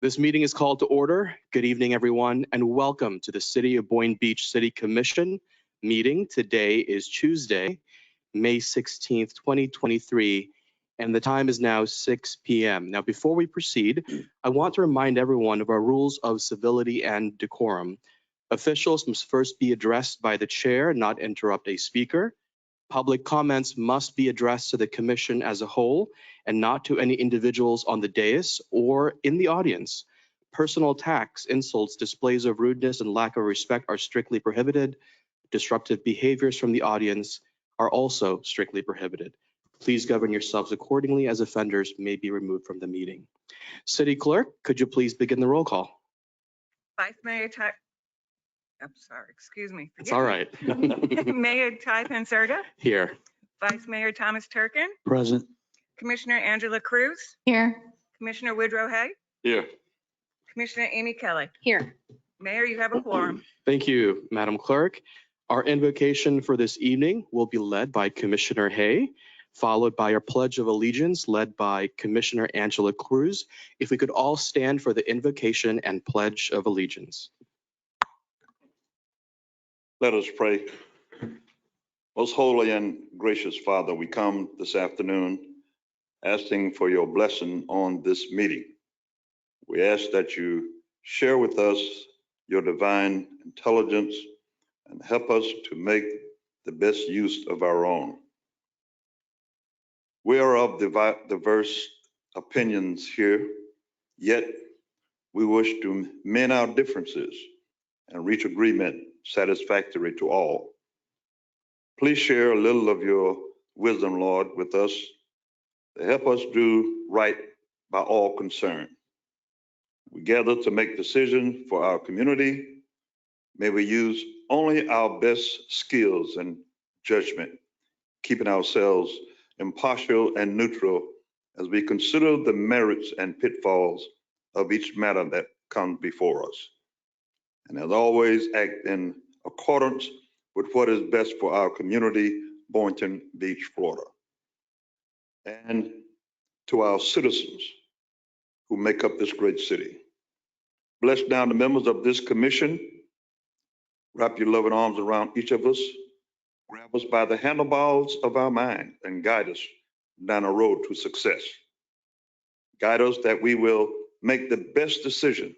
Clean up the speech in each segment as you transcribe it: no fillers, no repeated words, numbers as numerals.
This meeting is called to order. Good evening, everyone, and welcome to the City of Boynton Beach City Commission meeting. Today is Tuesday, May 16th, 2023, and the time is now 6 p.m. Now, before we proceed, I want to remind everyone of our rules of civility and decorum. Officials must first be addressed by the chair, not interrupt a speaker. Public comments must be addressed to the commission as a whole and not to any individuals on the dais or in the audience. Personal attacks, insults, displays of rudeness, and lack of respect are strictly prohibited. Disruptive behaviors from the audience are also strictly prohibited. Please govern yourselves accordingly, as offenders may be removed from the meeting. City Clerk, could you please begin the roll call? Vice Mayor I'm sorry, excuse me. It's all right. Mayor Ty Pancerta, Here. Vice Mayor Thomas Turkin, Present. Commissioner Angela Cruz, Here. Commissioner Woodrow Hay, Here. Commissioner Amy Kelly. Here. Mayor, you have a quorum. Thank you, Madam Clerk. Our invocation for this evening will be led by Commissioner Hay, followed by our Pledge of Allegiance led by Commissioner Angela Cruz. If we could all stand for the invocation and Pledge of Allegiance. Let us pray. Most holy and gracious Father, we come this afternoon asking for your blessing on this meeting. We ask that you share with us your divine intelligence and help us to make the best use of our own. We are of diverse opinions here, yet we wish to mend our differences and reach agreement satisfactory to all. Please share a little of your wisdom, Lord, with us to help us do right by all concerned. We gather to make decisions for our community. May we use only our best skills and judgment, keeping ourselves impartial and neutral as we consider the merits and pitfalls of each matter that comes before us. And as always, act in accordance with what is best for our community, Boynton Beach, Florida. And to our citizens who make up this great city. Bless now the members of this commission. Wrap your loving arms around each of us. Grab us by the handlebars of our mind and guide us down a road to success. Guide us that we will make the best decision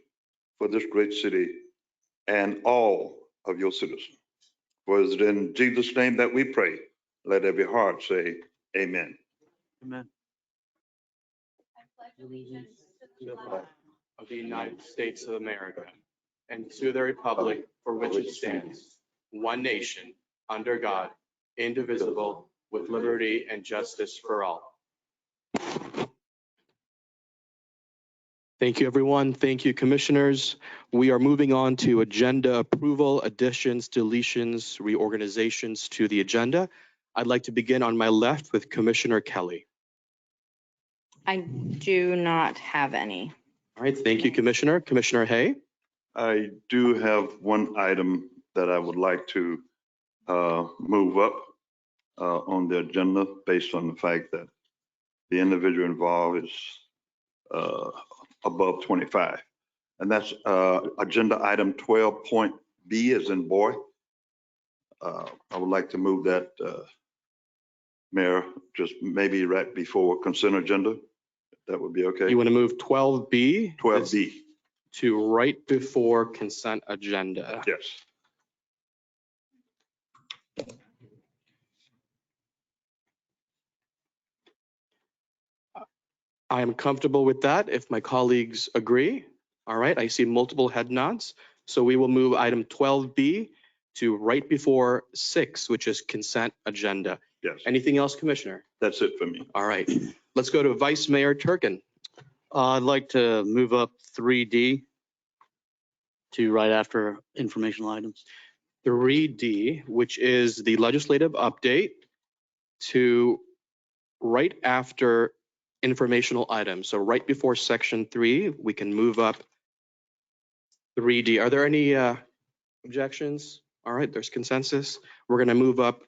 for this great city and all of your citizens. For it is in Jesus' name that we pray. Let every heart say amen. Amen. To the flag of the United States of America and to the republic for which it stands, one nation, under God, indivisible, with liberty and justice for all. Thank you, everyone. Thank you, commissioners. We are moving on to agenda approval, additions, deletions, reorganizations to the agenda. I'd like to begin on my left with Commissioner Kelly. I do not have any. All right, thank you, Commissioner. Commissioner Hay? I do have one item that I would like to move up on the agenda based on the fact that the individual involved is above 25. And that's agenda item 12.B as in boy. I would like to move that, Mayor, just maybe right before consent agenda. That would be okay. You want to move 12B? 12B. To right before consent agenda. Yes. I am comfortable with that if my colleagues agree. All right, I see multiple head nods. So we will move item 12B to right before 6, which is consent agenda. Yes. Anything else, Commissioner? That's it for me. All right, let's go to Vice Mayor Turkin. I'd like to move up 3D to right after informational items. 3D, which is the legislative update, to right after informational items. So right before section 3, we can move up 3D. Are there any objections? All right, there's consensus. We're going to move up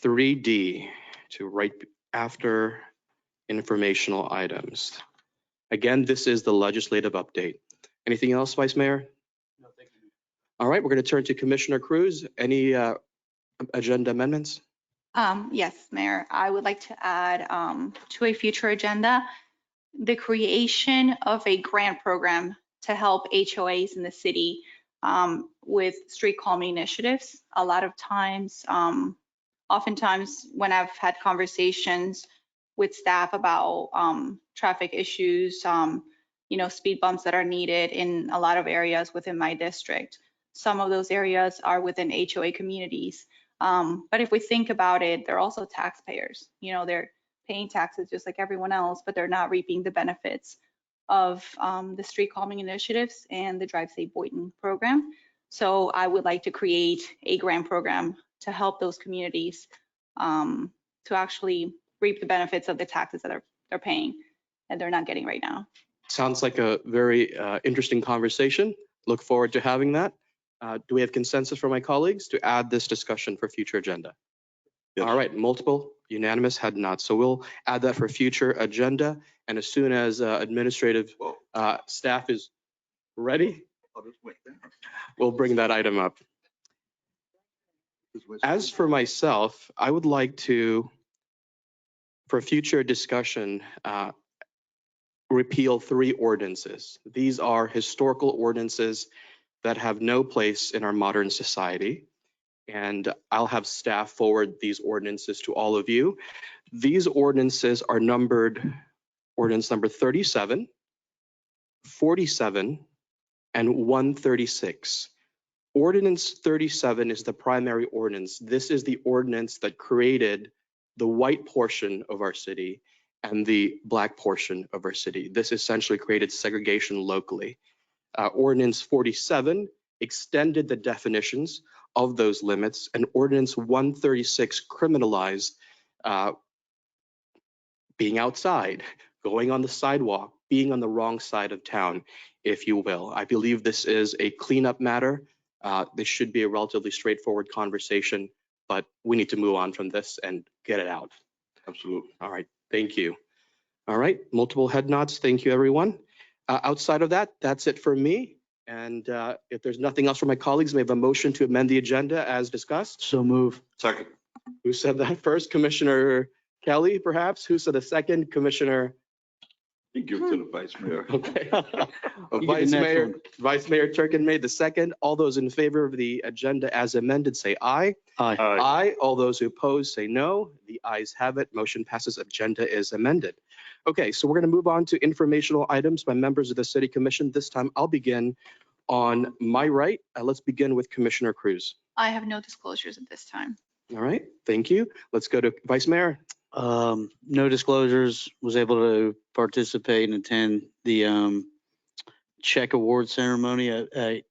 3D to right after informational items. Again, this is the legislative update. Anything else, Vice Mayor? No, thank you. All right, we're going to turn to Commissioner Cruz. Any agenda amendments? Yes, Mayor, I would like to add to a future agenda, the creation of a grant program to help HOAs in the city with street calming initiatives. A lot of times, oftentimes when I've had conversations with staff about traffic issues, speed bumps that are needed in a lot of areas within my district. Some of those areas are within HOA communities. But if we think about it, they're also taxpayers. They're paying taxes just like everyone else, but they're not reaping the benefits of the street calming initiatives and the Drive Safe Boynton program. So I would like to create a grant program to help those communities to actually reap the benefits of the taxes that they're paying and they're not getting right now. Sounds like a very interesting conversation. Look forward to having that. Do we have consensus from my colleagues to add this discussion for future agenda? Yes. All right, multiple, unanimous, had not. So we'll add that for future agenda. And as soon as administrative staff is ready, we'll bring that item up. As for myself, I would like to, for future discussion, repeal 3 ordinances. These are historical ordinances that have no place in our modern society. And I'll have staff forward these ordinances to all of you. These ordinances are numbered ordinance number 37, 47, and 136. Ordinance 37 is the primary ordinance. This is the ordinance that created the white portion of our city and the black portion of our city. This essentially created segregation locally. Ordinance 47 extended the definitions of those limits, and Ordinance 136 criminalized being outside, going on the sidewalk, being on the wrong side of town, if you will. I believe this is a cleanup matter. This should be a relatively straightforward conversation, but we need to move on from this and get it out. Absolutely. All right, thank you. All right, multiple head nods. Thank you, everyone. Outside of that, that's it for me. And if there's nothing else from my colleagues, may I have a motion to amend the agenda as discussed? So move. Second. Who said that first? Commissioner Kelly, perhaps? Who said the second? Commissioner? You give it to the vice mayor. Okay. You get the next one. Vice Mayor Turkin made the second. All those in favor of the agenda as amended, say aye. Aye. Aye. All those who oppose, say no. The ayes have it. Motion passes. Agenda is amended. Okay, so we're going to move on to informational items by members of the City Commission. This time I'll begin on my right. Let's begin with Commissioner Cruz. I have no disclosures at this time. All right, thank you. Let's go to Vice Mayor. No disclosures, was able to participate and attend the check award ceremony at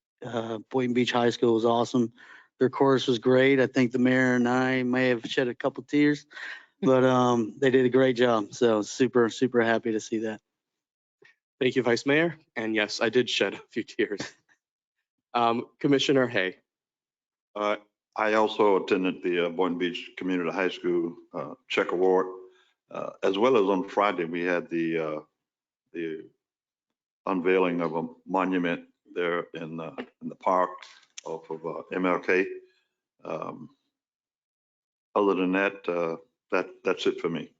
Boynton Beach High School. Was awesome. Their chorus was great. I think the mayor and I may have shed a couple tears, but they did a great job. So super, super happy to see that. Thank you, Vice Mayor. And yes, I did shed a few tears. Commissioner Hay. I also attended the Boynton Beach Community High School check award, as well as on Friday, we had the unveiling of a monument there in the park off of MLK. Other than that, that's it for me.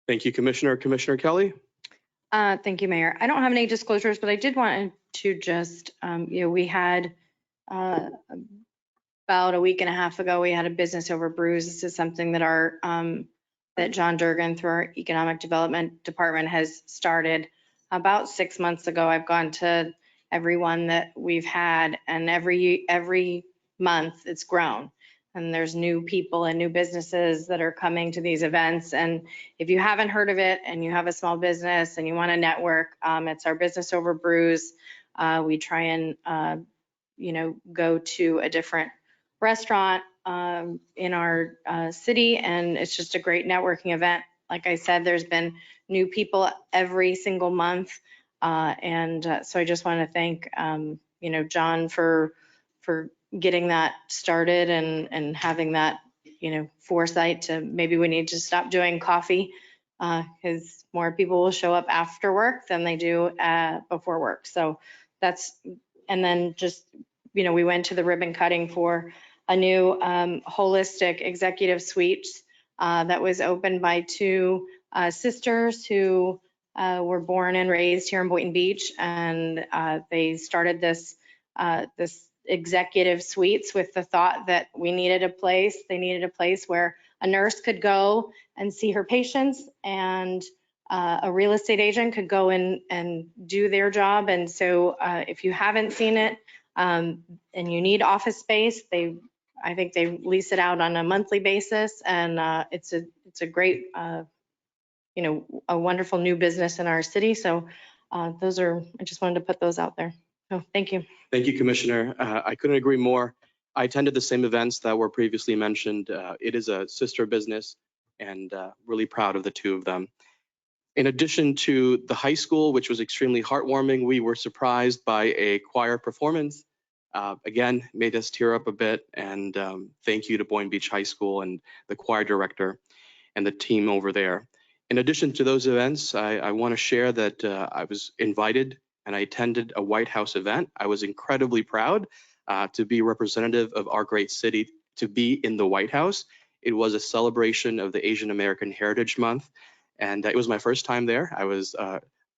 Thank you, Commissioner. Commissioner Kelly. Thank you, Mayor. I don't have any disclosures, but I did want to just, we had about a week and a half ago, we had a business over brews. This is something that that John Durgan through our Economic Development Department has started. About 6 months ago, I've gone to everyone that we've had, and every month it's grown. And there's new people and new businesses that are coming to these events. And if you haven't heard of it and you have a small business and you want to network, it's our business over brews. We try and, go to a different restaurant in our city, and it's just a great networking event. Like I said, there's been new people every single month. So I just want to thank, John for getting that started and having that, foresight to maybe we need to stop doing coffee because more people will show up after work than they do before work. So that's, and then just, we went to the ribbon cutting for a new holistic executive suite that was opened by two sisters who were born and raised here in Boynton Beach, and they started this executive suites with the thought that they needed a place where a nurse could go and see her patients, and a real estate agent could go in and do their job. And so if you haven't seen it and you need office space, I think they lease it out on a monthly basis, and it's a great, a wonderful new business in our city. So I just wanted to put those out there. So thank you. Thank you, Commissioner. I couldn't agree more. I attended the same events that were previously mentioned. It is a sister business, and really proud of the two of them. In addition to the high school, which was extremely heartwarming, we were surprised by a choir performance. Again, made us tear up a bit, and thank you to Boynton Beach High School and the choir director and the team over there. In addition to those events, I want to share that I was invited and I attended a White House event. I was incredibly proud to be representative of our great city, to be in the White House. It was a celebration of the Asian American Heritage Month, and it was my first time there. I was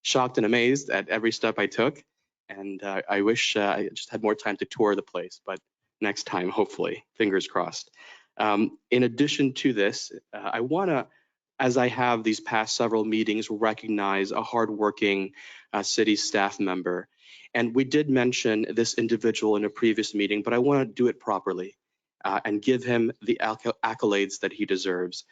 shocked and amazed at every step I took, and I wish I just had more time to tour the place, but next time, hopefully, fingers crossed. In addition to this, I want to, as I have these past several meetings, recognize a hardworking city staff member. And we did mention this individual in a previous meeting, but I want to do it properly and give him the accolades that he deserves.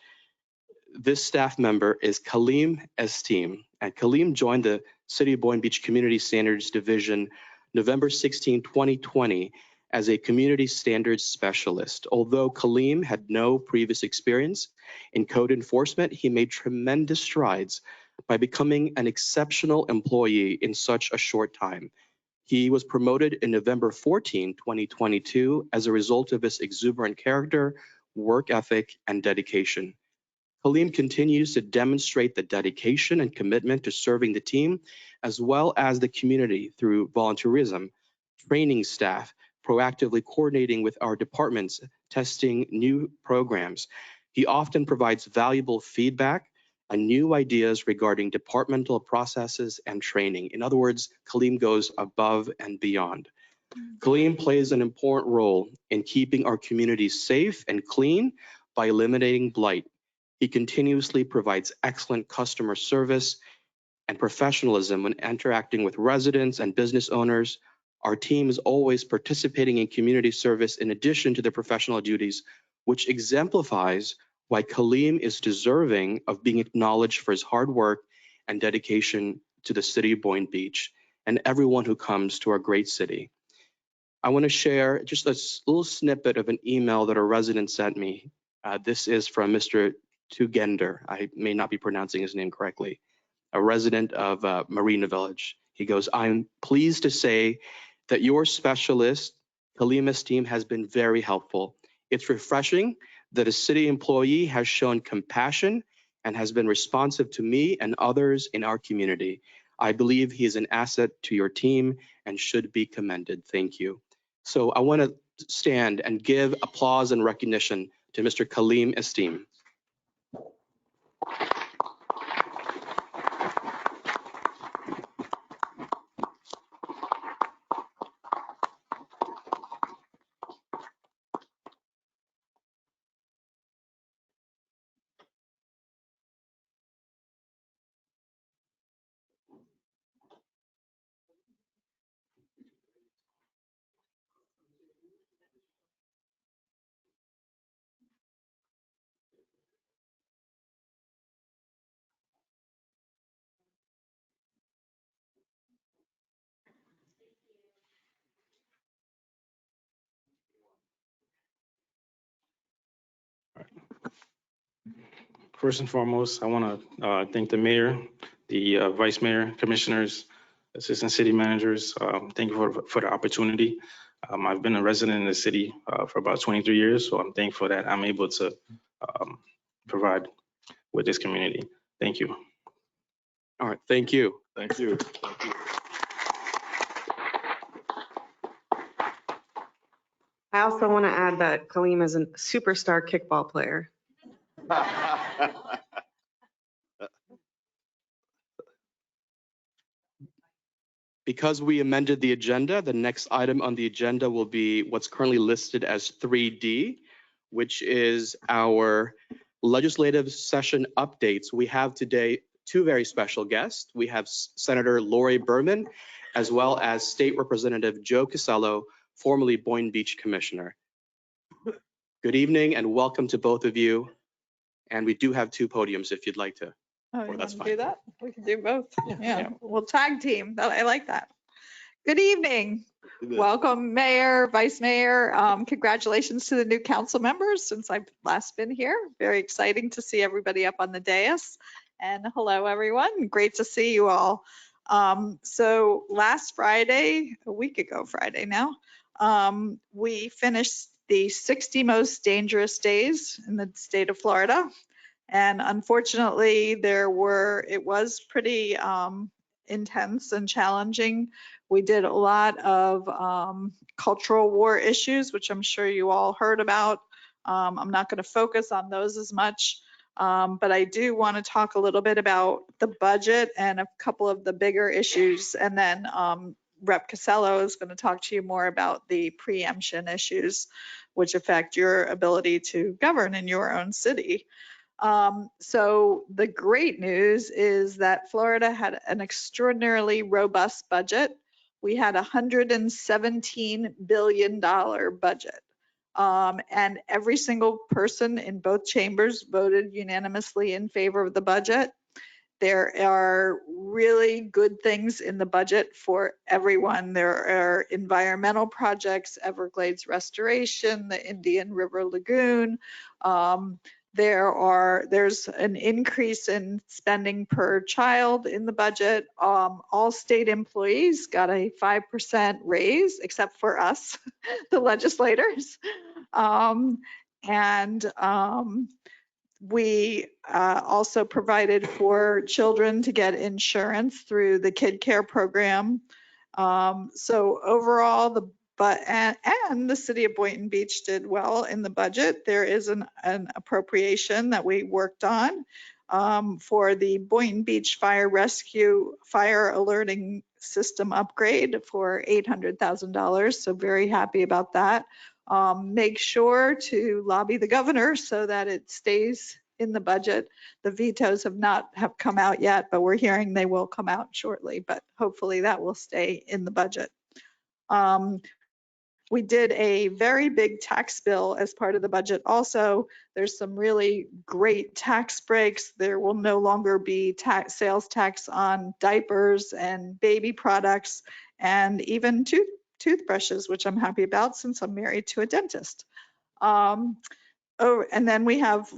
This staff member is Kaleem Esteem, and Kaleem joined the City of Boynton Beach Community Standards Division November 16, 2020 as a community standards specialist. Although Kaleem had no previous experience in code enforcement, he made tremendous strides by becoming an exceptional employee in such a short time. He was promoted in November 14, 2022 as a result of his exuberant character, work ethic, and dedication. Kaleem continues to demonstrate the dedication and commitment to serving the team, as well as the community through volunteerism, training staff, proactively coordinating with our departments, testing new programs. He often provides valuable feedback and new ideas regarding departmental processes and training. In other words, Kaleem goes above and beyond. Kaleem plays an important role in keeping our communities safe and clean by eliminating blight. He continuously provides excellent customer service and professionalism when interacting with residents and business owners. Our team is always participating in community service in addition to their professional duties, which exemplifies why Kaleem is deserving of being acknowledged for his hard work and dedication to the city of Boynton Beach and everyone who comes to our great city. I want to share just a little snippet of an email that a resident sent me. This is from Mr. Tugender. I may not be pronouncing his name correctly, a resident of Marina Village. He goes, I'm pleased to say that your specialist, Kaleem's team, has been very helpful. It's refreshing that a city employee has shown compassion and has been responsive to me and others in our community. I believe he is an asset to your team and should be commended. Thank you. So I want to stand and give applause and recognition to Mr. Kaleem Esteem. First and foremost, I want to thank the mayor, the vice mayor, commissioners, assistant city managers. Thank you for the opportunity. I've been a resident in the city for about 23 years, so I'm thankful that I'm able to provide with this community. Thank you. All right, thank you. Thank you. Thank you. I also want to add that Kaleem is a superstar kickball player. Because we amended the agenda, the next item on the agenda will be what's currently listed as 3D, which is our legislative session updates. We have today two very special guests. We have Senator Lori Berman, as well as State Representative Joe Casello, formerly Boynton Beach Commissioner. Good evening and welcome to both of you. And we do have two podiums if you'd like to. Oh, Or you that's want to do fine. that? We can do both. Yeah. Yeah, we'll tag team. I like that. Good evening. Welcome, Mayor, Vice Mayor. Congratulations to the new council members since I've last been here. Very exciting to see everybody up on the dais. And hello, everyone. Great to see you all. So last Friday, a week ago Friday now, we finished the 60 most dangerous days in the state of Florida. And unfortunately, it was pretty intense and challenging. We did a lot of cultural war issues, which I'm sure you all heard about. I'm not going to focus on those as much, but I do want to talk a little bit about the budget and a couple of the bigger issues. And then Rep. Casello is going to talk to you more about the preemption issues, which affect your ability to govern in your own city. So the great news is that Florida had an extraordinarily robust budget. We had a $117 billion budget. And every single person in both chambers voted unanimously in favor of the budget. There are really good things in the budget for everyone. There are environmental projects, Everglades restoration, the Indian River Lagoon. There's an increase in spending per child in the budget. All state employees got a 5% raise, except for us, the legislators. We also provided for children to get insurance through the Kid Care program. So overall, and the city of Boynton Beach did well in the budget. There is an appropriation that we worked on for the Boynton Beach Fire Rescue Fire Alerting System upgrade for $800,000. So very happy about that. Make sure to lobby the governor so that it stays in the budget. The vetoes have come out yet, but we're hearing they will come out shortly, but hopefully that will stay in the budget. We did a very big tax bill as part of the budget also. There's some really great tax breaks. There will no longer be sales tax on diapers and baby products and even toothbrushes, which I'm happy about since I'm married to a dentist. And then we have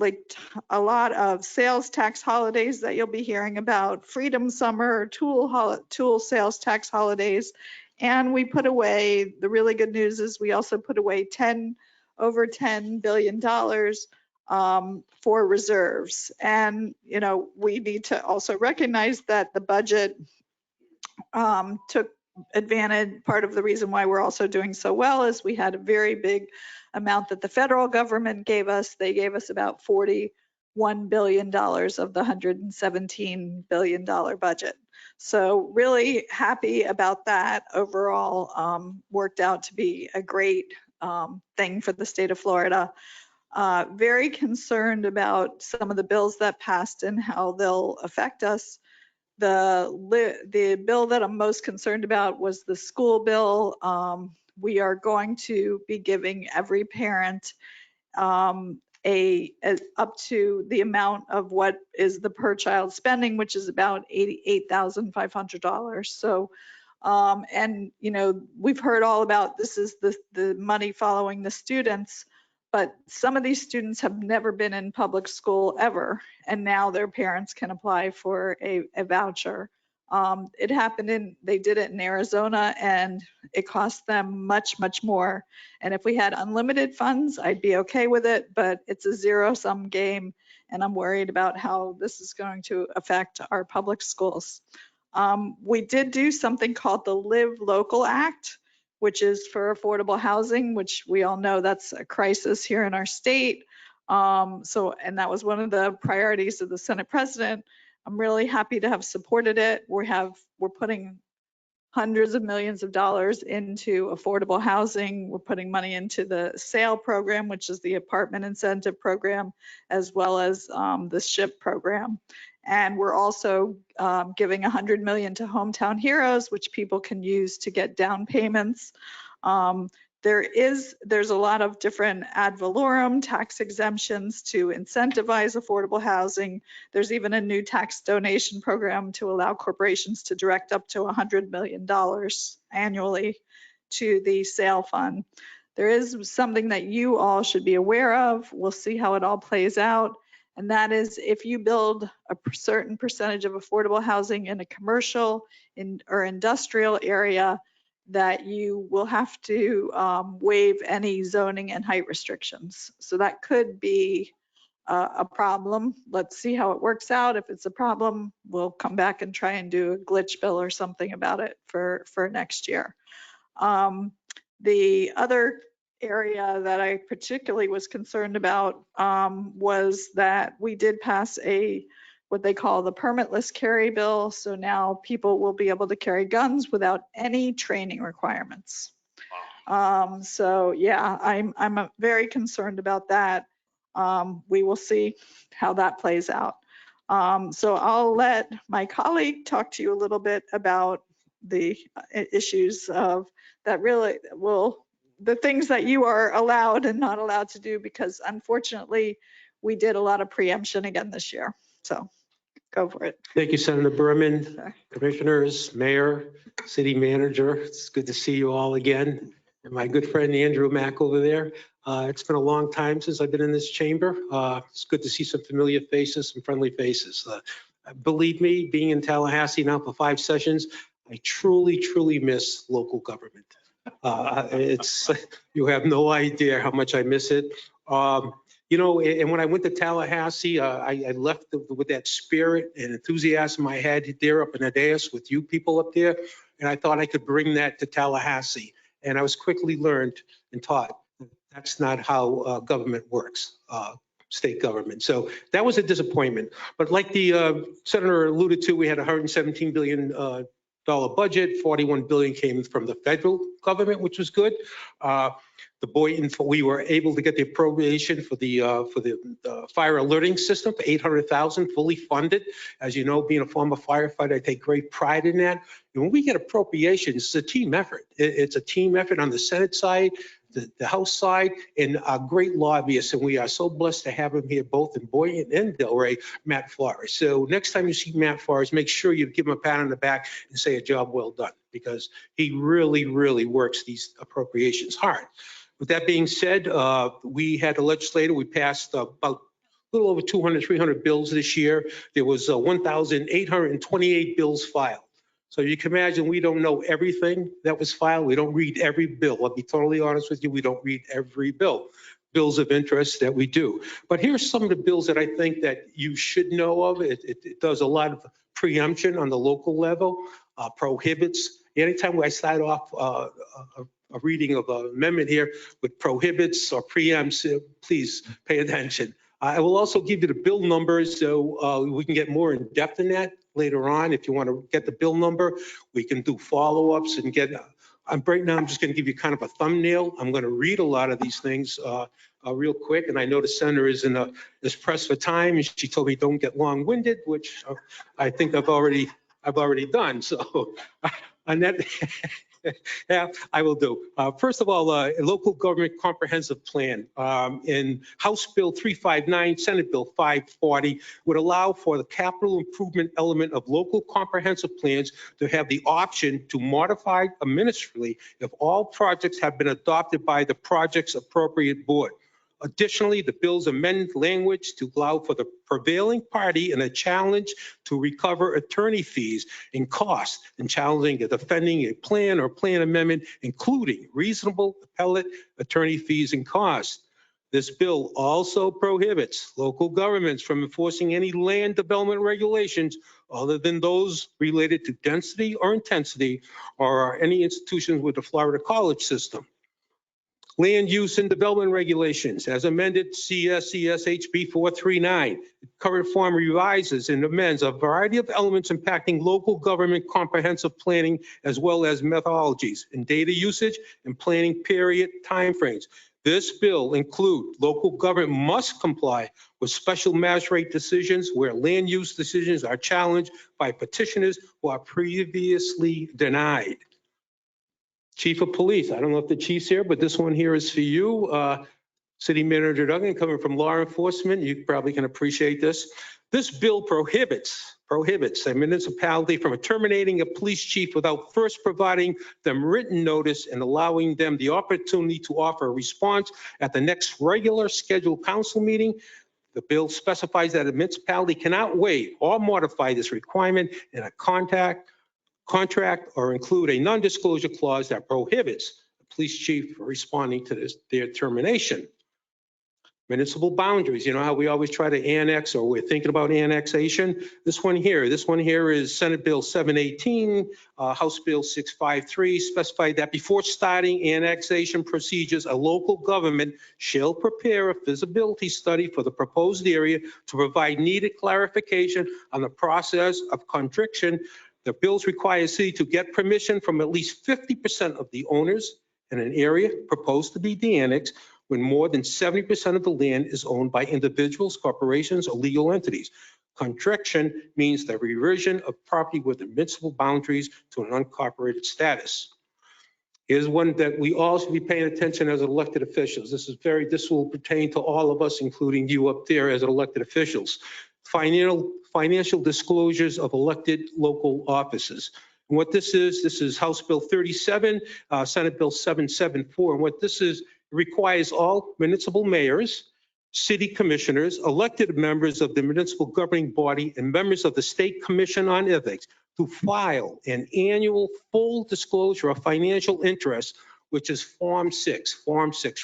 a lot of sales tax holidays that you'll be hearing about, Freedom Summer, tool sales tax holidays. And we put away, the really good news is we also put away over $10 billion for reserves. And, we need to also recognize that the budget took advantage. Part of the reason why we're also doing so well is we had a very big amount that the federal government gave us. They gave us about $41 billion of the $117 billion budget. So really happy about that. Overall, worked out to be a great thing for the state of Florida. Very concerned about some of the bills that passed and how they'll affect us. The bill that I'm most concerned about was the school bill. We are going to be giving every parent up to the amount of what is the per child spending, which is about $88,500. So, we've heard all about this is the money following the students, but some of these students have never been in public school ever, and now their parents can apply for a voucher. They did it in Arizona, and it cost them much, much more. And if we had unlimited funds, I'd be okay with it, but it's a zero-sum game. and I'm worried about how this is going to affect our public schools. We did do something called the Live Local Act, which is for affordable housing, which we all know that's a crisis here in our state. And that was one of the priorities of the Senate President. I'm really happy to have supported it. We're putting hundreds of millions of dollars into affordable housing. We're putting money into the SAIL program, which is the apartment incentive program, as well as the SHIP program. And we're also giving $100 million to Hometown Heroes, which people can use to get down payments. There's a lot of different ad valorem tax exemptions to incentivize affordable housing. There's even a new tax donation program to allow corporations to direct up to $100 million annually to the SAIL fund. There is something that you all should be aware of. We'll see how it all plays out. And that is if you build a certain percentage of affordable housing in a commercial or industrial area, that you will have to waive any zoning and height restrictions. So that could be a problem. Let's see how it works out. If it's a problem, we'll come back and try and do a glitch bill or something about it for next year. The other area that I particularly was concerned about was that we did pass what they call the permitless carry bill. So now people will be able to carry guns without any training requirements. So yeah, I'm very concerned about that. We will see how that plays out. So I'll let my colleague talk to you a little bit about the issues of that really the things that you are allowed and not allowed to do, because unfortunately we did a lot of preemption again this year. So go for it. Thank you, Senator Berman, commissioners, mayor, city manager. It's good to see you all again. And my good friend Andrew Mack over there. It's been a long time since I've been in this chamber. It's good to see some familiar faces, some friendly faces. Believe me, being in Tallahassee now for 5 sessions, I truly, truly miss local government. You have no idea how much I miss it. You know, and when I went to Tallahassee, I left with that spirit and enthusiasm I had there up in the dais with you people up there, and I thought I could bring that to Tallahassee. And I was quickly learned and taught that's not how government works, state government. So that was a disappointment. But like the senator alluded to, we had $117 billion budget. 41 billion came from the federal government, which was good. The Boynton, we were able to get the appropriation for the fire alerting system for 800,000, fully funded. As you know, being a former firefighter, I take great pride in that. And when we get appropriations, it's a team effort. It's a team effort on the Senate side, the House side, and our great lobbyists. And we are so blessed to have him here, both in Boynton and Delray, Matt Flores. So next time you see Matt Flores, make sure you give him a pat on the back and say a job well done, because he really, really works these appropriations hard. With that being said, we had a legislator, we passed about a little over 200, 300 bills this year. There was 1,828 bills filed. So you can imagine we don't know everything that was filed. We don't read every bill. I'll be totally honest with you. We don't read every bill. Bills of interest that we do. But here's some of the bills that I think that you should know of. It does a lot of preemption on the local level, prohibits. Anytime I start off a reading of an amendment here with prohibits or preempts, please pay attention. I will also give you the bill numbers so we can get more in depth in that later on. If you want to get the bill number, we can do follow-ups and get, right now I'm just going to give you kind of a thumbnail. I'm going to read a lot of these things real quick. And I know the senator is pressed for time, and she told me don't get long-winded, which I think I've already done. So on that, yeah, I will do. First of all, a local government comprehensive plan in House Bill 359, Senate Bill 540 would allow for the capital improvement element of local comprehensive plans to have the option to modify administratively if all projects have been adopted by the project's appropriate board. Additionally, the bill's amend language to allow for the prevailing party in a challenge to recover attorney fees and costs in challenging or defending a plan or plan amendment, including reasonable appellate attorney fees and costs. This bill also prohibits local governments from enforcing any land development regulations other than those related to density or intensity or any institutions with the Florida college system. Land use and development regulations as amended CSCSHB 439. Current form revises and amends a variety of elements impacting local government comprehensive planning as well as methodologies and data usage and planning period timeframes. This bill includes local government must comply with special magistrate decisions where land use decisions are challenged by petitioners who are previously denied. Chief of Police, I don't know if the chief's here, but this one here is for you. City Manager Duggan, coming from law enforcement, you probably can appreciate this. This bill prohibits a municipality from terminating a police chief without first providing them written notice and allowing them the opportunity to offer a response at the next regular scheduled council meeting. The bill specifies that a municipality cannot waive or modify this requirement in a contract or include a non-disclosure clause that prohibits the police chief from responding to their termination. Municipal boundaries, you know how we always try to annex or we're thinking about annexation? This one here is Senate Bill 718, House Bill 653, specified that before starting annexation procedures, a local government shall prepare a feasibility study for the proposed area to provide needed clarification on the process of constriction. The bills require the city to get permission from at least 50% of the owners in an area proposed to be de-annexed when more than 70% of the land is owned by individuals, corporations, or legal entities. Constriction means the reversion of property within municipal boundaries to an unincorporated status. Here's one that we all should be paying attention as elected officials. This will pertain to all of us, including you up there as elected officials. Financial disclosures of elected local offices. And what this is House Bill 37, Senate Bill 774. And what this is, requires all municipal mayors, city commissioners, elected members of the municipal governing body, and members of the State Commission on Ethics to file an annual full disclosure of financial interest, which is Form 6,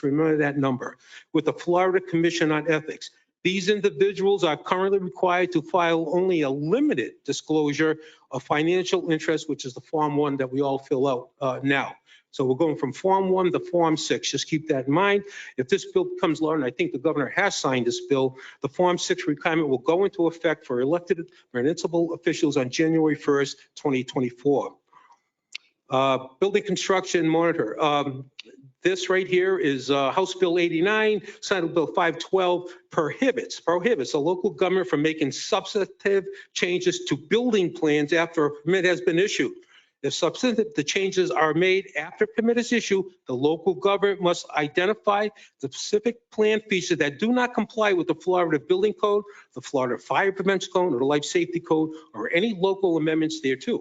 remember that number, with the Florida Commission on Ethics. These individuals are currently required to file only a limited disclosure of financial interest, which is the Form 1 that we all fill out now. So we're going from Form 1 to Form 6. Just keep that in mind. If this bill becomes law, and I think the governor has signed this bill, the Form 6 requirement will go into effect for elected municipal officials on January 1st, 2024. Building construction monitor. This right here is House Bill 89, Senate Bill 512, prohibits a local government from making substantive changes to building plans after a permit has been issued. If the changes are made after permit is issued, the local government must identify the specific plan features that do not comply with the Florida Building Code, the Florida Fire Prevention Code, or the Life Safety Code, or any local amendments thereto.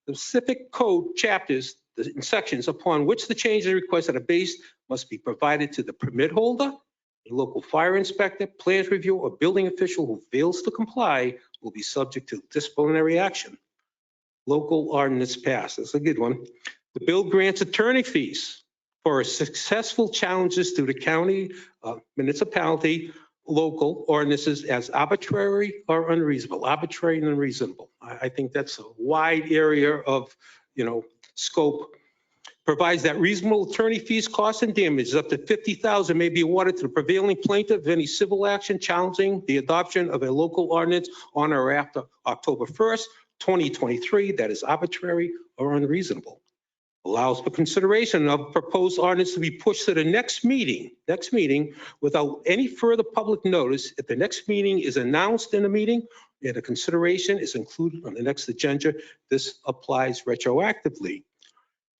The specific code chapters and sections upon which the changes requested are based must be provided to the permit holder. A local fire inspector, plans review, or building official who fails to comply will be subject to disciplinary action. Local ordinance passed. That's a good one. The bill grants attorney fees for successful challenges to the county, municipality, local ordinances as arbitrary or unreasonable. Arbitrary and unreasonable. I think that's a wide area of, scope. Provides that reasonable attorney fees, costs, and damages up to $50,000 may be awarded to the prevailing plaintiff of any civil action challenging the adoption of a local ordinance on or after October 1st, 2023 that is arbitrary or unreasonable. Allows for consideration of proposed ordinance to be pushed to the next meeting without any further public notice. If the next meeting is announced in a meeting and a consideration is included on the next agenda, this applies retroactively.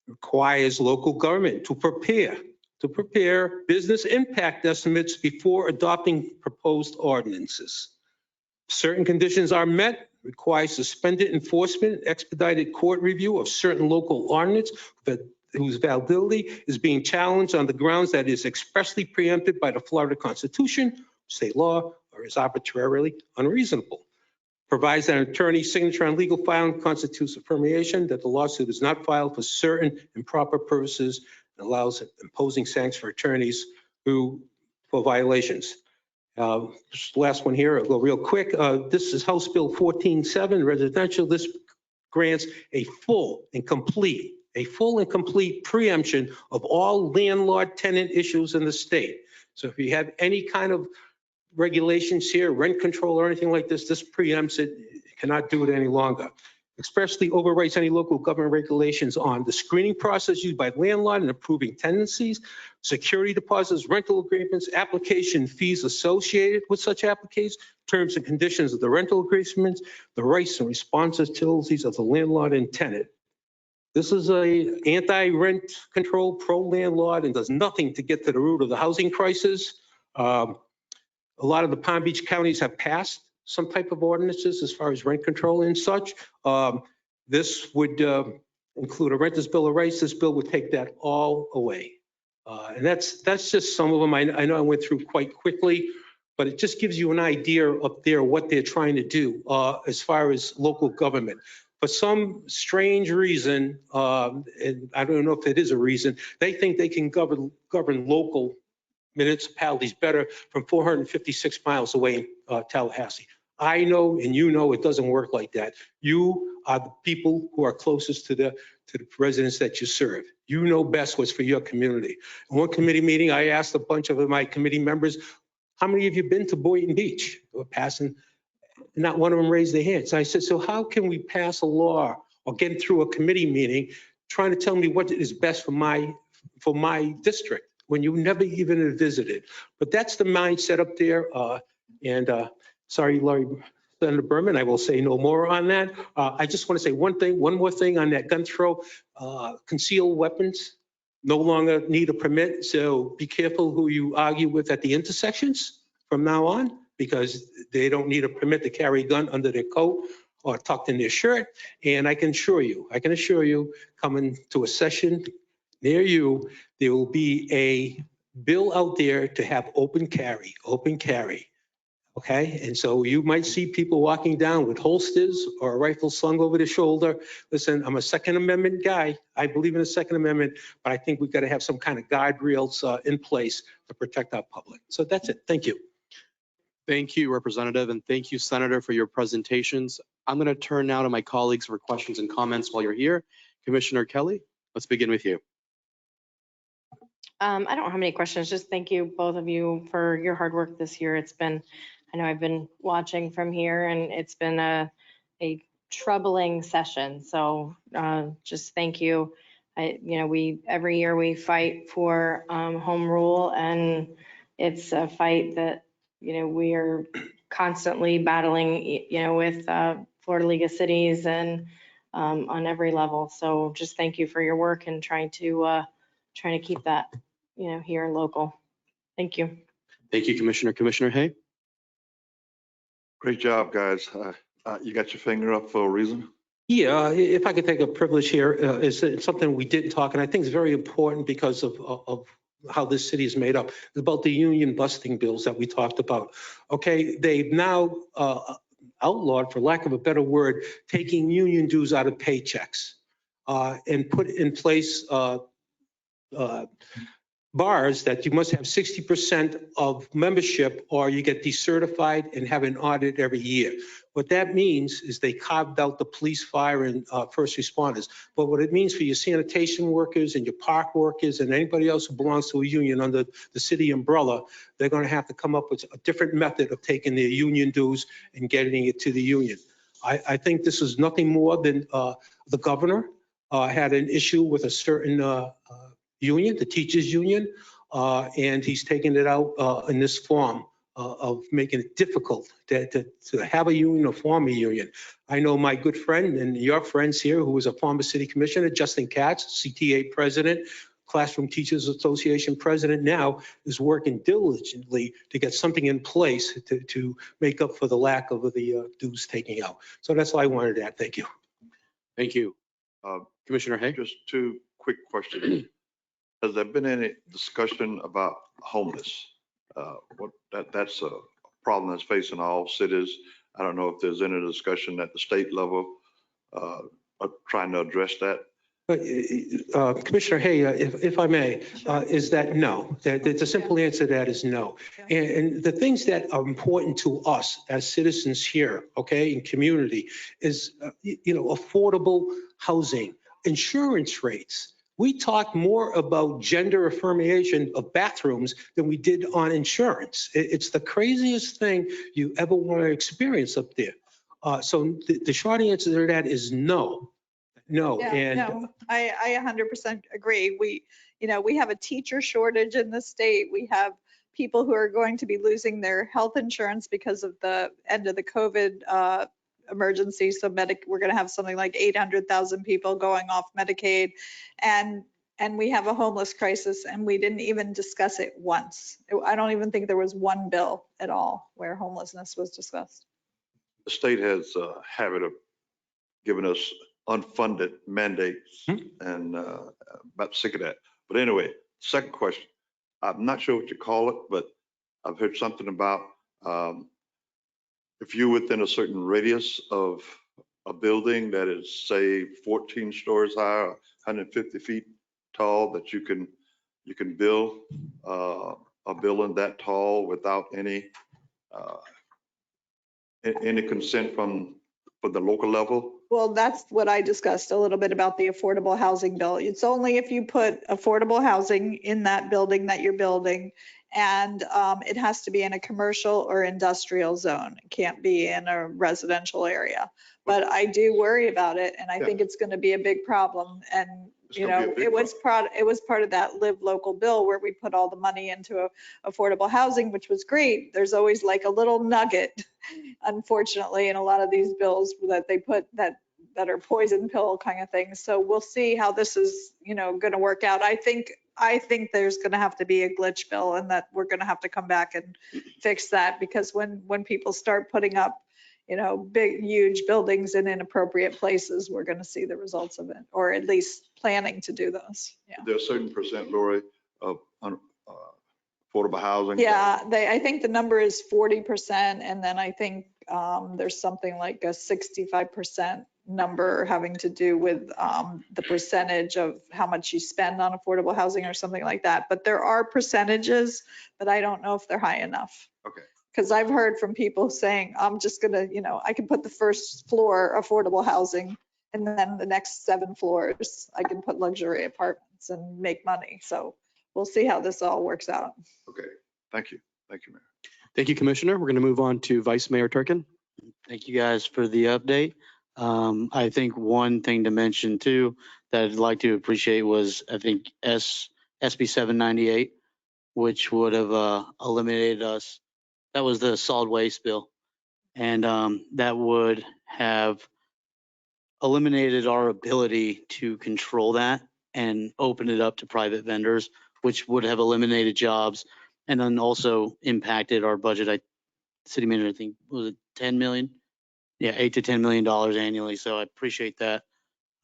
Requires local government to prepare business impact estimates before adopting proposed ordinances. Certain conditions are met, requires suspended enforcement, expedited court review of certain local ordinance whose validity is being challenged on the grounds that is expressly preempted by the Florida Constitution, state law, or is arbitrarily unreasonable. Provides that an attorney's signature on legal filing constitutes affirmation that the lawsuit is not filed for certain improper purposes, and allows imposing sanctions for attorneys who for violations. Just the last one here, I'll go real quick. This is House Bill 14-7 residential. This grants a full and complete preemption of all landlord tenant issues in the state. So if you have any kind of regulations here, rent control or anything like this, this preempts it. It cannot do it any longer. Expressly overwrites any local government regulations on the screening process used by landlord in approving tenancies, security deposits, rental agreements, application fees associated with such applications, terms and conditions of the rental agreements, the rights and responsibilities of the landlord and tenant. This is a anti-rent control, pro-landlord, and does nothing to get to the root of the housing crisis. A lot of the Palm Beach counties have passed some type of ordinances as far as rent control and such. This would include a renter's bill of rights. This bill would take that all away. And that's just some of them. I know I went through quite quickly, but it just gives you an idea up there what they're trying to do as far as local government. For some strange reason, and I don't know if it is a reason, they think they can govern local municipalities better from 456 miles away in Tallahassee. I know, and you know, it doesn't work like that. You are the people who are closest to the residents that you serve. You know best what's for your community. In one committee meeting, I asked a bunch of my committee members, how many of you been to Boynton Beach? We're passing, not one of them raised their hands. I said, so how can we pass a law or get through a committee meeting trying to tell me what is best for my district when you never even visited? But that's the mindset up there. Sorry, Laurie, Senator Berman, I will say no more on that. I just want to say one more thing on that gun throw. Concealed weapons no longer need a permit. So be careful who you argue with at the intersections from now on, because they don't need a permit to carry a gun under their coat or tucked in their shirt. And I can assure you, coming to a session near you, there will be a bill out there to have open carry. Okay, and so you might see people walking down with holsters or a rifle slung over their shoulder. Listen, I'm a Second Amendment guy. I believe in the Second Amendment, but I think we've got to have some kind of guardrails in place to protect our public. So that's it. Thank you. Thank you, Representative, and thank you, Senator, for your presentations. I'm going to turn now to my colleagues for questions and comments while you're here. Commissioner Kelly, let's begin with you. I don't have any questions. Just thank you, both of you, for your hard work this year. It's been, I know I've been watching from here, and it's been a troubling session. So just thank you. Every year we fight for home rule, and it's a fight that, we are constantly battling, with Florida League of Cities and on every level. So just thank you for your work and trying to keep that, here local. Thank you. Thank you, Commissioner. Commissioner Hay? Great job, guys. You got your finger up for a reason? Yeah, if I could take a privilege here, it's something we didn't talk, and I think it's very important because of how this city is made up. It's about the union busting bills that we talked about. Okay, they've now outlawed, for lack of a better word, taking union dues out of paychecks and put in place bars that you must have 60% of membership or you get decertified and have an audit every year. What that means is they carved out the police, fire, and first responders. But what it means for your sanitation workers and your park workers and anybody else who belongs to a union under the city umbrella, they're going to have to come up with a different method of taking their union dues and getting it to the union. I think this is nothing more than the governor had an issue with a certain union, the teachers union, and he's taking it out in this form of making it difficult to have a union or form a union. I know my good friend and your friends here, who was a former city commissioner, Justin Katz, CTA president, Classroom Teachers Association president, now is working diligently to get something in place to make up for the lack of the dues taking out. So that's all I wanted to add. Thank you. Thank you. Commissioner Hay? Just two quick questions. Has there been any discussion about homeless? That's a problem that's facing all cities. I don't know if there's any discussion at the state level trying to address that. Commissioner Hay, if I may, is that no? That the simple answer to that is no. And the things that are important to us as citizens here, okay, in community, is affordable housing, insurance rates. We talk more about gender affirmation of bathrooms than we did on insurance. It's the craziest thing you ever want to experience up there. So the short answer to that is no. No, Yeah, and no, I 100% agree. We have a teacher shortage in the state. We have people who are going to be losing their health insurance because of the end of the COVID emergency. So we're going to have something like 800,000 people going off Medicaid. And we have a homeless crisis, and we didn't even discuss it once. I don't even think there was one bill at all where homelessness was discussed. The state has a habit of giving us unfunded mandates, and about sick of that. But anyway, second question. I'm not sure what you call it, but I've heard something about if you're within a certain radius of a building that is, say, 14 stories high, 150 feet tall, that you can build a building that tall without any consent from the local level. Well, that's what I discussed a little bit about the affordable housing bill. It's only if you put affordable housing in that building that you're building, and it has to be in a commercial or industrial zone. It can't be in a residential area. But I do worry about it, and I think it's going to be a big problem. And it was part of that Live Local bill where we put all the money into affordable housing, which was great. There's always like a little nugget, unfortunately, in a lot of these bills that they put that are poison pill kind of things. So we'll see how this is, going to work out. I think there's going to have to be a glitch bill, and that we're going to have to come back and fix that, because when people start putting up, big, huge buildings in inappropriate places, we're going to see the results of it, or at least planning to do those. Yeah. There's a certain percent, Lori, of affordable housing. Yeah, I think the number is 40%, and then I think there's something like a 65% number having to do with the percentage of how much you spend on affordable housing or something like that. But there are percentages, but I don't know if they're high enough. Okay. Because I've heard from people saying, I'm just gonna, I can put the first floor affordable housing, and then the next 7 floors, I can put luxury apartments and make money. So we'll see how this all works out. Okay, thank you. Thank you, Mayor. Thank you, Commissioner. We're going to move on to Vice Mayor Turkin. Thank you guys for the update. I think one thing to mention too that I'd like to appreciate was, I think SB 798, which would have eliminated us. That was the solid waste bill. And that would have eliminated our ability to control that and open it up to private vendors, which would have eliminated jobs and then also impacted our budget. City manager, I think, was it 10 million? Yeah, $8 to $10 million annually. So I appreciate that.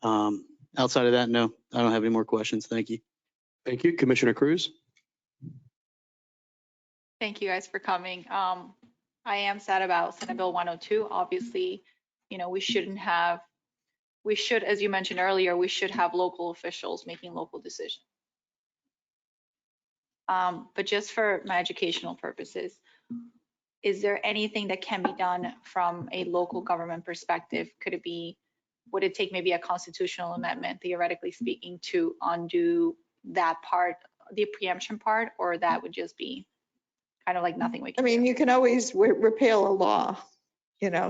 Outside of that, no, I don't have any more questions. Thank you. Thank you, Commissioner Cruz. Thank you guys for coming. I am sad about Senate Bill 102. Obviously, we should, as you mentioned earlier, we should have local officials making local decisions. But just for my educational purposes, is there anything that can be done from a local government perspective? Would it take maybe a constitutional amendment, theoretically speaking, to undo that part, the preemption part, or that would just be kind of like nothing we can do? You can always repeal a law,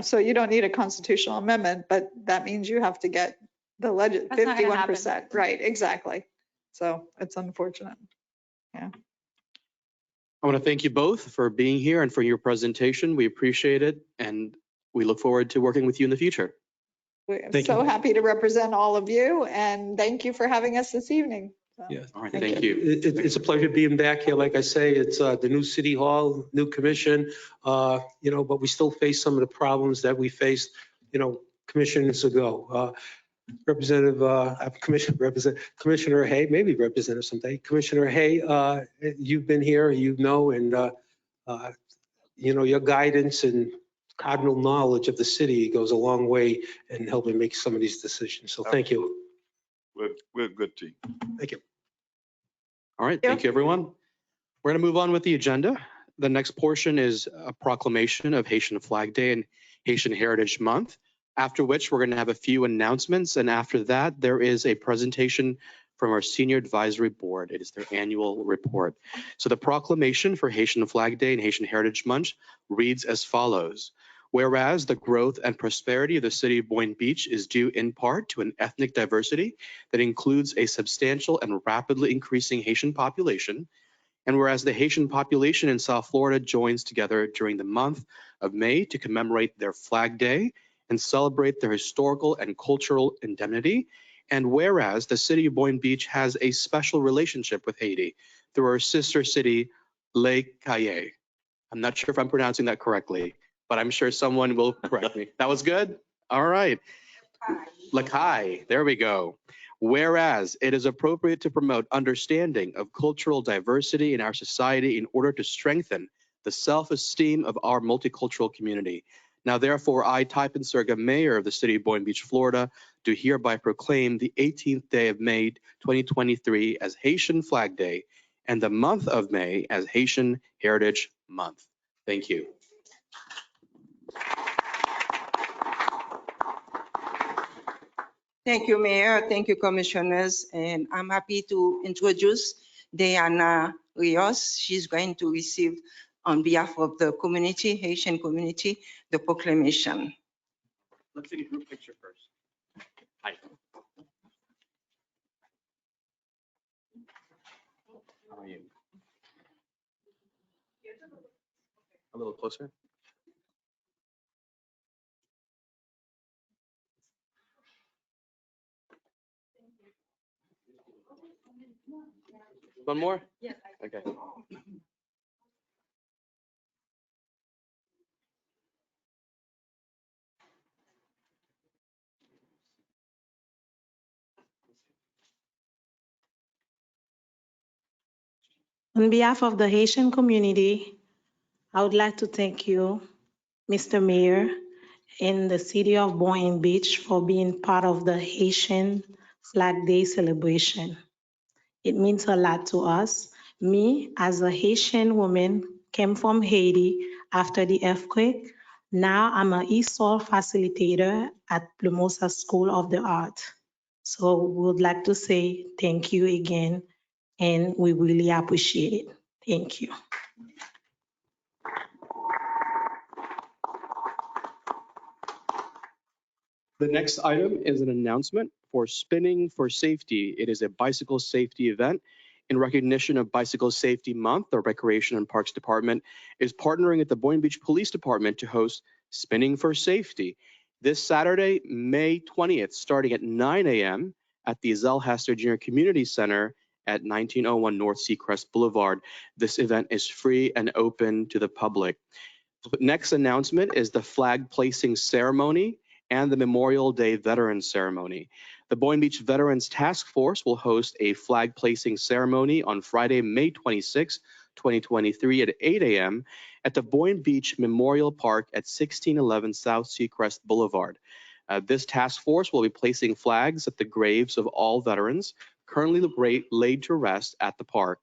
so you don't need a constitutional amendment, but that means you have to get the 51%. Right, exactly. So it's unfortunate. Yeah. I want to thank you both for being here and for your presentation. We appreciate it, and we look forward to working with you in the future. We're so happy to represent all of you, and thank you for having us this evening. Yeah. All right, thank you. It's a pleasure being back here. Like I say, it's the new city hall, new commission, but we still face some of the problems that we faced, commissions ago. Commissioner Hay, maybe representative someday. Commissioner Hay, you've been here, and your guidance and cardinal knowledge of the city goes a long way in helping make some of these decisions. So thank you. We're a good team. Thank you. All right, thank you, everyone. We're going to move on with the agenda. The next portion is a proclamation of Haitian Flag Day and Haitian Heritage Month, after which we're going to have a few announcements. And after that, there is a presentation from our Senior Advisory Board. It is their annual report. So the proclamation for Haitian Flag Day and Haitian Heritage Month reads as follows. Whereas the growth and prosperity of the city of Boynton Beach is due in part to an ethnic diversity that includes a substantial and rapidly increasing Haitian population, and whereas the Haitian population in South Florida joins together during the month of May to commemorate their Flag Day and celebrate their historical and cultural indemnity, and whereas the city of Boynton Beach has a special relationship with Haiti through our sister city, Lake Cayenne. I'm not sure if I'm pronouncing that correctly, but I'm sure someone will correct me. That was good? All right. Lakai, there we go. Whereas it is appropriate to promote understanding of cultural diversity in our society in order to strengthen the self-esteem of our multicultural community. Now, therefore, I, Typin Serga, Mayor of the City of Boynton Beach, Florida, do hereby proclaim the 18th day of May 2023 as Haitian Flag Day and the month of May as Haitian Heritage Month. Thank you. Thank you, Mayor. Thank you, Commissioners. And I'm happy to introduce Diana Rios. She's going to receive, on behalf of the community, Haitian community, the proclamation. Let's take a group picture first. Hi. How are you? A little closer. One more? Yeah. Okay. On behalf of the Haitian community, I would like to thank you, Mr. Mayor, and the city of Boynton Beach for being part of the Haitian Flag Day celebration. It means a lot to us. Me, as a Haitian woman, came from Haiti after the earthquake. Now I'm an ESOL facilitator at Plumosa School of the Art. So we would like to say thank you again, and we really appreciate it. Thank you. The next item is an announcement for Spinning for Safety. It is a bicycle safety event. In recognition of Bicycle Safety Month, the Recreation and Parks Department is partnering with the Boynton Beach Police Department to host Spinning for Safety this Saturday, May 20th, starting at 9 a.m. at the Zell Hester Junior Community Center at 1901 North Seacrest Boulevard. This event is free and open to the public. Next announcement is the flag placing ceremony and the Memorial Day Veterans Ceremony. The Boynton Beach Veterans Task Force will host a flag placing ceremony on Friday, May 26, 2023 at 8 a.m. at the Boynton Beach Memorial Park at 1611 South Seacrest Boulevard. This task force will be placing flags at the graves of all veterans currently laid to rest at the park.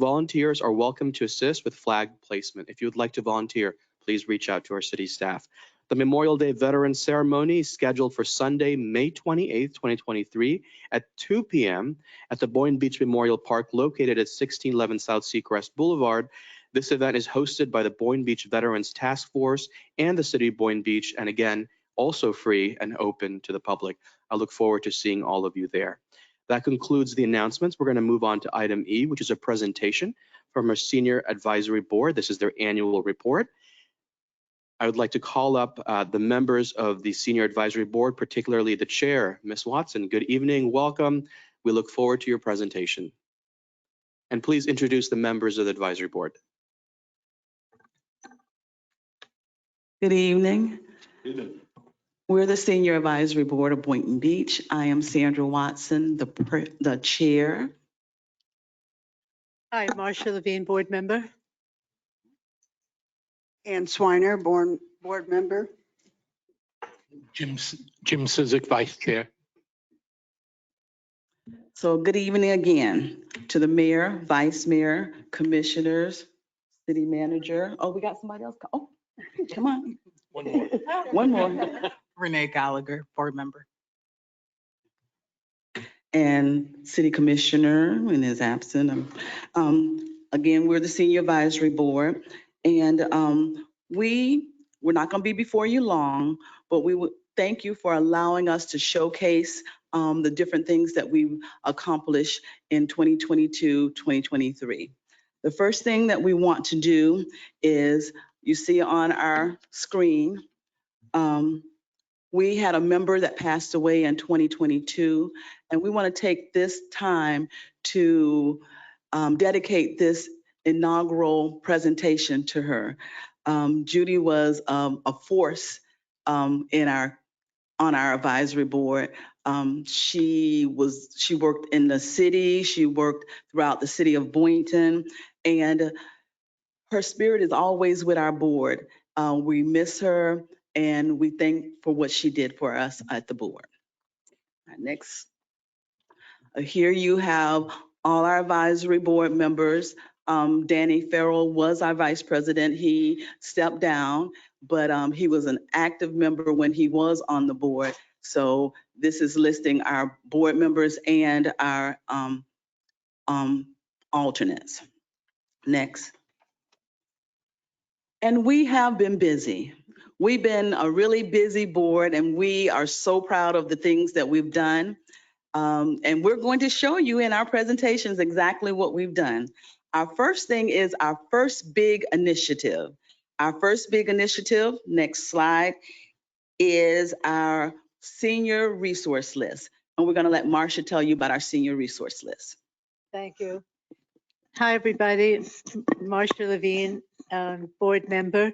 Volunteers are welcome to assist with flag placement. If you would like to volunteer, please reach out to our city staff. The Memorial Day Veterans Ceremony is scheduled for Sunday, May 28, 2023 at 2 p.m. at the Boynton Beach Memorial Park located at 1611 South Seacrest Boulevard. This event is hosted by the Boynton Beach Veterans Task Force and the City of Boynton Beach, and again, also free and open to the public. I look forward to seeing all of you there. That concludes the announcements. We're going to move on to item E, which is a presentation from our Senior Advisory Board. This is their annual report. I would like to call up the members of the Senior Advisory Board, particularly the chair, Ms. Watson. Good evening, welcome. We look forward to your presentation. And please introduce the members of the Advisory Board. Good evening. We're the Senior Advisory Board of Boynton Beach. I am Sandra Watson, the chair. Hi, Marcia Levine, board member. Ann Swiner, board member. Jim Cizik, vice chair. So good evening again to the mayor, vice mayor, commissioners, city manager. Oh, we got somebody else. Oh, come on. One more. One more. Renee Gallagher, board member. And city commissioner in his absence. Again, we're the senior advisory board, and we're not going to be before you long, but we would thank you for allowing us to showcase the different things that we've accomplished in 2022, 2023. The first thing that we want to do is, you see on our screen, we had a member that passed away in 2022, and we want to take this time to dedicate this inaugural presentation to her. Judy was a force in on our advisory board. She worked in the city, she worked throughout the city of Boynton, and her spirit is always with our board. We miss her, and we thank for what she did for us at the board. Next. Here you have all our advisory board members. Danny Farrell was our vice president. He stepped down, but he was an active member when he was on the board. So this is listing our board members and our alternates. Next. And we have been busy. We've been a really busy board, and we are so proud of the things that we've done. And we're going to show you in our presentations exactly what we've done. Our first thing is our first big initiative. Our first big initiative, next slide, is our senior resource list. And we're going to let Marcia tell you about our senior resource list. Thank you. Hi, everybody. Marcia Levine, board member.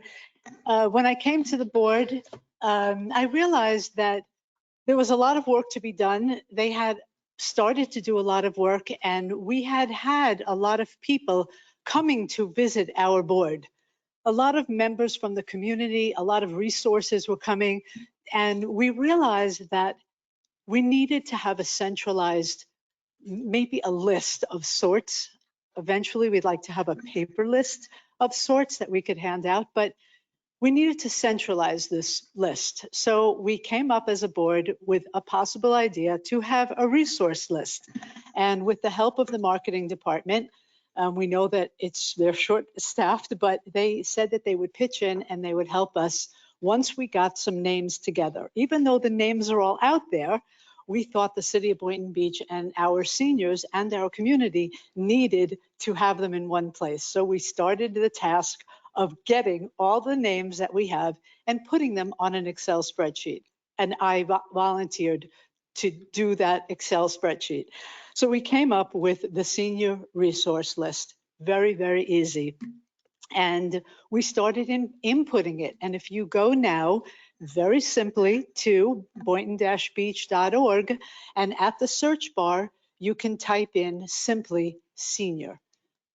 When I came to the board, I realized that there was a lot of work to be done. They had started to do a lot of work, and we had had a lot of people coming to visit our board. A lot of members from the community, a lot of resources were coming, and we realized that we needed to have a centralized, maybe a list of sorts. Eventually, we'd like to have a paper list of sorts that we could hand out, but we needed to centralize this list. So we came up as a board with a possible idea to have a resource list. And with the help of the marketing department, we know that they're short-staffed, but they said that they would pitch in and they would help us once we got some names together. Even though the names are all out there, we thought the city of Boynton Beach and our seniors and our community needed to have them in one place. So we started the task of getting all the names that we have and putting them on an Excel spreadsheet. And I volunteered to do that Excel spreadsheet. So we came up with the senior resource list. Very, very easy. And we started inputting it. And if you go now, very simply to boynton-beach.org, and at the search bar, you can type in simply senior.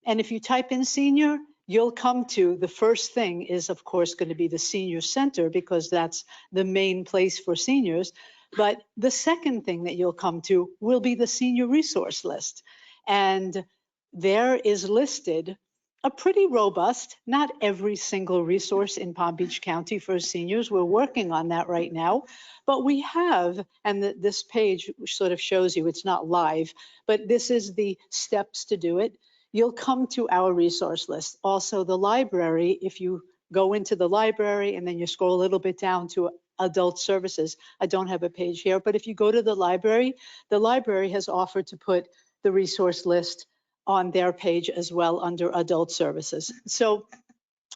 And if you type in senior, you'll come to the first thing is, of course, going to be the senior center, because that's the main place for seniors. But the second thing that you'll come to will be the senior resource list. And there is listed a pretty robust, not every single resource in Palm Beach County for seniors. We're working on that right now. But we have, and this page sort of shows you it's not live, but this is the steps to do it. You'll come to our resource list. Also, the library, if you go into the library and then you scroll a little bit down to adult services, I don't have a page here, but if you go to the library has offered to put the resource list on their page as well under adult services. So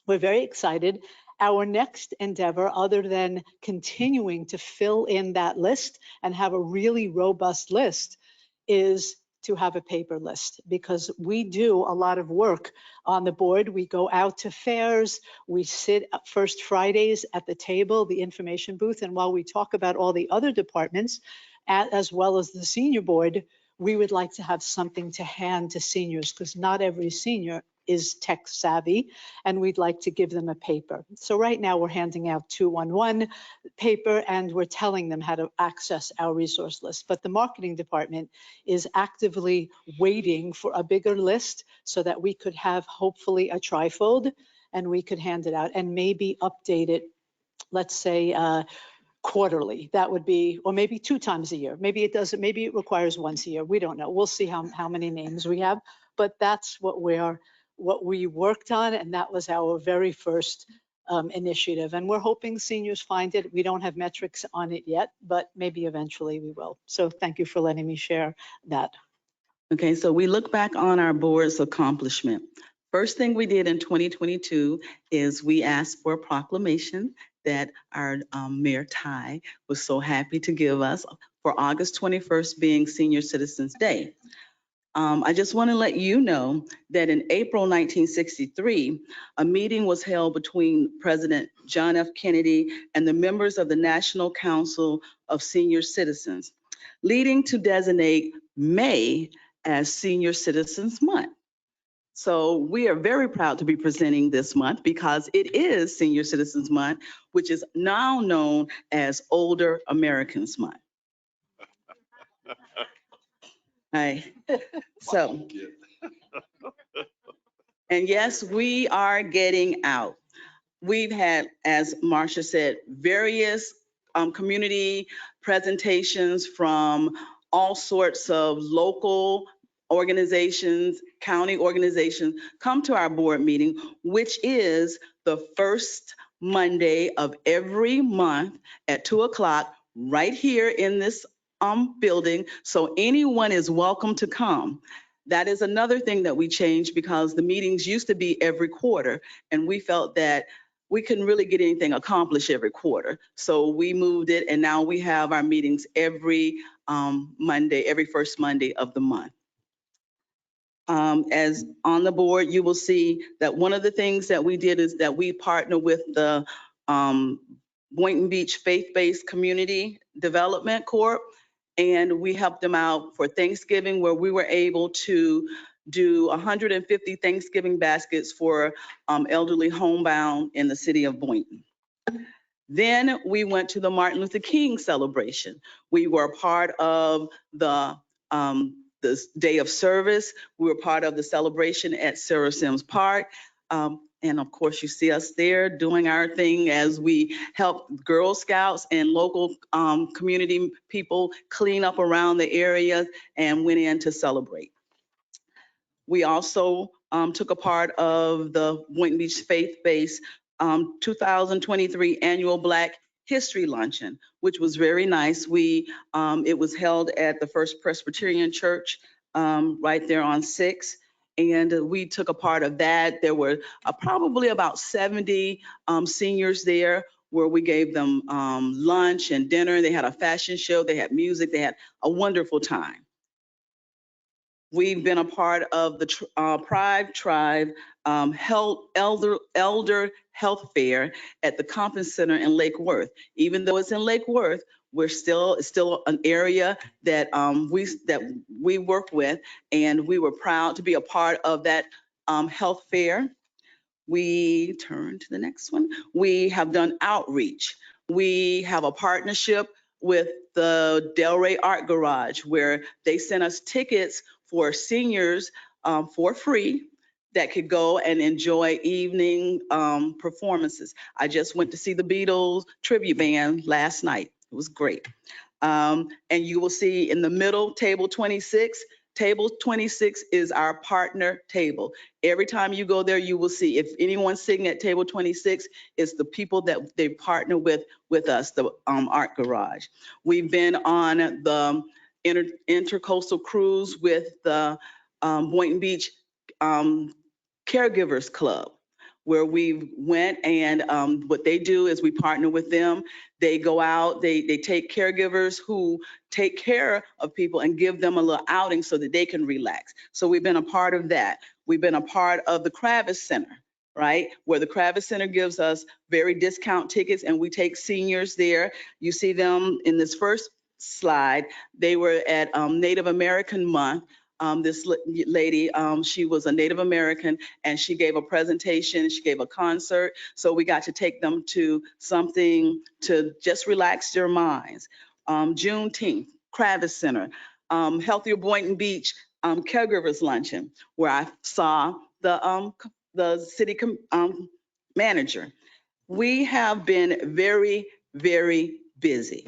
we're very excited. Our next endeavor, other than continuing to fill in that list and have a really robust list, is to have a paper list, because we do a lot of work on the board. We go out to fairs, we sit first Fridays at the table, the information booth, and while we talk about all the other departments, as well as the senior board, we would like to have something to hand to seniors, because not every senior is tech savvy, and we'd like to give them a paper. So right now we're handing out 211 paper, and we're telling them how to access our resource list. But the marketing department is actively waiting for a bigger list so that we could have hopefully a trifold and we could hand it out and maybe update it, let's say, quarterly. That would be, or maybe 2 times a year. Maybe it doesn't, maybe it requires once a year. We don't know. We'll see how many names we have, but that's what we worked on. And that was our very first initiative. And we're hoping seniors find it. We don't have metrics on it yet, but maybe eventually we will. So thank you for letting me share that. Okay, so we look back on our board's accomplishment. First thing we did in 2022 is we asked for a proclamation that our Mayor Ty was so happy to give us for August 21st being Senior Citizens Day. I just want to let you know that in April 1963, a meeting was held between President John F. Kennedy and the members of the National Council of Senior Citizens, leading to designate May as Senior Citizens Month. So we are very proud to be presenting this month because it is Senior Citizens Month, which is now known as Older Americans Month. Hi. So, and yes, we are getting out. We've had, as Marcia said, various community presentations from all sorts of local organizations, county organizations come to our board meeting, which is the first Monday of every month at 2 o'clock right here in this building. So anyone is welcome to come. That is another thing that we changed because the meetings used to be every quarter, and we felt that we couldn't really get anything accomplished every quarter. So we moved it, and now we have our meetings every Monday, every first Monday of the month. As on the board, you will see that one of the things that we did is that we partner with the Boynton Beach Faith-Based Community Development Corp. And we helped them out for Thanksgiving, where we were able to do 150 Thanksgiving baskets for elderly homebound in the city of Boynton. Then we went to the Martin Luther King celebration. We were part of the day of service. We were part of the celebration at Sarah Sims Park. And of course, you see us there doing our thing as we help Girl Scouts and local community people clean up around the area and went in to celebrate. We also took a part of the Boynton Beach Faith-Based 2023 Annual Black History Luncheon, which was very nice. It was held at the First Presbyterian Church right there on 6th. And we took a part of that. There were probably about 70 seniors there where we gave them lunch and dinner. They had a fashion show, they had music, they had a wonderful time. We've been a part of the Pride Tribe Elder Health Fair at the Conference Center in Lake Worth. Even though it's in Lake Worth, it's still an area that we work with, and we were proud to be a part of that health fair. We turn to the next one. We have done outreach. We have a partnership with the Delray Art Garage, where they sent us tickets for seniors for free that could go and enjoy evening performances. I just went to see the Beatles tribute band last night. It was great. And you will see in the middle, table 26. Table 26 is our partner table. Every time you go there, you will see if anyone's sitting at table 26, it's the people that they partner with us, the Art Garage. We've been on the intercoastal cruise with the Boynton Beach Caregivers Club, where we went, and what they do is we partner with them. They go out, they take caregivers who take care of people and give them a little outing so that they can relax. So we've been a part of that. We've been a part of the Kravis Center, right? Where the Kravis Center gives us very discount tickets, and we take seniors there. You see them in this first slide. They were at Native American Month. this lady, she was a Native American, and she gave a presentation, she gave a concert. So we got to take them to something to just relax their minds. Juneteenth, Kravis Center, Healthier Boynton Beach, Caregivers Luncheon, where I saw the city manager. We have been very, very busy.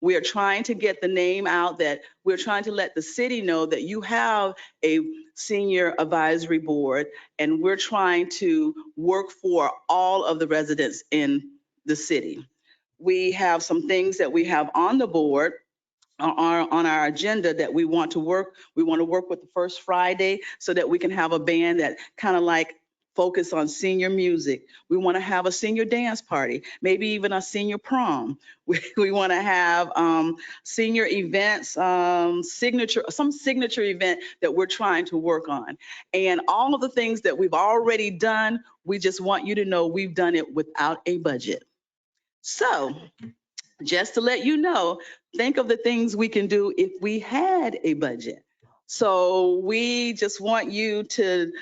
We are trying to get the name out, that we're trying to let the city know that you have a senior advisory board, and we're trying to work for all of the residents in the city. We have some things that we have on the board, on our agenda, that we want to work. We want to work with the First Friday so that we can have a band that kind of like focus on senior music. We want to have a senior dance party, maybe even a senior prom. We want to have senior events, some signature event that we're trying to work on. And all of the things that we've already done, we just want you to know we've done it without a budget. So just to let you know, think of the things we can do if we had a budget. So we just want you to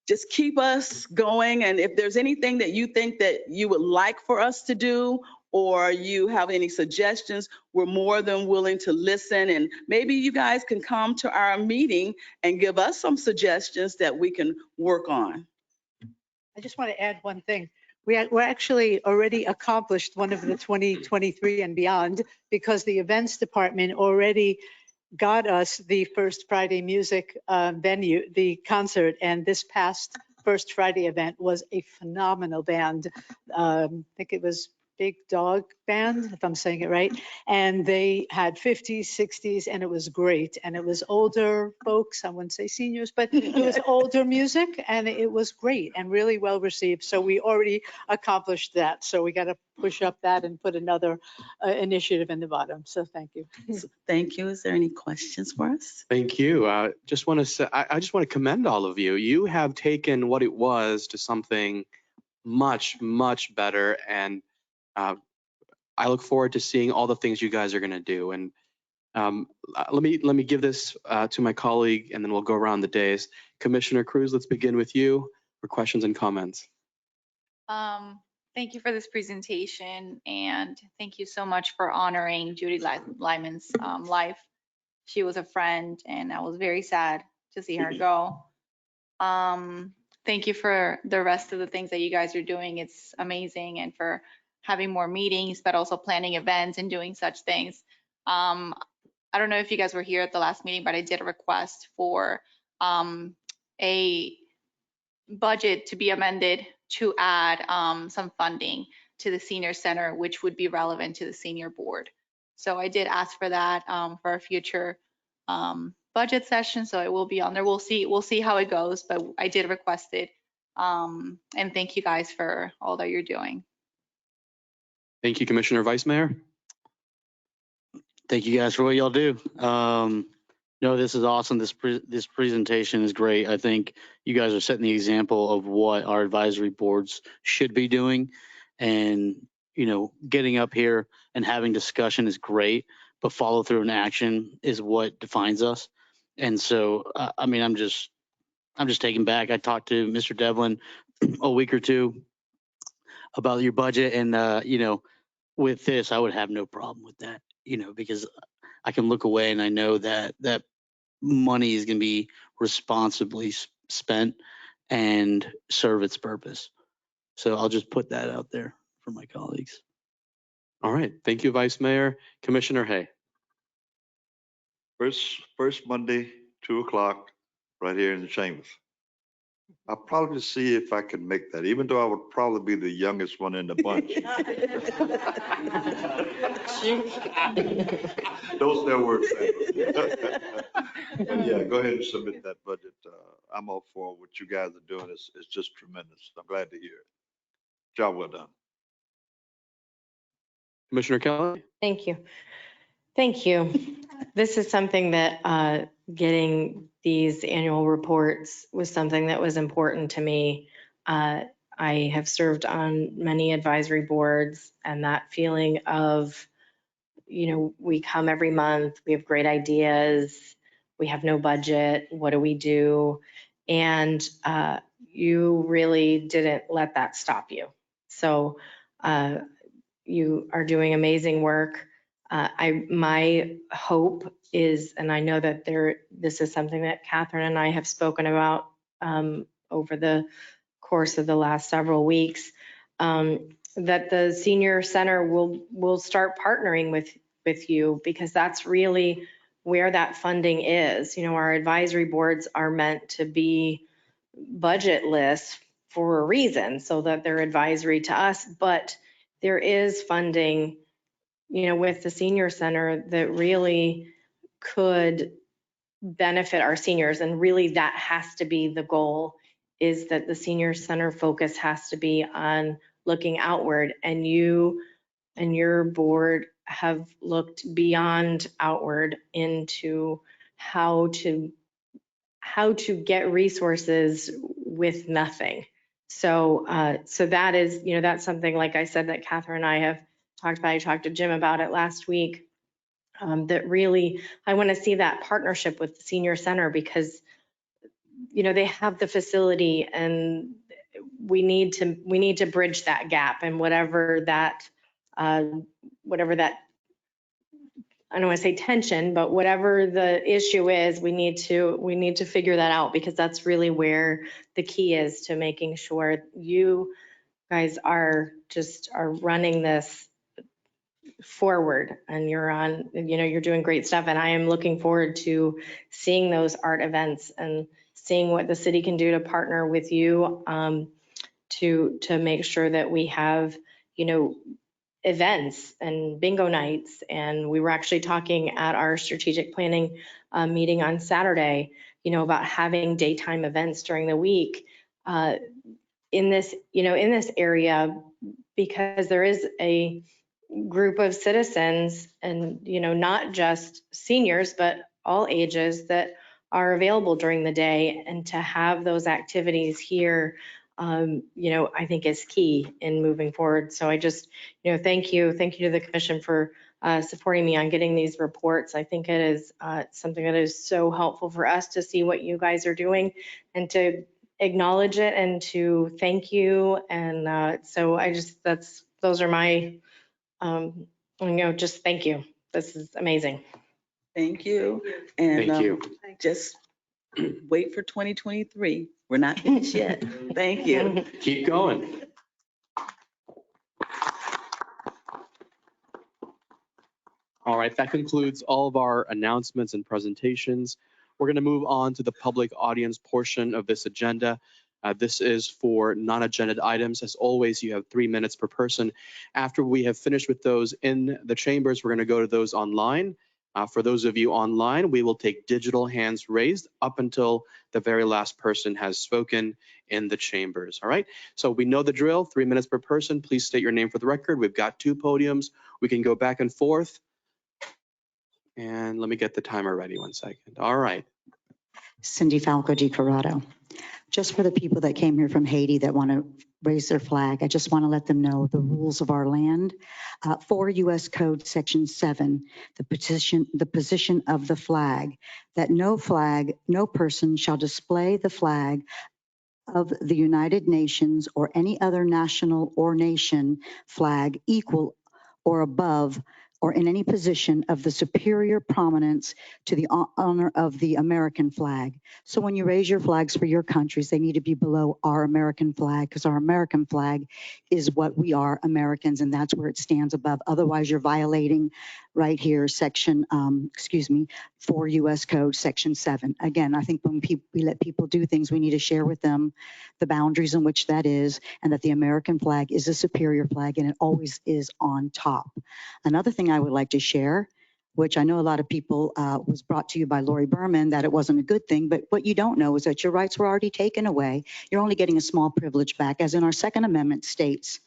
just keep us going. And if there's anything that you think that you would like for us to do, or you have any suggestions, we're more than willing to listen. And maybe you guys can come to our meeting and give us some suggestions that we can work on. I just want to add one thing. We're actually already accomplished one of the 2023 and beyond, because the events department already got us the First Friday music venue, the concert, and this past First Friday event was a phenomenal band. I think it was Big Dog Band, if I'm saying it right. And they had 50s, 60s, and it was great. And it was older folks, I wouldn't say seniors, but it was older music, and it was great and really well received. So we already accomplished that. So we got to push up that and put another initiative in the bottom. So thank you. Thank you. Is there any questions for us? Thank you. Just want to say, I just want to commend all of you. You have taken what it was to something much, much better. And I look forward to seeing all the things you guys are going to do. And let me give this to my colleague, and then we'll go around the days. Commissioner Cruz, let's begin with you for questions and comments. Thank you for this presentation, and thank you so much for honoring Judy Lyman's life. She was a friend, and I was very sad to see her go. Thank you for the rest of the things that you guys are doing. It's amazing, and for having more meetings, but also planning events and doing such things. I don't know if you guys were here at the last meeting, but I did a request for a budget to be amended to add some funding to the senior center, which would be relevant to the senior board. So I did ask for that for a future budget session. So it will be on there. We'll see how it goes, but I did request it. And thank you guys for all that you're doing. Thank you, Commissioner Vice Mayor. Thank you guys for what y'all do. No, this is awesome. This presentation is great. I think you guys are setting the example of what our advisory boards should be doing. And, you know, getting up here and having discussion is great, but follow through and action is what defines us. And so, I mean, I'm just taken back. I talked to Mr. Devlin a week or two about your budget, and, you know, with this, I would have no problem with that, you know, because I can look away and I know that money is going to be responsibly spent and serve its purpose. So I'll just put that out there for my colleagues. All right. Thank you, Vice Mayor. Commissioner Hay. First Monday, 2:00, right here in the chambers. I'll probably see if I can make that, even though I would probably be the youngest one in the bunch. Don't say a word. But yeah, go ahead and submit that budget. I'm all for what you guys are doing. It's just tremendous. I'm glad to hear it. Job well done. Commissioner Kelly. Thank you. Thank you. This is something that getting these annual reports was something that was important to me. I have served on many advisory boards, and that feeling of, you know, we come every month, we have great ideas, we have no budget, what do we do? And you really didn't let that stop you. So you are doing amazing work. My hope is, and I know that this is something that Catherine and I have spoken about over the course of the last several weeks, that the senior center will start partnering with you, because that's really where that funding is. You know, our advisory boards are meant to be budgetless for a reason, so that they're advisory to us, but there is funding, you know, with the senior center that really could benefit our seniors. And really that has to be the goal, is that the senior center focus has to be on looking outward. And you and your board have looked beyond outward into how to get resources with nothing. So that is, you know, that's something, like I said, that Catherine and I have talked about. I talked to Jim about it last week. That really, I want to see that partnership with the senior center, because, you know, they have the facility and we need to bridge that gap, and whatever that, I don't want to say tension, but whatever the issue is, we need to figure that out, because that's really where the key is to making sure you guys are running this forward, and you're doing great stuff. And I am looking forward to seeing those art events and seeing what the city can do to partner with you, to make sure that we have, you know, events and bingo nights. And we were actually talking at our strategic planning meeting on Saturday, you know, about having daytime events during the week in this area, because there is a group of citizens, and, you know, not just seniors, but all ages, that are available during the day. And to have those activities here, you know, I think is key in moving forward. So I just, you know, thank you to the commission for supporting me on getting these reports. I think it is something that is so helpful for us to see what you guys are doing, and to acknowledge it, and to thank you. And so those are my, you know, just thank you. This is amazing. Thank you. And Thank you. just wait for 2023. We're not finished yet. Thank you. Keep going. All right, that concludes all of our announcements and presentations. We're going to move on to the public audience portion of this agenda. This is for non-agenda items. As always, you have 3 minutes per person. After we have finished with those in the chambers, we're going to go to those online. For those of you online, we will take digital hands raised up until the very last person has spoken in the chambers. All right, so we know the drill, 3 minutes per person. Please state your name for the record. We've got 2 podiums. We can go back and forth. And let me get the timer ready 1 second. All right. Cindy Falco Di Corrado. Just for the people that came here from Haiti that want to raise their flag, I just want to let them know the rules of our land. 4 U.S. Code Section 7, the position of the flag, that no person shall display the flag of the United Nations or any other national or nation flag equal or above or in any position of the superior prominence to the honor of the American flag. So when you raise your flags for your countries, they need to be below our American flag, because our American flag is what we are, Americans, and that's where it stands above. Otherwise, you're violating right here, section, 4 U.S. Code, Section 7. Again, I think when we let people do things, we need to share with them the boundaries in which that is, and that the American flag is a superior flag, and it always is on top. Another thing I would like to share, which I know a lot of people was brought to you by Lori Berman, that it wasn't a good thing, but what you don't know is that your rights were already taken away. You're only getting a small privilege back, as in our Second Amendment states.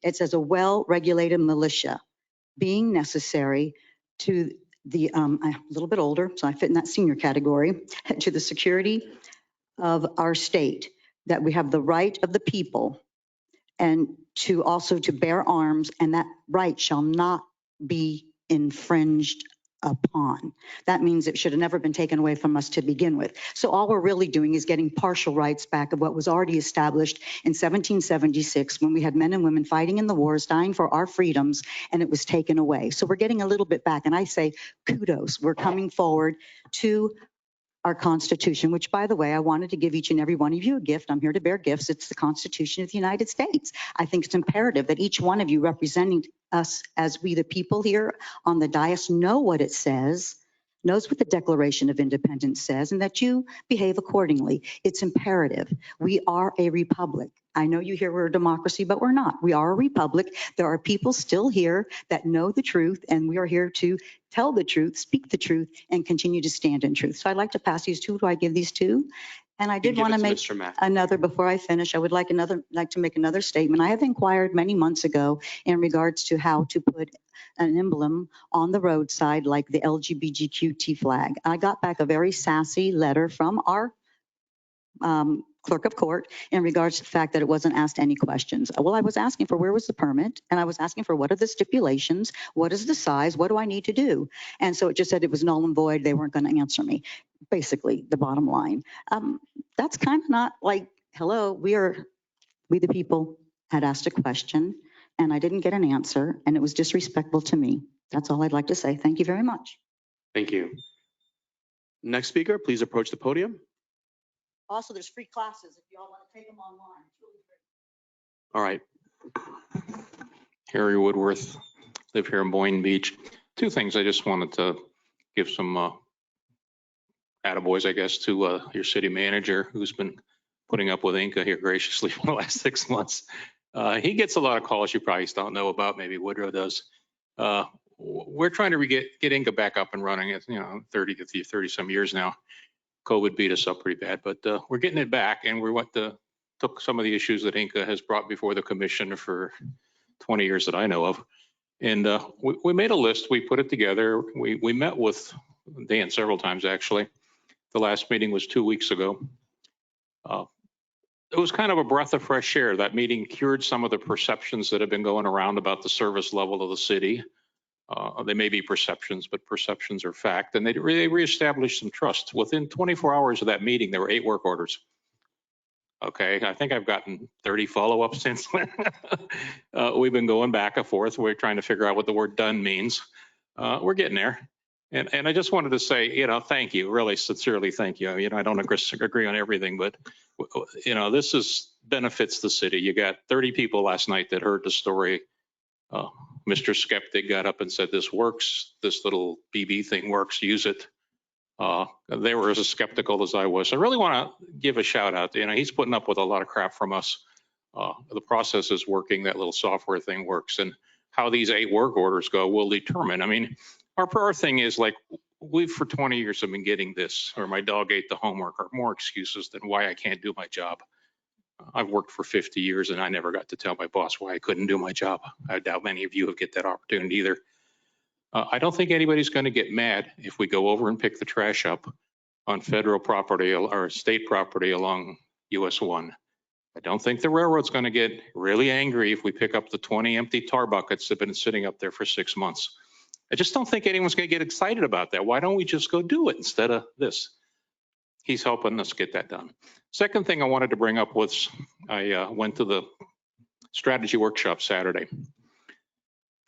It says a well-regulated militia being necessary to the, I'm a little bit older, so I fit in that senior category, to the security of our state, that we have the right of the people, and to also to bear arms, and that right shall not be infringed upon. That means it should have never been taken away from us to begin with. So all we're really doing is getting partial rights back of what was already established in 1776 when we had men and women fighting in the wars, dying for our freedoms, and it was taken away. So we're getting a little bit back. And I say kudos. We're coming forward to our Constitution, which, by the way, I wanted to give each and every one of you a gift. I'm here to bear gifts. It's the Constitution of the United States. I think it's imperative that each one of you representing us as we the people here on the dais know what it says, knows what the Declaration of Independence says, and that you behave accordingly. It's imperative. We are a republic. I know you hear we're a democracy, but we're not. We are a republic. There are people still here that know the truth, and we are here to tell the truth, speak the truth, and continue to stand in truth. So I'd like to pass these to. Who do I give these to? And I did want to make another, before I finish, I would like to make another statement. I have inquired many months ago in regards to how to put an emblem on the roadside like the LGBTQT flag. I got back a very sassy letter from our clerk of court in regards to the fact that it wasn't asked any questions. Well, I was asking for where was the permit, and I was asking for what are the stipulations, what is the size, what do I need to do? And so it just said it was null and void. They weren't going to answer me. Basically, the bottom line. That's kind of not like, hello, we the people had asked a question, and I didn't get an answer, and it was disrespectful to me. That's all I'd like to say. Thank you very much. Thank you. Next speaker, please approach the podium. Also, there's free classes if y'all want to take them online. It's really free. All right. Harry Woodworth, live here in Boynton Beach. Two things I just wanted to give some attaboys, I guess, to your city manager who's been putting up with Inca here graciously for the last 6 months. He gets a lot of calls you probably don't know about, maybe Woodrow does. We're trying to get Inca back up and running. It's 30 some years now. COVID beat us up pretty bad, but we're getting it back, and we took some of the issues that Inca has brought before the commission for 20 years that I know of. And we made a list, we put it together. We met with Dan several times, actually. The last meeting was 2 weeks ago. It was kind of a breath of fresh air. That meeting cured some of the perceptions that have been going around about the service level of the city. They may be perceptions, but perceptions are fact. And they reestablished some trust. Within 24 hours of that meeting, there were 8 work orders. Okay, I think I've gotten 30 follow-ups since then. We've been going back and forth. We're trying to figure out what the word done means. We're getting there. And I just wanted to say, thank you, really sincerely thank you. I don't agree on everything, but this benefits the city. You got 30 people last night that heard the story. Mr. Skeptic got up and said, this works. This little BB thing works. Use it. They were as skeptical as I was. I really want to give a shout out. He's putting up with a lot of crap from us. The process is working. That little software thing works. And how these 8 work orders go will determine. I mean, our thing is like, we for 20 years have been getting this, or my dog ate the homework, or more excuses than why I can't do my job. I've worked for 50 years and I never got to tell my boss why I couldn't do my job. I doubt many of you have get that opportunity either. I don't think anybody's going to get mad if we go over and pick the trash up on federal property or state property along US 1. I don't think the railroad's going to get really angry if we pick up the 20 empty tar buckets that have been sitting up there for 6 months. I just don't think anyone's going to get excited about that. Why don't we just go do it instead of this? He's helping us get that done. Second thing I wanted to bring up was I went to the strategy workshop Saturday.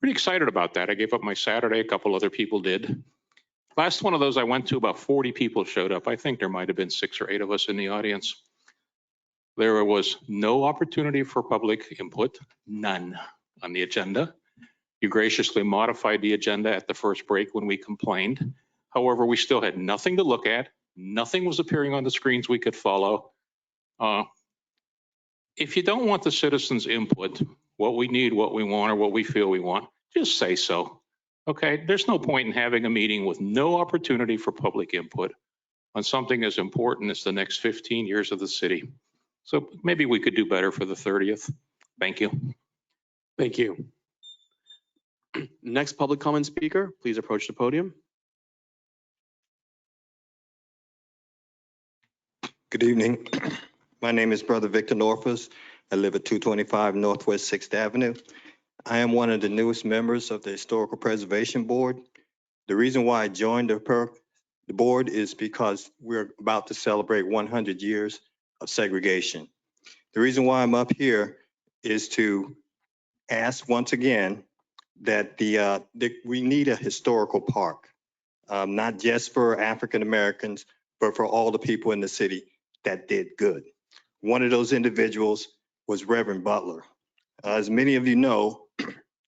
Pretty excited about that. I gave up my Saturday. A couple other people did. Last one of those I went to, about 40 people showed up. I think there might have been 6 or 8 of us in the audience. There was no opportunity for public input, none on the agenda. You graciously modified the agenda at the first break when we complained. However, we still had nothing to look at. Nothing was appearing on the screens we could follow. If you don't want the citizens' input, what we need, what we want, or what we feel we want, just say so. Okay, there's no point in having a meeting with no opportunity for public input on something as important as the next 15 years of the city. So maybe we could do better for the 30th. Thank you. Thank you. Next public comment speaker, please approach the podium. Good evening. My name is Brother Victor Norfus. I live at 225 Northwest 6th Avenue. I am one of the newest members of the Historical Preservation Board. The reason why I joined the board is because we're about to celebrate 100 years of segregation. The reason why I'm up here is to ask once again that we need a historical park, not just for African Americans, but for all the people in the city that did good. One of those individuals was Reverend Butler. As many of you know,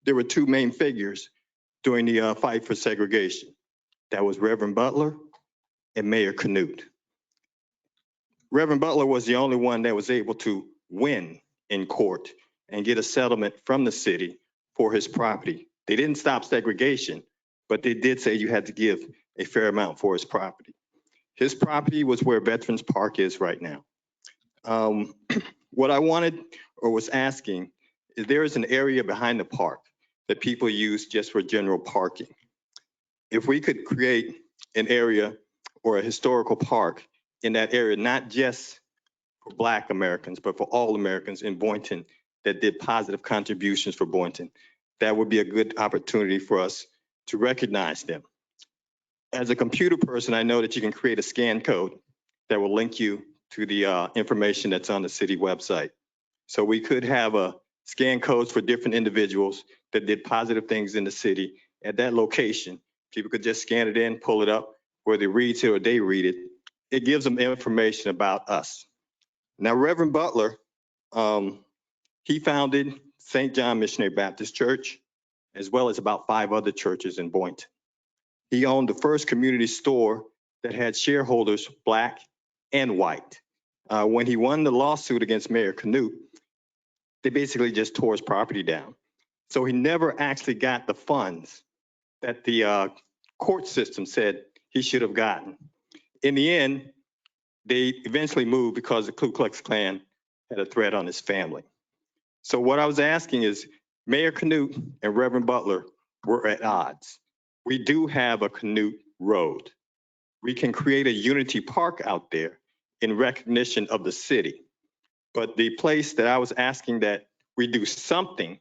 there were two main figures during the fight for segregation. That was Reverend Butler and Mayor Canute. Reverend Butler was the only one that was able to win in court and get a settlement from the city for his property. They didn't stop segregation, but they did say you had to give a fair amount for his property. His property was where Veterans Park is right now. What I wanted or was asking is there is an area behind the park that people use just for general parking. If we could create an area or a historical park in that area, not just for Black Americans, but for all Americans in Boynton that did positive contributions for Boynton, that would be a good opportunity for us to recognize them. As a computer person, I know that you can create a scan code that will link you to the information that's on the city website. So we could have a scan codes for different individuals that did positive things in the city at that location. People could just scan it in, pull it up, whether they read it or they read it. It gives them information about us. Now, Reverend Butler, he founded St. John Missionary Baptist Church, as well as about 5 other churches in Boynton. He owned the first community store that had shareholders, Black and white. When he won the lawsuit against Mayor Canute, they basically just tore his property down. So he never actually got the funds that the court system said he should have gotten. In the end, they eventually moved because the Ku Klux Klan had a threat on his family. So what I was asking is, Mayor Canute and Reverend Butler were at odds. We do have a Canute Road. We can create a unity park out there in recognition of the city. But the place that I was asking that we do something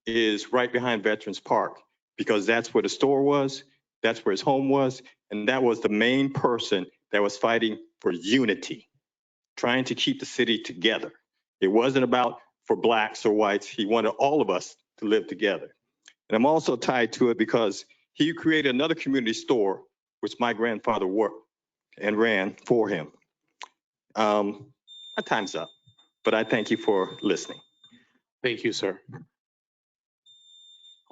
is right behind Veterans Park, because that's where the store was, that's where his home was, and that was the main person that was fighting for unity, trying to keep the city together. It wasn't about for Blacks or whites. He wanted all of us to live together. And I'm also tied to it because he created another community store, which my grandfather worked and ran for him. My time's up, but I thank you for listening. Thank you, sir.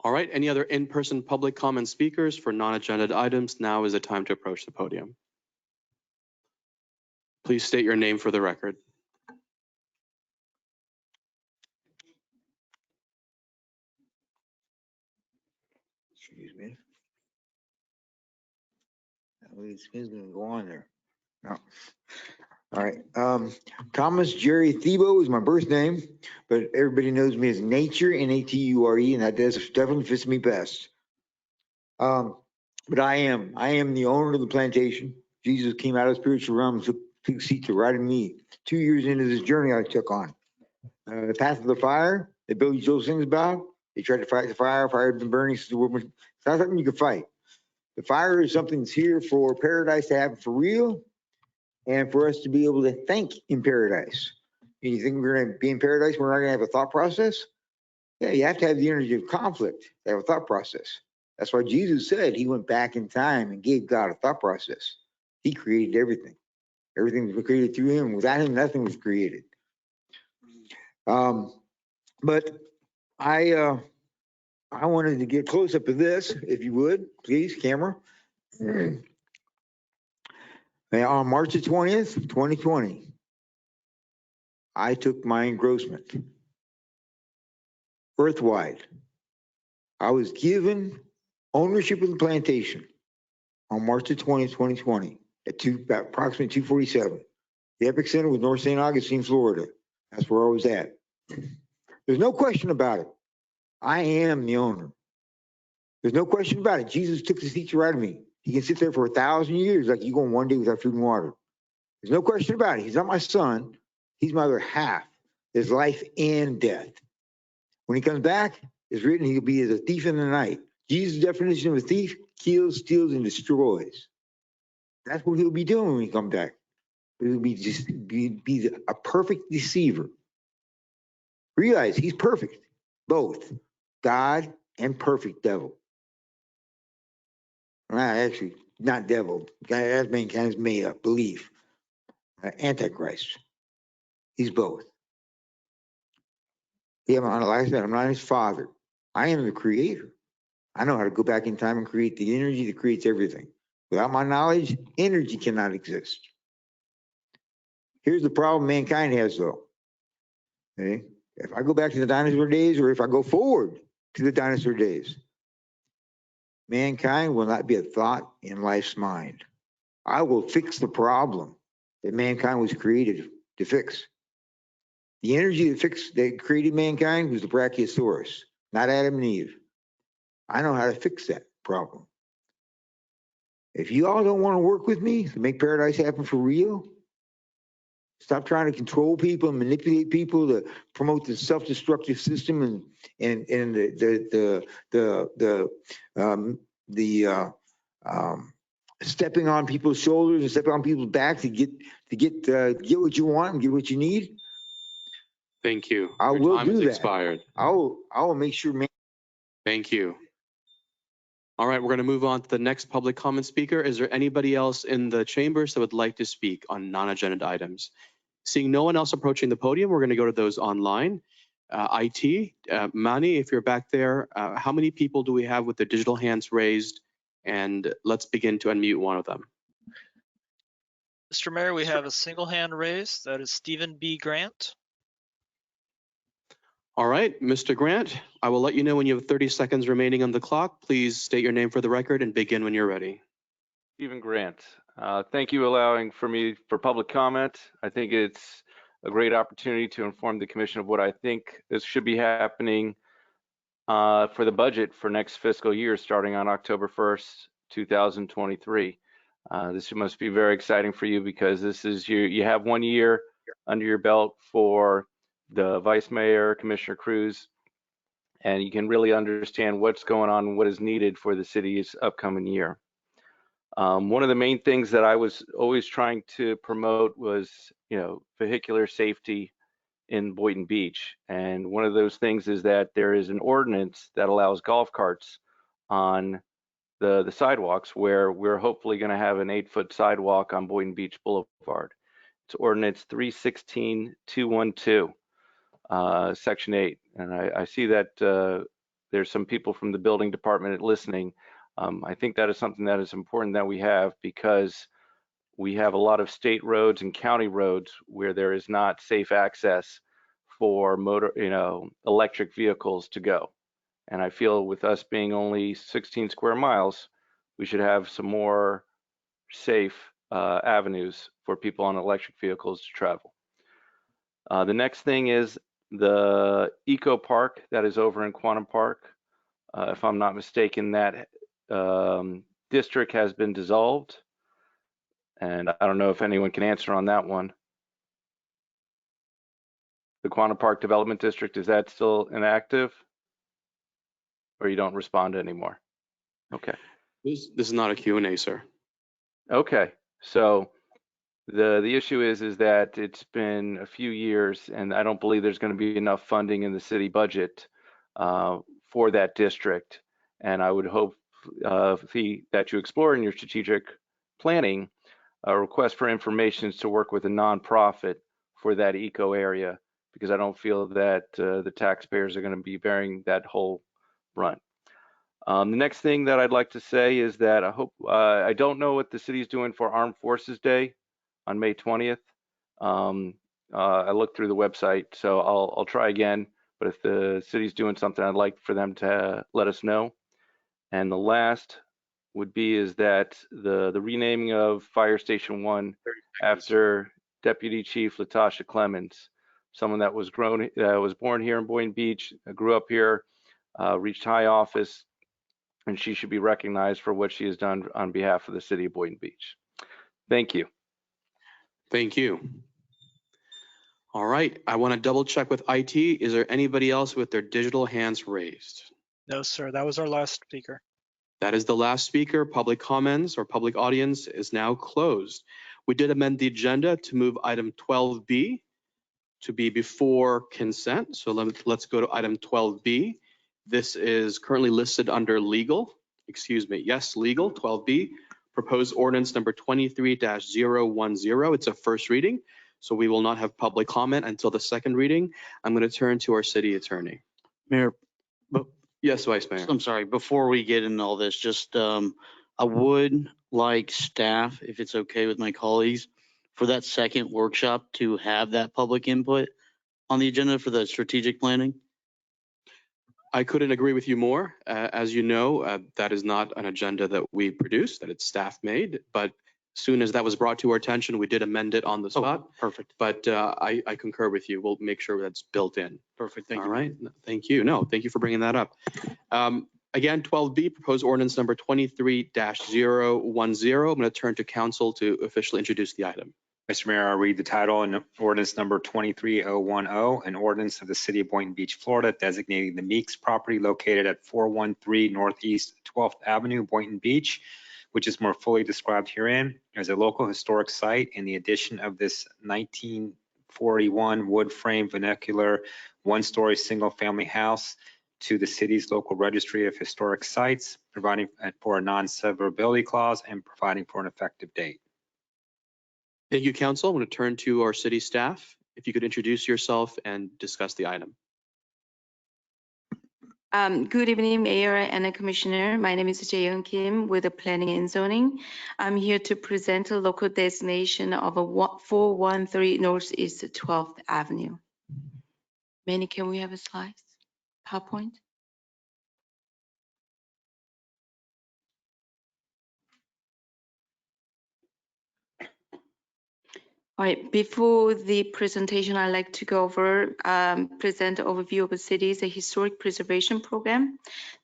All right, any other in-person public comment speakers for non-agenda items? Now is the time to approach the podium. Please state your name for the record. Excuse me. It's gonna go on there. No. All right. Thomas Jerry Thiebaud is my birth name, but everybody knows me as Nature, Nature, and that definitely fits me best. But I am the owner of the plantation. Jesus came out of the spiritual realm and took a seat to right of me. 2 years into this journey I took on. The path of the fire, they build each those things about. They tried to fight the fire. Fire had been burning. It's not something you can fight. The fire is something that's here for paradise to happen for real and for us to be able to think in paradise. And you think we're going to be in paradise, we're not going to have a thought process? Yeah, you have to have the energy of conflict to have a thought process. That's why Jesus said he went back in time and gave God a thought process. He created everything. Everything was created through him. Without him, nothing was created. But I wanted to get close up to this, if you would, please, camera. On March the 20th, 2020, I took my engrossment earthwide. I was given ownership of the plantation on March the 20th, 2020 at approximately 2:47. The Epic Center was North St. Augustine, Florida. That's where I was at. There's no question about it. I am the owner. There's no question about it. Jesus took the seat right of me. He can sit there for 1,000 years like you going one day without food and water. There's no question about it. He's not my son. He's my other half. There's life and death. When he comes back, it's written he'll be as a thief in the night. Jesus' definition of a thief, kills, steals, and destroys. That's what he'll be doing when he comes back. He'll be a perfect deceiver. Realize he's perfect, both God and perfect devil. Actually, not devil. That's mankind's made up belief. Antichrist. He's both. Yeah, like I said, I'm not his father. I am the creator. I know how to go back in time and create the energy that creates everything. Without my knowledge, energy cannot exist. Here's the problem mankind has, though. Okay? If I go back to the dinosaur days, or if I go forward to the dinosaur days, mankind will not be a thought in life's mind. I will fix the problem that mankind was created to fix. The energy that created mankind was the Brachiosaurus, not Adam and Eve. I know how to fix that problem. If you all don't want to work with me to make paradise happen for real, stop trying to control people and manipulate people to promote the self-destructive system and stepping on people's shoulders and stepping on people's back to get what you want and get what you need. Thank you. I Your will time do has that. expired. I will make sure. Thank you. All right, we're going to move on to the next public comment speaker. Is there anybody else in the chambers that would like to speak on non-agenda items? Seeing no one else approaching the podium, we're going to go to those online. IT, Mani, if you're back there, how many people do we have with their digital hands raised? And let's begin to unmute one of them. Mr. Mayor, we have a single hand raised. That is Stephen B. Grant. All right, Mr. Grant, I will let you know when you have 30 seconds remaining on the clock. Please state your name for the record and begin when you're ready. Stephen Grant. Thank you allowing for me for public comment. I think it's a great opportunity to inform the commission of what I think this should be happening for the budget for next fiscal year starting on October 1st, 2023. This must be very exciting for you because this is you have 1 year under your belt for the Vice Mayor, Commissioner Cruz, and you can really understand what's going on and what is needed for the city's upcoming year. One of the main things that I was always trying to promote was, vehicular safety in Boynton Beach. And one of those things is that there is an ordinance that allows golf carts on the sidewalks, where we're hopefully going to have an 8-foot sidewalk on Boynton Beach Boulevard. It's ordinance 316-212. Section 8, and I see that there's some people from the building department listening. I think that is something that is important that we have, because we have a lot of state roads and county roads where there is not safe access for electric vehicles to go. And I feel with us being only 16 square miles, we should have some more safe avenues for people on electric vehicles to travel. The next thing is the Eco Park that is over in Quantum Park. If I'm not mistaken, that district has been dissolved. And I don't know if anyone can answer on that one. The Quantum Park Development District, is that still inactive? Or you don't respond anymore? Okay. This is not a Q&A, sir. Okay, so the issue is that it's been a few years, and I don't believe there's going to be enough funding in the city budget for that district. And I would hope that you explore in your strategic planning a request for information to work with a nonprofit for that eco area, because I don't feel that the taxpayers are going to be bearing that whole brunt. The next thing that I'd like to say is that I don't know what the city is doing for Armed Forces Day on May 20th. I looked through the website, so I'll try again. But if the city's doing something, I'd like for them to let us know. And the last would be is that the renaming of Fire Station 1 after Deputy Chief Latasha Clemens, someone that was born here in Boynton Beach, grew up here, reached high office, and she should be recognized for what she has done on behalf of the city of Boynton Beach. Thank you. Thank you. All right, I want to double check with IT. Is there anybody else with their digital hands raised? No, sir. That was our last speaker. That is the last speaker. Public comments or public audience is now closed. We did amend the agenda to move item 12B to be before consent. So let's go to item 12B. This is currently listed under legal, yes, legal, 12B, proposed ordinance number 23-010. It's a first reading, so we will not have public comment until the second reading. I'm going to turn to our city attorney. Mayor, but Yes, Vice Mayor. I'm sorry, before we get into all this, just, I would like staff, if it's okay with my colleagues, for that second workshop to have that public input on the agenda for the strategic planning. I couldn't agree with you more. As you know, that is not an agenda that we produce, that it's staff made. But as soon as that was brought to our attention, we did amend it on the spot. Perfect. But I concur with you. We'll make sure that's built in. Perfect. Thank All you. right. Thank you. No, thank you for bringing that up. Again, 12B, proposed ordinance number 23-010. I'm going to turn to council to officially introduce the item. Mr. Mayor, I'll read the title and ordinance number 23010, an ordinance of the city of Boynton Beach, Florida, designating the Meeks property located at 413 Northeast 12th Avenue, Boynton Beach, which is more fully described herein as a local historic site, and the addition of this 1941 wood frame vernacular one-story single-family house to the city's local registry of historic sites, providing for a non-severability clause and providing for an effective date. Thank you, council. I'm going to turn to our city staff. If you could introduce yourself and discuss the item. Good evening, Mayor and Commissioner. My name is Jae-young Kim with the Planning and Zoning. I'm here to present a local designation of a 413 Northeast 12th Avenue. Manny, can we have a slide? PowerPoint? All right, before the presentation, I'd like to go over, present an overview of the city's historic preservation program.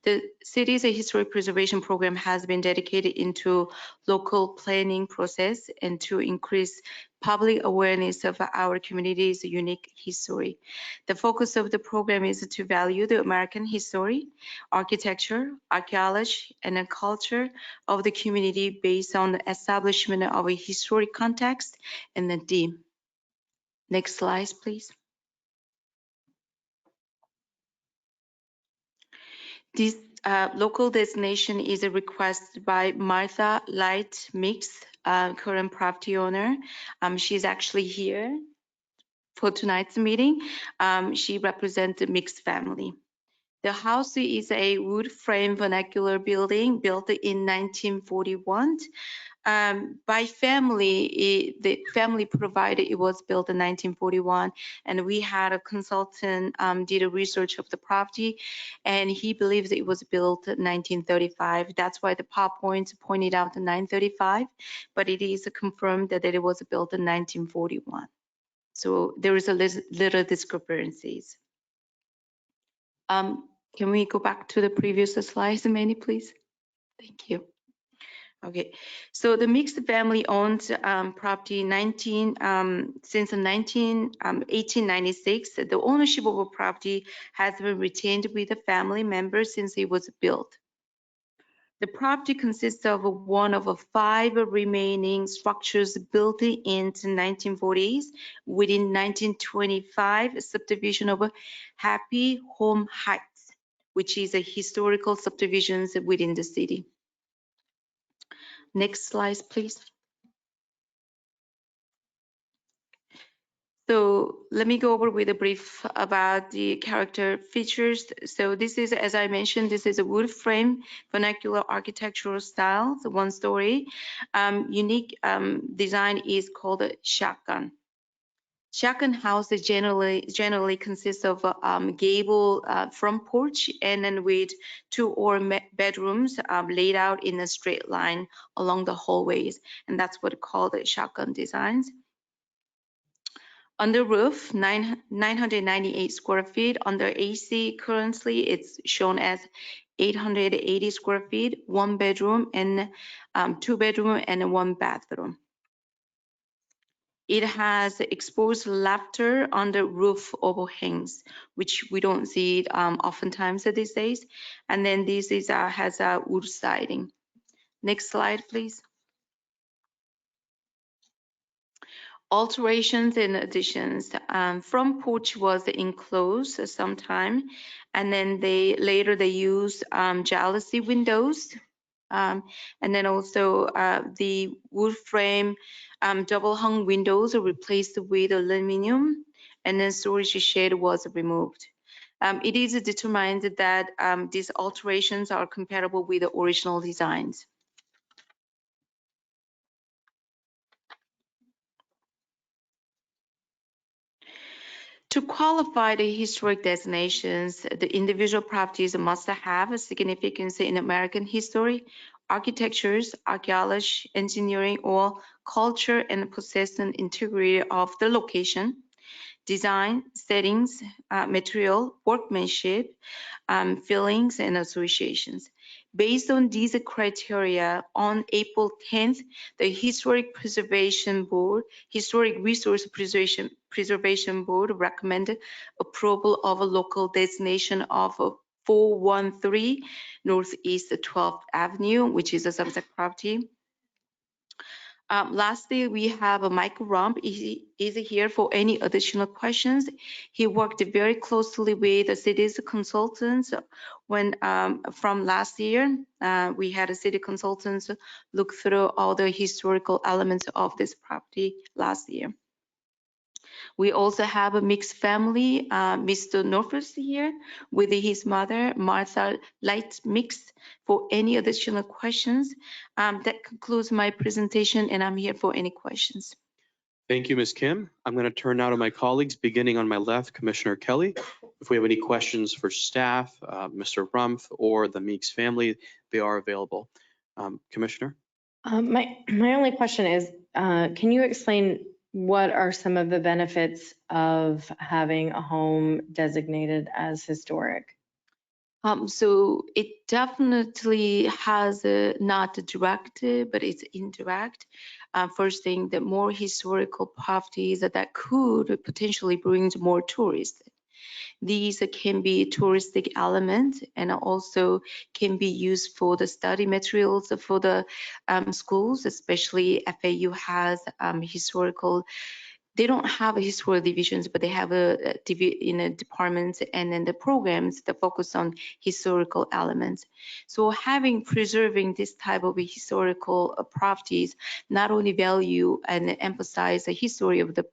The city's historic preservation program has been dedicated into local planning process and to increase public awareness of our community's unique history. The focus of the program is to value the American history, architecture, archaeology, and the culture of the community based on the establishment of a historic context and the theme. Next slide, please. This local designation is a request by Martha Light Mix, current property owner. She's actually here for tonight's meeting. She represents the Mix family. The house is a wood frame vernacular building built in 1941. By family, the family provided it was built in 1941, and we had a consultant did a research of the property, and he believes it was built in 1935. That's why the PowerPoint pointed out the 935, but it is confirmed that it was built in 1941. So there is a little discrepancies. Can we go back to the previous slides, Manny, please? Thank you. Okay, so the Mixed family owns property since 1896. The ownership of a property has been retained with the family members since it was built. The property consists of one of 5 remaining structures built in the 1940s within 1925 subdivision of Happy Home Heights, which is a historical subdivision within the city. Next slide, please. So let me go over with a brief about the character features. So this is, as I mentioned, this is a wood frame vernacular architectural style, the 1-story. Unique design is called a shotgun. Shotgun house generally consists of a gable front porch and then with 2 or bedrooms laid out in a straight line along the hallways, and that's what called the shotgun designs. On the roof, 998 square feet. Under AC, currently it's shown as 880 square feet, 1 bedroom and 2 bedroom and 1 bathroom. It has exposed laughter on the roof overhangs, which we don't see it oftentimes these days. And then this is has a wood siding. Next slide, please. Alterations and additions. Front porch was enclosed sometime, and then they used jalousie windows. And then also the wood frame double hung windows are replaced with aluminum, and then storage shed was removed. It is determined that these alterations are compatible with the original designs. To qualify the historic designations, the individual properties must have a significance in American history, architectures, archaeology, engineering, or culture, and possess an integrity of the location, design, settings, material, workmanship, feelings, and associations. Based on these criteria, on April 10th, the Historic Resource Preservation Board recommended approval of a local designation of 413 Northeast 12th Avenue, which is a subject property. Lastly, we have Michael Rump. He is here for any additional questions. He worked very closely with the city's consultants when from last year. We had a city consultants look through all the historical elements of this property last year. We also have a mixed family, Mr. Norfus here with his mother, Martha Light Mix, for any additional questions. That concludes my presentation, and I'm here for any questions. Thank you, Ms. Kim. I'm going to turn now to my colleagues, beginning on my left, Commissioner Kelly. If we have any questions for staff, Mr. Rumpf, or the Meeks family, they are available. Commissioner? My only question is, can you explain what are some of the benefits of having a home designated as historic? So it definitely has not direct, but it's indirect. First thing, the more historical properties that could potentially bring more tourists. These can be touristic elements and also can be used for the study materials for the schools, especially FAU has historical. They don't have historical divisions, but they have a departments and then the programs that focus on historical elements. So preserving this type of historical properties not only value and emphasize the history of the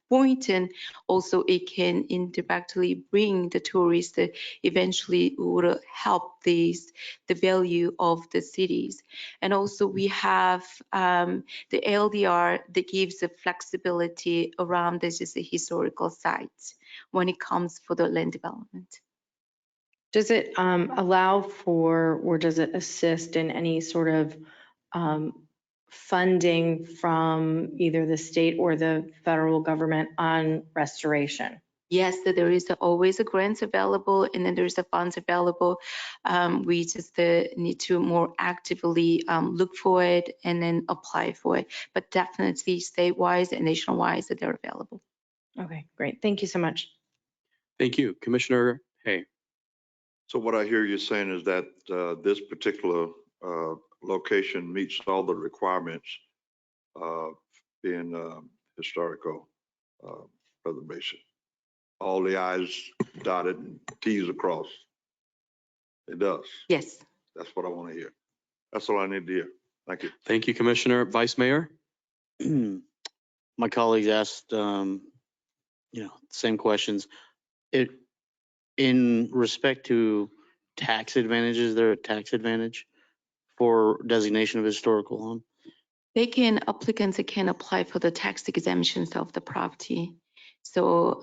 Boynton, also it can indirectly bring the tourists that eventually would help the value of the cities. And also we have the LDR that gives the flexibility around this is the historical sites when it comes for the land development. Does it allow for, or does it assist in any sort of funding from either the state or the federal government on restoration? Yes, there is always a grants available, and then there's the funds available. We just need to more actively look for it and then apply for it. But definitely state-wise and nation-wise, they're available. Okay, great. Thank you so much. Thank you. Commissioner Hay. So what I hear you saying is that this particular location meets all the requirements being historical preservation. All the I's dotted and T's across. It does. Yes. That's what I want to hear. That's all I need to hear. Thank you. Thank you, Commissioner. Vice Mayor? My colleagues asked, same questions. In respect to tax advantages, is there a tax advantage for designation of historical home? Applicants can apply for the tax exemptions of the property. So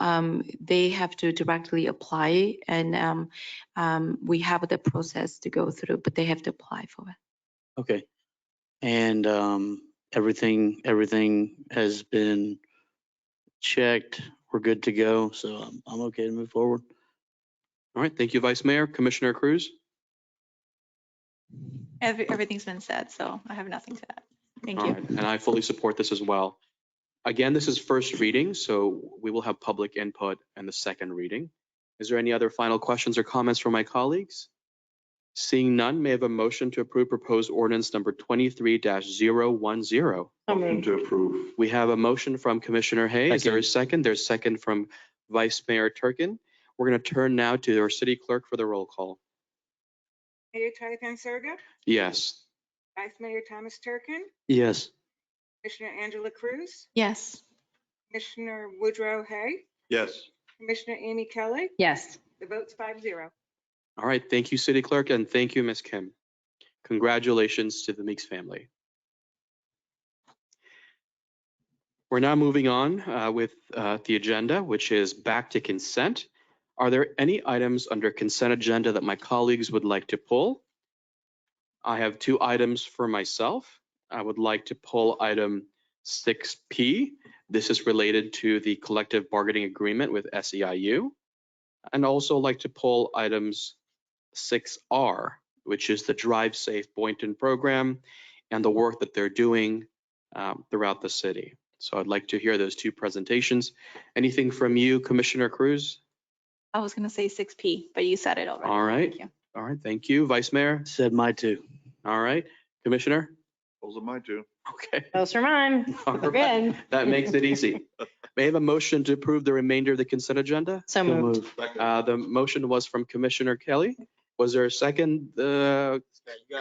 they have to directly apply, and we have the process to go through, but they have to apply for it. Okay. And everything has been checked. We're good to go. So I'm okay to move forward. All right. Thank you, Vice Mayor. Commissioner Cruz? Everything's been said, so I have nothing to add. Thank All you. right. And I fully support this as well. Again, this is first reading, so we will have public input in the second reading. Is there any other final questions or comments from my colleagues? Seeing none, may I have a motion to approve proposed ordinance number 23-010? Motion to approve. We have a motion from Commissioner Hay. Is there a second? There's a second from Vice Mayor Turkin. We're going to turn now to our city clerk for the roll call. Mayor Tyler Panserga, Yes. Vice Mayor Thomas Turkin, Yes. Commissioner Angela Cruz, Yes. Commissioner Woodrow Hay, Yes. Commissioner Amy Kelly. Yes. The vote's 5-0. All right. Thank you, City Clerk, and thank you, Ms. Kim. Congratulations to the Meeks family. We're now moving on with the agenda, which is back to consent. Are there any items under consent agenda that my colleagues would like to pull? I have 2 items for myself. I would like to pull item 6P. This is related to the collective bargaining agreement with SEIU. And also like to pull items 6R, which is the Drive Safe Boynton program and the work that they're doing throughout the city. So I'd like to hear those 2 presentations. Anything from you, Commissioner Cruz? I was going to say 6P, but you said it already. All right. Thank you. All right. Thank you. Vice Mayor? Said my 2. All right. Commissioner? Those are mine too. Okay. Those are mine. All We're right. good. That makes it easy. May I have a motion to approve the remainder of the consent agenda? So moved. The motion was from Commissioner Kelly. Was there a second?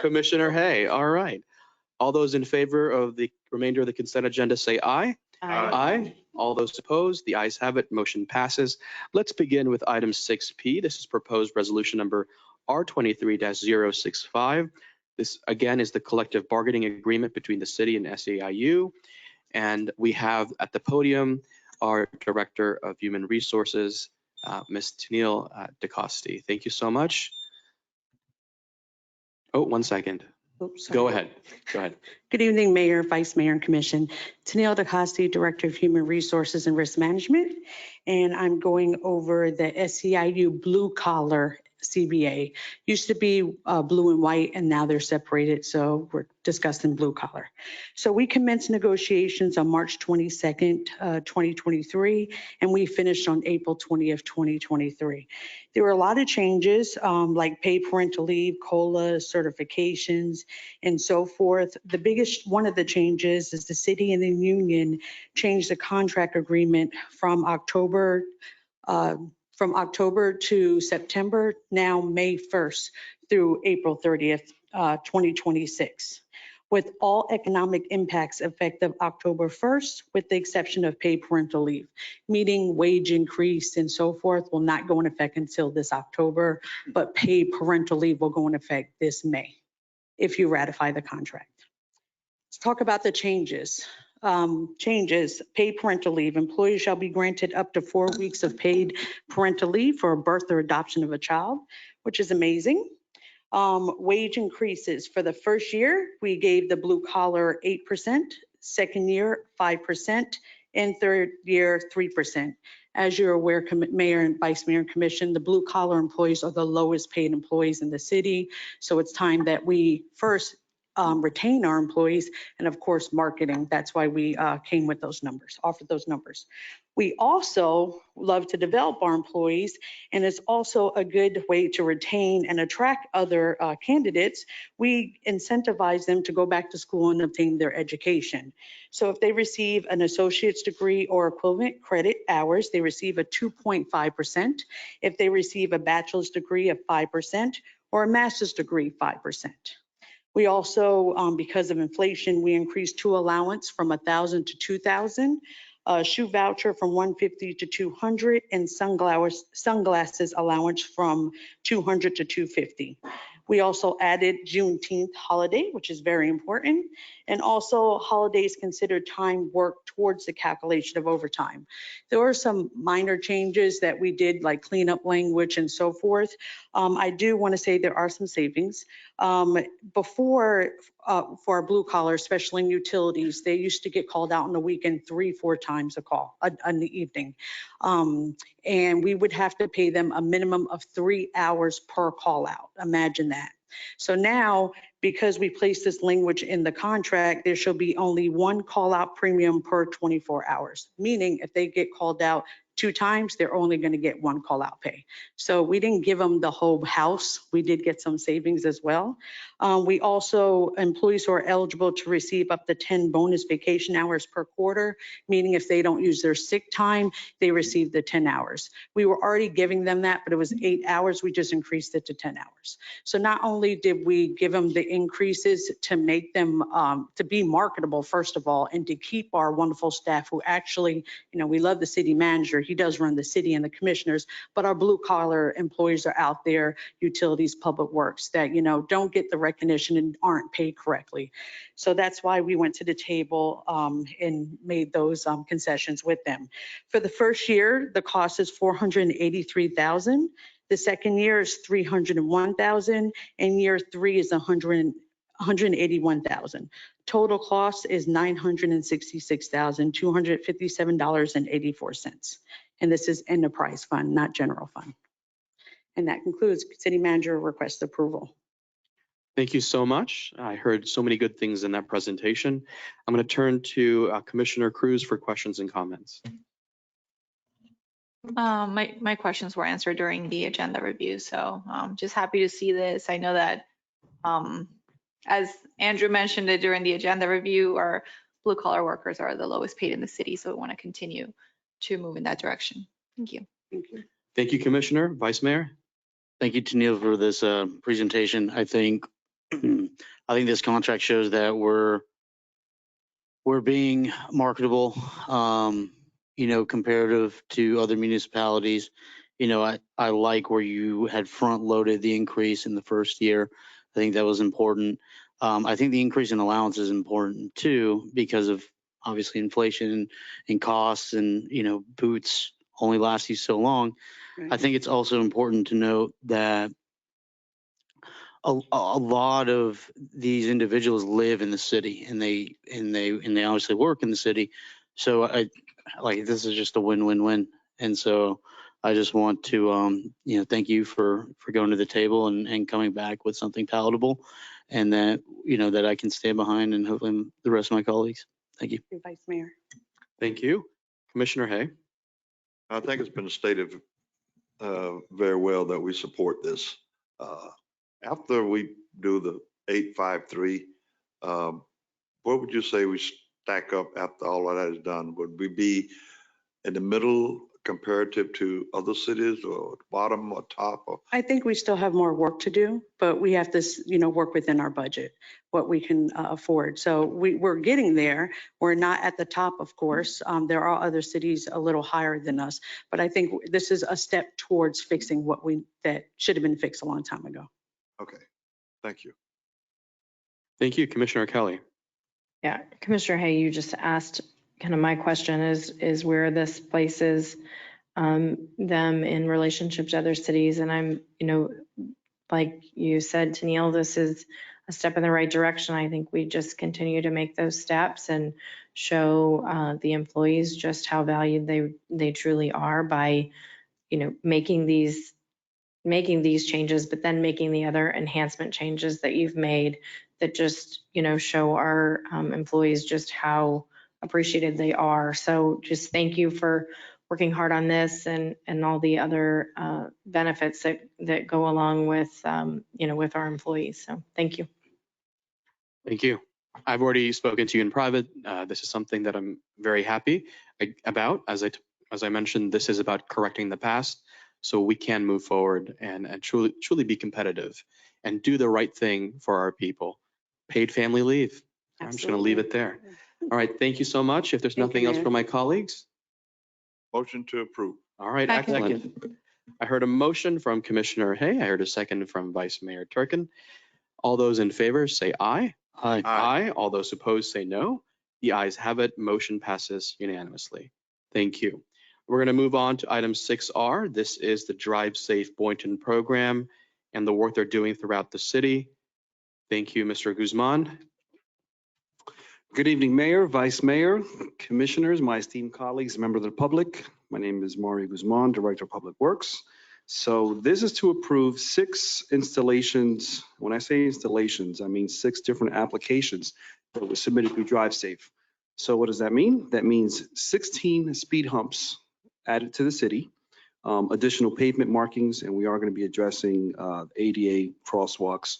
Commissioner Hay. All right. All those in favor of the remainder of the consent agenda say aye. Aye. All those opposed, the ayes have it. Motion passes. Let's begin with item 6P. This is proposed resolution number R23-065. This again is the collective bargaining agreement between the city and SEIU. And we have at the podium our Director of Human Resources, Ms. Tennille DeCoste. Thank you so much. Oh, 1 second. Oops, Go sorry. ahead. Go ahead. Good evening, Mayor, Vice Mayor, and Commission. Tennille DeCoste, Director of Human Resources and Risk Management, and I'm going over the SEIU Blue Collar CBA. Used to be blue and white, and now they're separated, so we're discussing blue collar. So we commenced negotiations on March 22nd, 2023, and we finished on April 20th, 2023. There were a lot of changes, like paid parental leave, COLA, certifications, and so forth. The biggest one of the changes is the city and the union changed the contract agreement from October to September, now May 1st through April 30th, 2026, with all economic impacts effective October 1st, with the exception of paid parental leave, meaning wage increase and so forth will not go in effect until this October, but paid parental leave will go in effect this May if you ratify the contract. Let's talk about the changes. Paid parental leave. Employees shall be granted up to 4 weeks of paid parental leave for a birth or adoption of a child, which is amazing. Wage increases. For the first year, we gave the blue collar 8%, second year 5%, and third year 3%. As you're aware, Mayor and Vice Mayor and Commission, the blue collar employees are the lowest paid employees in the city. So it's time that we first retain our employees, and of course, marketing. That's why we came with those numbers, offered those numbers. We also love to develop our employees, and it's also a good way to retain and attract other candidates. We incentivize them to go back to school and obtain their education. So if they receive an associate's degree or equivalent credit hours, they receive a 2.5%. If they receive a bachelor's degree of 5% or a master's degree, 5%. We also, because of inflation, we increased shoe allowance from 1,000 to 2,000, shoe voucher from 150 to 200, and sunglasses allowance from 200 to 250. We also added Juneteenth holiday, which is very important, and also holidays considered time worked towards the calculation of overtime. There were some minor changes that we did, like cleanup language and so forth. I do want to say there are some savings. Before, for our blue collar, especially in utilities, they used to get called out on the weekend 3-4 times a call in the evening. And we would have to pay them a minimum of 3 hours per call out. Imagine that. So now, because we placed this language in the contract, there shall be only one call-out premium per 24 hours, meaning if they get called out 2 times, they're only going to get 1 call-out pay. So we didn't give them the whole house. We did get some savings as well. We also, employees who are eligible to receive up to 10 bonus vacation hours per quarter, meaning if they don't use their sick time, they receive the 10 hours. We were already giving them that, but it was 8 hours. We just increased it to 10 hours. So not only did we give them the increases to make them, to be marketable, first of all, and to keep our wonderful staff who actually, we love the city manager. He does run the city and the commissioners, but our blue collar employees are out there, utilities, public works, that, don't get the recognition and aren't paid correctly. So that's why we went to the table and made those concessions with them. For the first year, the cost is $483,000. The second year is $301,000, and year 3 is $181,000. Total cost is $966,257.84. And this is enterprise fund, not general fund. And that concludes. City manager requests approval. Thank you so much. I heard so many good things in that presentation. I'm going to turn to Commissioner Cruz for questions and comments. My questions were answered during the agenda review, so just happy to see this. I know that, as Andrew mentioned it during the agenda review, our blue collar workers are the lowest paid in the city, so we want to continue to move in that direction. Thank you. Thank you. Thank you, Commissioner. Vice Mayor. Thank you, Tennille, for this presentation. I think this contract shows that we're being marketable, comparative to other municipalities. I like where you had front loaded the increase in the first year. I think that was important. I think the increase in allowance is important too, because of obviously inflation and costs, and boots only last you so long. Right. I think it's also important to note that a lot of these individuals live in the city, and they obviously work in the city. So this is just a win-win-win. And so I just want to thank you for going to the table and coming back with something palatable, and that that I can stand behind, and hopefully the rest of my colleagues. Thank you. Vice Mayor. Thank you. Commissioner Hay. I think it's been stated very well that we support this. After we do the 853, what would you say we stack up after all of that is done? Would we be in the middle comparative to other cities, or bottom or top? I think we still have more work to do, but we have to, work within our budget, what we can afford. So we're getting there. We're not at the top, of course. There are other cities a little higher than us, but I think this is a step towards fixing that should have been fixed a long time ago. Okay, thank you. Thank you, Commissioner Kelly. Yeah, Commissioner Hay, you just asked, kind of my question is where this places them in relationship to other cities. And I'm, like you said, Tennille, this is a step in the right direction. I think we just continue to make those steps and show the employees just how valued they truly are by, making these changes, but then making the other enhancement changes that you've made that just, show our employees just how appreciated they are. So just thank you for working hard on this and all the other benefits that go along with, with our employees. So thank you. Thank you. I've already spoken to you in private. This is something that I'm very happy about. As I mentioned, this is about correcting the past so we can move forward and truly be competitive and do the right thing for our people. Paid family leave. Absolutely. I'm just going to leave it there. All right. Thank you so much. If there's nothing else from my colleagues. Motion to approve. All right. Excellent. I heard a motion from Commissioner Hay. I heard a second from Vice Mayor Turkin. All those in favor say aye. Aye. Aye. All those opposed say no. The ayes have it. Motion passes unanimously. Thank you. We're going to move on to item 6R. This is the Drive Safe Boynton program and the work they're doing throughout the city. Thank you, Mr. Guzman. Good evening, Mayor, Vice Mayor, Commissioners, my esteemed colleagues, members of the public. My name is Mario Guzman, Director of Public Works. So this is to approve 6 installations. When I say installations, I mean 6 different applications that were submitted through DriveSafe. So what does that mean? That means 16 speed humps added to the city, additional pavement markings, and we are going to be addressing ADA crosswalks,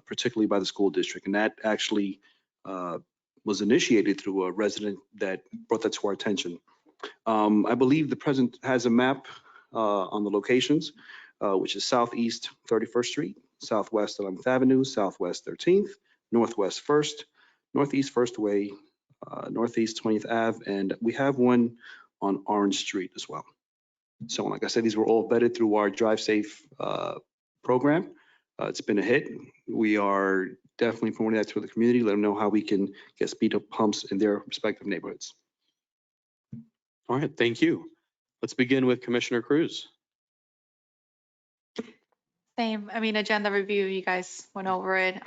particularly by the school district. And that actually was initiated through a resident that brought that to our attention. I believe the president has a map on the locations, which is Southeast 31st Street, Southwest 11th Avenue, Southwest 13th, Northwest 1st, Northeast 1st Way, Northeast 20th Ave, and we have one on Orange Street as well. So like I said, these were all vetted through our DriveSafe program. It's been a hit. We are definitely promoting that to the community, let them know how we can get speed up humps in their respective neighborhoods. All right, thank you. Let's begin with Commissioner Cruz. Same, I mean, agenda review, you guys went over it.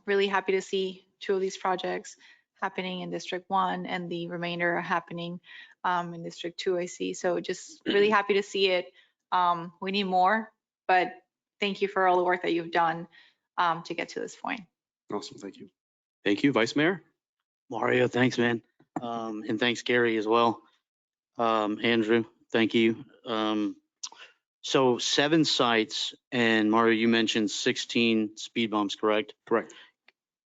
Really happy to see 2 of these projects happening in District 1 and the remainder are happening in District 2, I see. So just really happy to see it. We need more, but thank you for all the work that you've done to get to this point. Awesome, thank you. Thank you, Vice Mayor. Mario, thanks, man. And thanks, Gary, as well. Andrew, thank you. So 7 sites, and Mario, you mentioned 16 speed bumps, correct? Correct.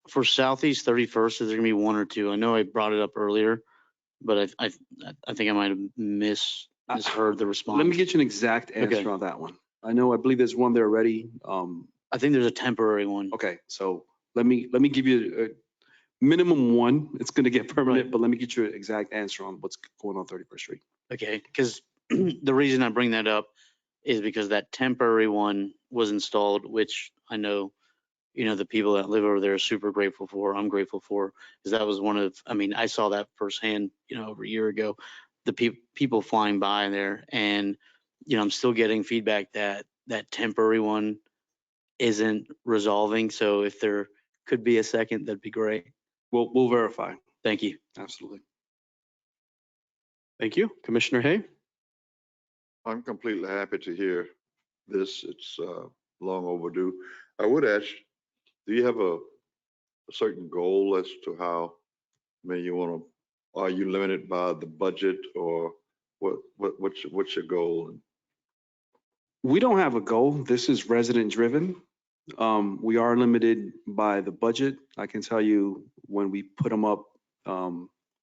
For Southeast 31st, is there gonna be 1 or 2? I know I brought it up earlier, but I think I might have misheard the response. Let me get you an exact answer Okay. on that one. I believe there's one there already. I think there's a temporary one. Okay, so let me give you a minimum 1. It's going to get permanent, Right. but let me get you an exact answer on what's going on 31st Street. Okay, because the reason I bring that up is because that temporary one was installed, which I know, the people that live over there are super grateful for. I'm grateful for, because that was one of, I saw that firsthand, over a year ago, the people flying by there, and, I'm still getting feedback that that temporary one isn't resolving. So if there could be a second, that'd be great. We'll verify. Thank you. Absolutely. Thank you. Commissioner Hay. I'm completely happy to hear this. It's long overdue. I would ask, do you have a certain goal as to how many you want to, are you limited by the budget, or what's your goal? We don't have a goal. This is resident driven. We are limited by the budget. I can tell you when we put them up,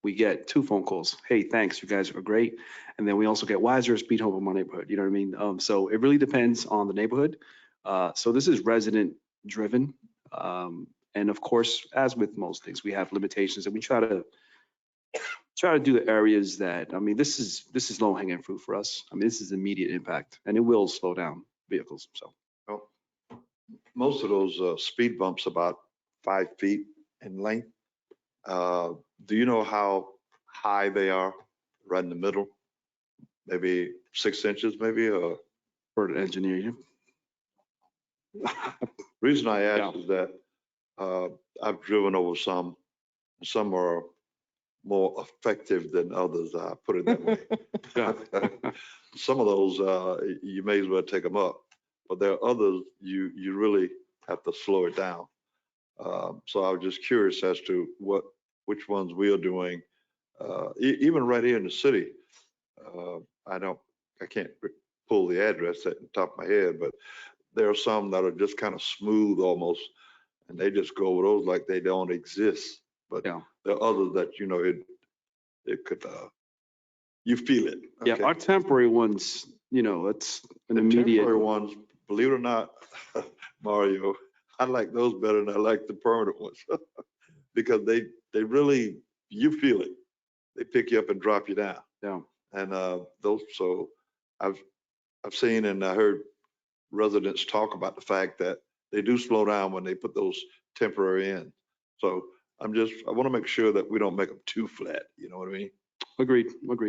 we get 2 phone calls. Hey, thanks, you guys are great. And then we also get, why is there a speed hump in my neighborhood? You know what I mean? So it really depends on the neighborhood. So this is resident driven. And of course, as with most things, we have limitations, and we try to do the areas that, this is low hanging fruit for us. This is immediate impact, and it will slow down vehicles. So. Well, most of those speed bumps about 5 feet in length. Do you know how high they are? Right in the middle, maybe 6 inches, maybe, or for the engineer. Reason I ask is that I've driven over some. Some are more effective than others. I put it that way. Some of those you may as well take them up, but there are others you really have to slow it down. So I was just curious as to which ones we are doing. Even right here in the city, I can't pull the address at the top of my head, but there are some that are just kind of smooth almost, and they just go over those like they don't exist. But there are others that, it could, you feel it. Okay? Yeah, our temporary ones, it's an immediate. Temporary ones, believe it or not, Mario, I like those better than I like the permanent ones because they really, you feel it. They pick you up and drop you down. Yeah. And so I've seen and I heard residents talk about the fact that they do slow down when they put those temporary in. So I want to make sure that we don't make them too flat. You know what I mean? Agreed.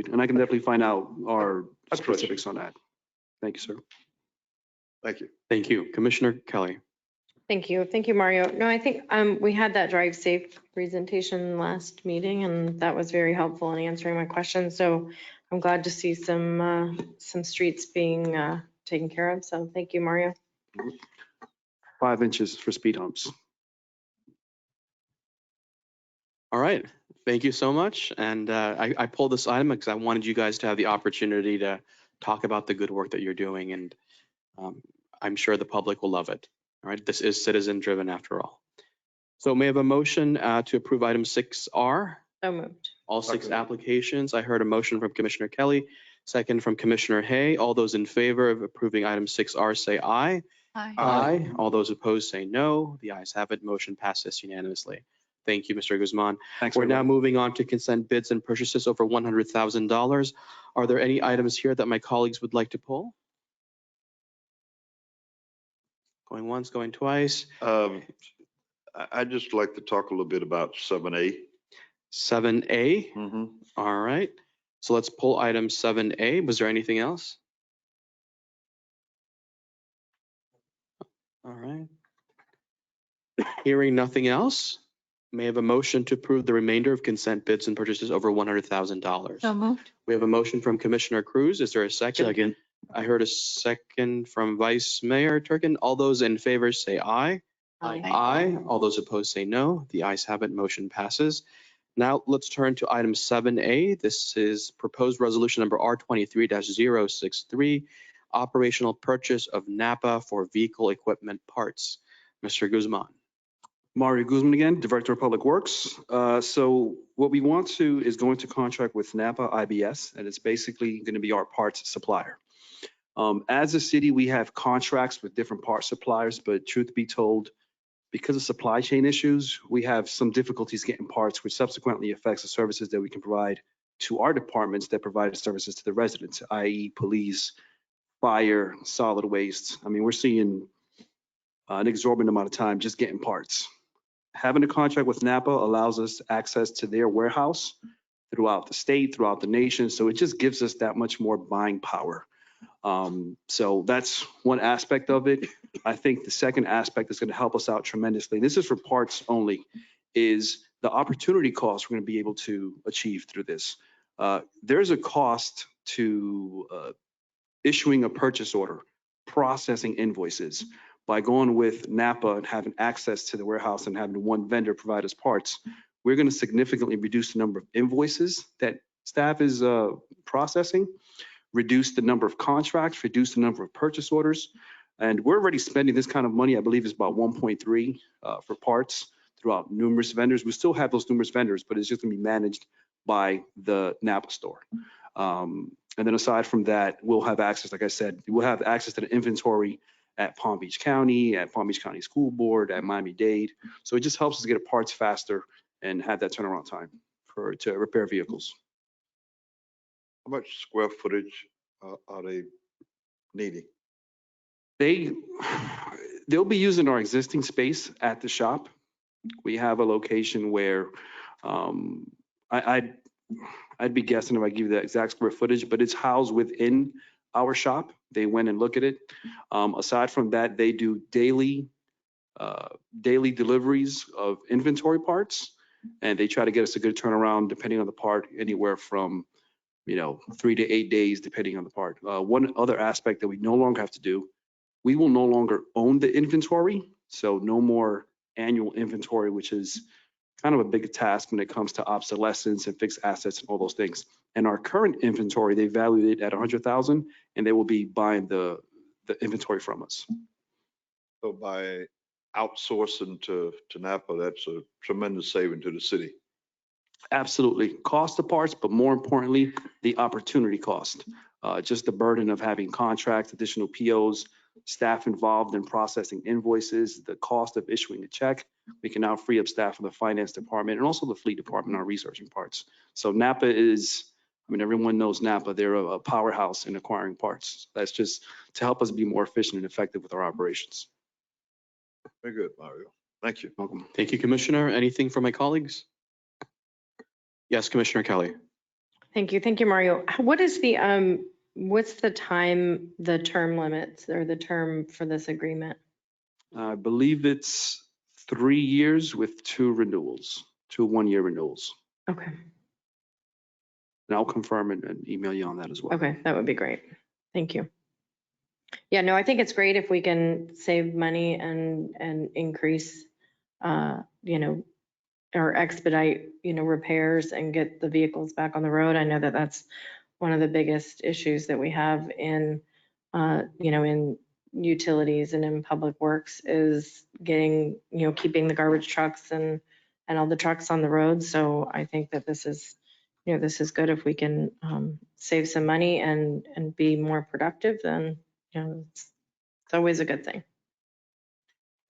And I can definitely find out our specifics on that. Thank you, sir. Thank you. Thank you. Commissioner Kelly. Thank you. Thank you, Mario. No, I think we had that DriveSafe presentation last meeting, and that was very helpful in answering my questions. So I'm glad to see some streets being taken care of. So thank you, Mario. 5 inches for speed humps. All right, thank you so much. And I pulled this item because I wanted you guys to have the opportunity to talk about the good work that you're doing. And I'm sure the public will love it. All right, this is citizen driven after all. So may I have a motion to approve item 6R? So moved. All 6 applications. I heard a motion from Commissioner Kelly, second from Commissioner Hay. All those in favor of approving item 6R say aye. Aye. Aye. All those opposed say no. The ayes have it. Motion passes unanimously. Thank you, Mr. Guzman. Thanks. We're now everyone. moving on to consent bids and purchases over $100,000. Are there any items here that my colleagues would like to pull? Going once, going twice. I'd just like to talk a little bit about 7A. 7A. Mm-hmm. All right. So let's pull item 7A. Was there anything else? All right. Hearing nothing else, may I have a motion to approve the remainder of consent bids and purchases over $100,000. So moved. We have a motion from Commissioner Cruz. Is there a second? Second. I heard a second from Vice Mayor Turkin. All those in favor say aye. Aye. All those opposed say no. The ayes have it. Motion passes. Now let's turn to item 7A. This is proposed resolution number R23-063, operational purchase of Napa for vehicle equipment parts. Mr. Guzman. Mario Guzman again, Director of Public Works. So what we want to is going to contract with Napa IBS, and it's basically going to be our parts supplier. As a city, we have contracts with different part suppliers, but truth be told, because of supply chain issues, we have some difficulties getting parts, which subsequently affects the services that we can provide to our departments that provide services to the residents, i.e. police, fire, solid waste. I mean, we're seeing an exorbitant amount of time just getting parts. Having a contract with Napa allows us access to their warehouse throughout the state, throughout the nation. So it just gives us that much more buying power. So that's one aspect of it. I think the second aspect is going to help us out tremendously. This is for parts only, is the opportunity cost we're going to be able to achieve through this. There's a cost to issuing a purchase order, processing invoices. By going with Napa and having access to the warehouse and having one vendor provide us parts, we're going to significantly reduce the number of invoices that staff is processing, reduce the number of contracts, reduce the number of purchase orders. And we're already spending this kind of money. I believe it's about 1.3 for parts throughout numerous vendors. We still have those numerous vendors, but it's just going to be managed by the Napa store. And then aside from that, we'll have access, like I said, we'll have access to the inventory at Palm Beach County, at Palm Beach County School Board, at Miami-Dade. So it just helps us get parts faster and have that turnaround time to repair vehicles. How much square footage are they needing? They'll be using our existing space at the shop. We have a location where I'd be guessing if I give you the exact square footage, but it's housed within our shop. They went and look at it. Aside from that, they do daily deliveries of inventory parts, and they try to get us a good turnaround depending on the part, anywhere from 3 to 8 days, depending on the part. One other aspect that we no longer have to do, we will no longer own the inventory, so no more annual inventory, which is kind of a big task when it comes to obsolescence and fixed assets and all those things. And our current inventory, they valued it at 100,000, and they will be buying the inventory from us. So by outsourcing to Napa, that's a tremendous saving to the city. Absolutely. Cost of parts, but more importantly, the opportunity cost. Just the burden of having contracts, additional POs, staff involved in processing invoices, the cost of issuing a check. We can now free up staff from the finance department and also the fleet department on researching parts. So Napa is, everyone knows Napa. They're a powerhouse in acquiring parts. That's just to help us be more efficient and effective with our operations. Very good, Mario. Thank you. Welcome. Thank you, Commissioner. Anything from my colleagues? Yes, Commissioner Kelly. Thank you. Thank you, Mario. What is what's the term limits or the term for this agreement? I believe it's 3 years with 2 renewals, 2 one-year renewals. Okay. And I'll confirm and email you on that as well. Okay, that would be great. Thank you. Yeah, no, I think it's great if we can save money and increase, or expedite, repairs and get the vehicles back on the road. I know that that's one of the biggest issues that we have in, in utilities and in public works is getting, keeping the garbage trucks and all the trucks on the road. So I think that this is good if we can save some money and be more productive, then, it's always a good thing.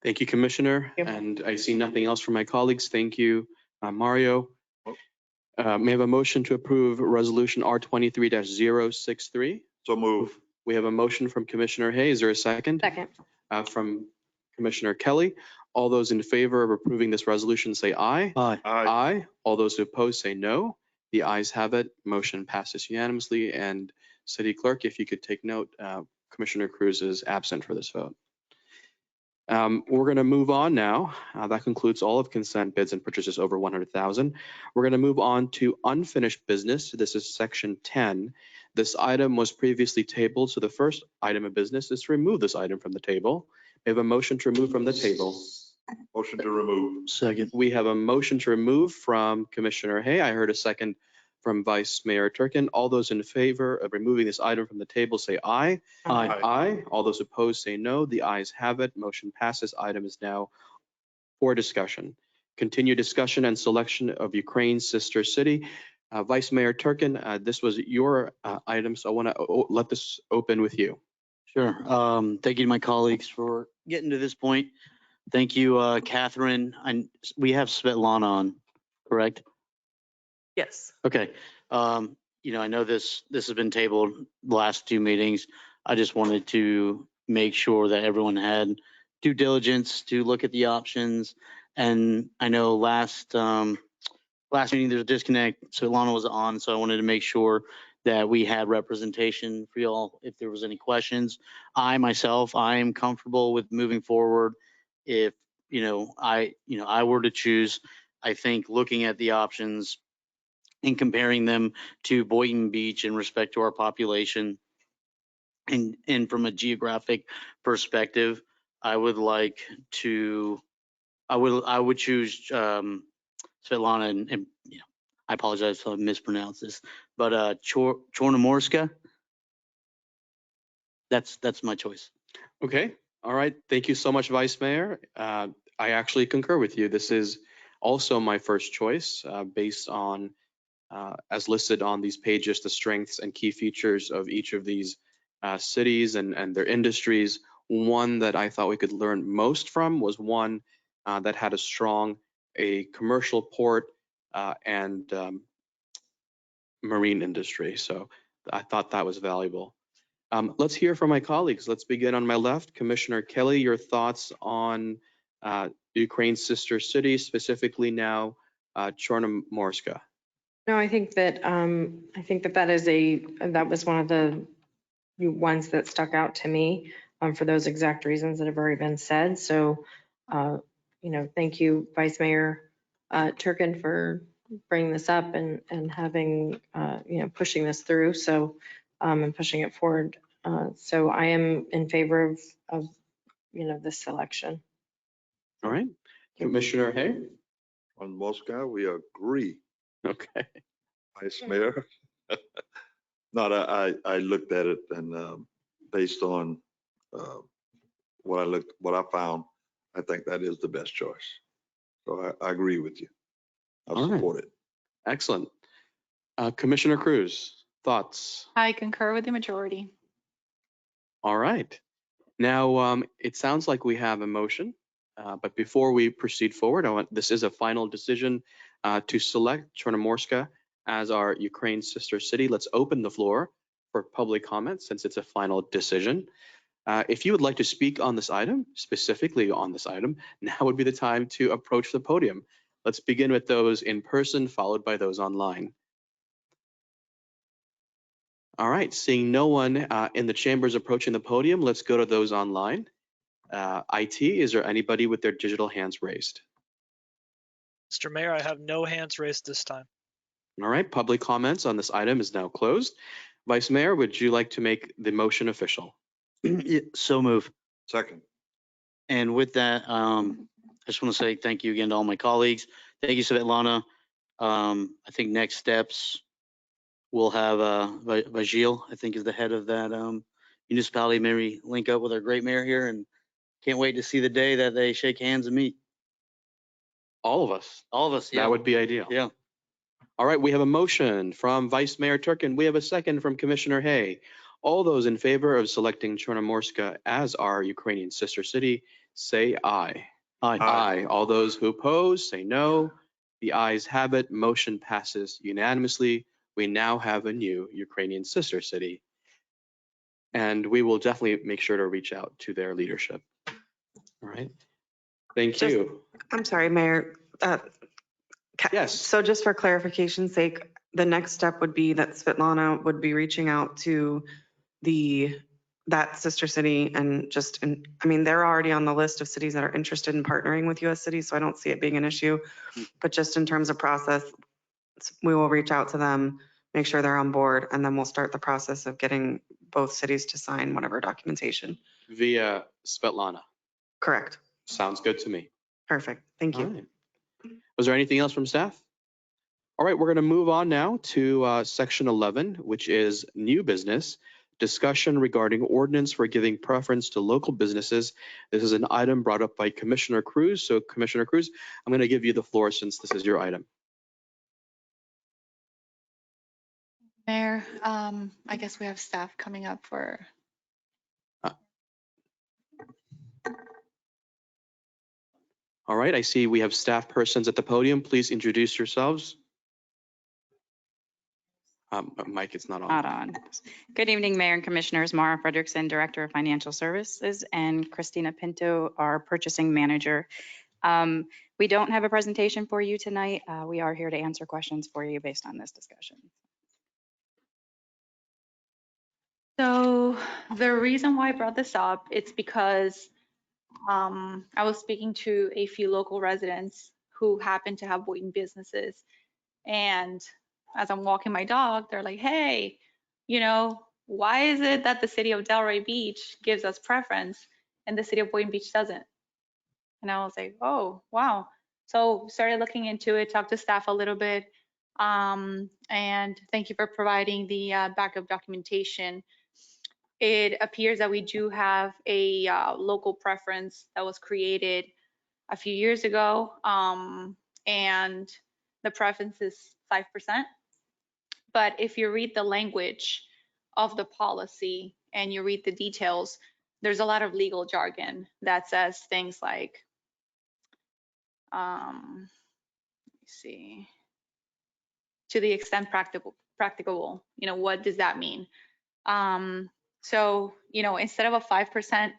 Thank you, Commissioner. Yep. And I see nothing else from my colleagues. Thank you, Mario. May I have a motion to approve Resolution R23-063? So move. We have a motion from Commissioner Hayes. Is there a second? Second. From Commissioner Kelly. All those in favor of approving this resolution say aye. Aye. Aye. All those who oppose say no. The ayes have it. Motion passes unanimously. And City Clerk, if you could take note, Commissioner Cruz is absent for this vote. We're going to move on now. That concludes all of consent bids and purchases over 100,000. We're going to move on to unfinished business. This is section 10. This item was previously tabled, so the first item of business is to remove this item from the table. We have a motion to remove from the table. Motion to remove. Second. We have a motion to remove from Commissioner Hay. I heard a second from Vice Mayor Turkin. All those in favor of removing this item from the table say aye. Aye. Aye. All those opposed say no. The ayes have it. Motion passes. Item is now for discussion. Continue discussion and selection of Ukraine's sister city. Vice Mayor Turkin, this was your item, so I want to let this open with you. Sure. Thank you to my colleagues for getting to this point. Thank you, Catherine. We have Svetlana on, correct? Yes. Okay. I know this has been tabled the last two meetings. I just wanted to make sure that everyone had due diligence to look at the options. And I know last meeting there's a disconnect. Svetlana was on, so I wanted to make sure that we had representation for y'all if there was any questions. I am comfortable with moving forward. If I were to choose, I think looking at the options and comparing them to Boynton Beach in respect to our population and from a geographic perspective, I would choose Svetlana and I apologize if I mispronounced this, but Chornomorska. That's my choice. Okay. All right. Thank you so much, Vice Mayor. I actually concur with you. This is also my first choice based on, as listed on these pages, the strengths and key features of each of these cities and their industries. One that I thought we could learn most from was one that had a commercial port and marine industry. So I thought that was valuable. Let's hear from my colleagues. Let's begin on my left. Commissioner Kelly, your thoughts on Ukraine's sister city, specifically now Chornomorska. No, I think that that was one of the ones that stuck out to me for those exact reasons that have already been said. So, thank you, Vice Mayor Turkin, for bringing this up and having, pushing this through. So, and pushing it forward. So I am in favor of this selection. All right. Commissioner Hay? On Moscow, we agree. Okay. Vice Mayor. No, I looked at it and based on what I found, I think that is the best choice. So I agree with you. I'll support it. Excellent. Commissioner Cruz, thoughts? I concur with the majority. All right. Now, it sounds like we have a motion, but before we proceed forward, this is a final decision to select Chornomorska as our Ukraine sister city. Let's open the floor for public comment since it's a final decision. If you would like to speak on this item, specifically on this item, now would be the time to approach the podium. Let's begin with those in person, followed by those online. All right, seeing no one in the chambers approaching the podium, let's go to those online. IT, is there anybody with their digital hands raised? Mr. Mayor, I have no hands raised this time. All right, public comments on this item is now closed. Vice Mayor, would you like to make the motion official? Yeah, so move. Second. And with that, I just want to say thank you again to all my colleagues. Thank you, Svetlana. I think next steps, we'll have Vajil, I think is the head of that municipality, maybe link up with our great mayor here, and can't wait to see the day that they shake hands and meet. All of us. All of us, yeah. That would be ideal. Yeah. All right, we have a motion from Vice Mayor Turkin. We have a second from Commissioner Hay. All those in favor of selecting Chornomorska as our Ukrainian sister city, say aye. Aye. Aye. All those who oppose, say no. The ayes have it. Motion passes unanimously. We now have a new Ukrainian sister city. And we will definitely make sure to reach out to their leadership. All right. Thank you. I'm sorry, Mayor. Yes. So just for clarification's sake, the next step would be that Svetlana would be reaching out to that sister city and I mean, they're already on the list of cities that are interested in partnering with US cities, so I don't see it being an issue. But just in terms of process, we will reach out to them, make sure they're on board, and then we'll start the process of getting both cities to sign whatever documentation. Via Svetlana. Correct. Sounds good to me. Perfect. Thank you. All right. Was there anything else from staff? All right, we're going to move on now to section 11, which is new business. Discussion regarding ordinance for giving preference to local businesses. This is an item brought up by Commissioner Cruz. So Commissioner Cruz, I'm going to give you the floor since this is your item. Mayor, I guess we have staff coming up for. All right, I see we have staff persons at the podium. Please introduce yourselves. Mike, it's not on. Not on. Good evening, Mayor and Commissioners. Mara Frederickson, Director of Financial Services, and Christina Pinto, our Purchasing Manager. We don't have a presentation for you tonight. We are here to answer questions for you based on this discussion. So the reason why I brought this up, it's because I was speaking to a few local residents who happen to have Boynton businesses. And as I'm walking my dog, they're like, hey, why is it that the city of Delray Beach gives us preference and the city of Boynton Beach doesn't? And I was like, oh, wow. So started looking into it, talked to staff a little bit. And thank you for providing the backup documentation. It appears that we do have a local preference that was created a few years ago, and the preference is 5%. But if you read the language of the policy and you read the details, there's a lot of legal jargon that says things like, let me see, to the extent practicable, what does that mean? So, instead of a 5%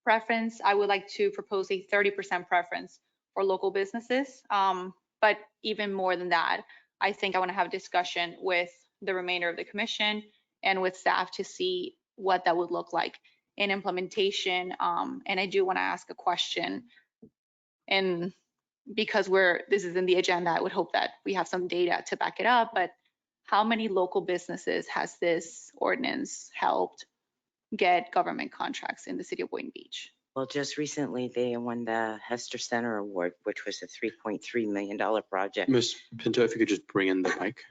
preference, I would like to propose a 30% preference for local businesses. But even more than that, I think I want to have a discussion with the remainder of the commission and with staff to see what that would look like in implementation. And I do want to ask a question. And because this is in the agenda, I would hope that we have some data to back it up. But how many local businesses has this ordinance helped get government contracts in the city of Boynton Beach? Well, just recently they won the Hester Center Award, which was a $3.3 million project. Ms. Pinto, if you could just bring in the mic.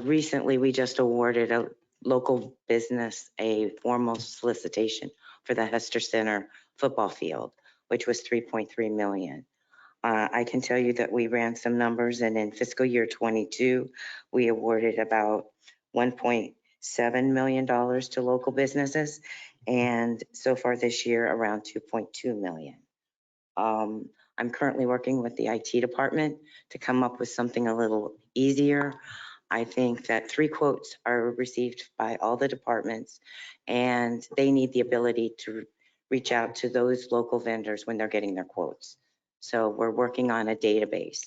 Recently, we just awarded a local business a formal solicitation for the Hester Center football field, which was $3.3 million. I can tell you that we ran some numbers, and in fiscal year 22, we awarded about $1.7 million to local businesses, and so far this year around $2.2 million. I'm currently working with the IT department to come up with something a little easier. I think that 3 quotes are received by all the departments, and they need the ability to reach out to those local vendors when they're getting their quotes. So we're working on a database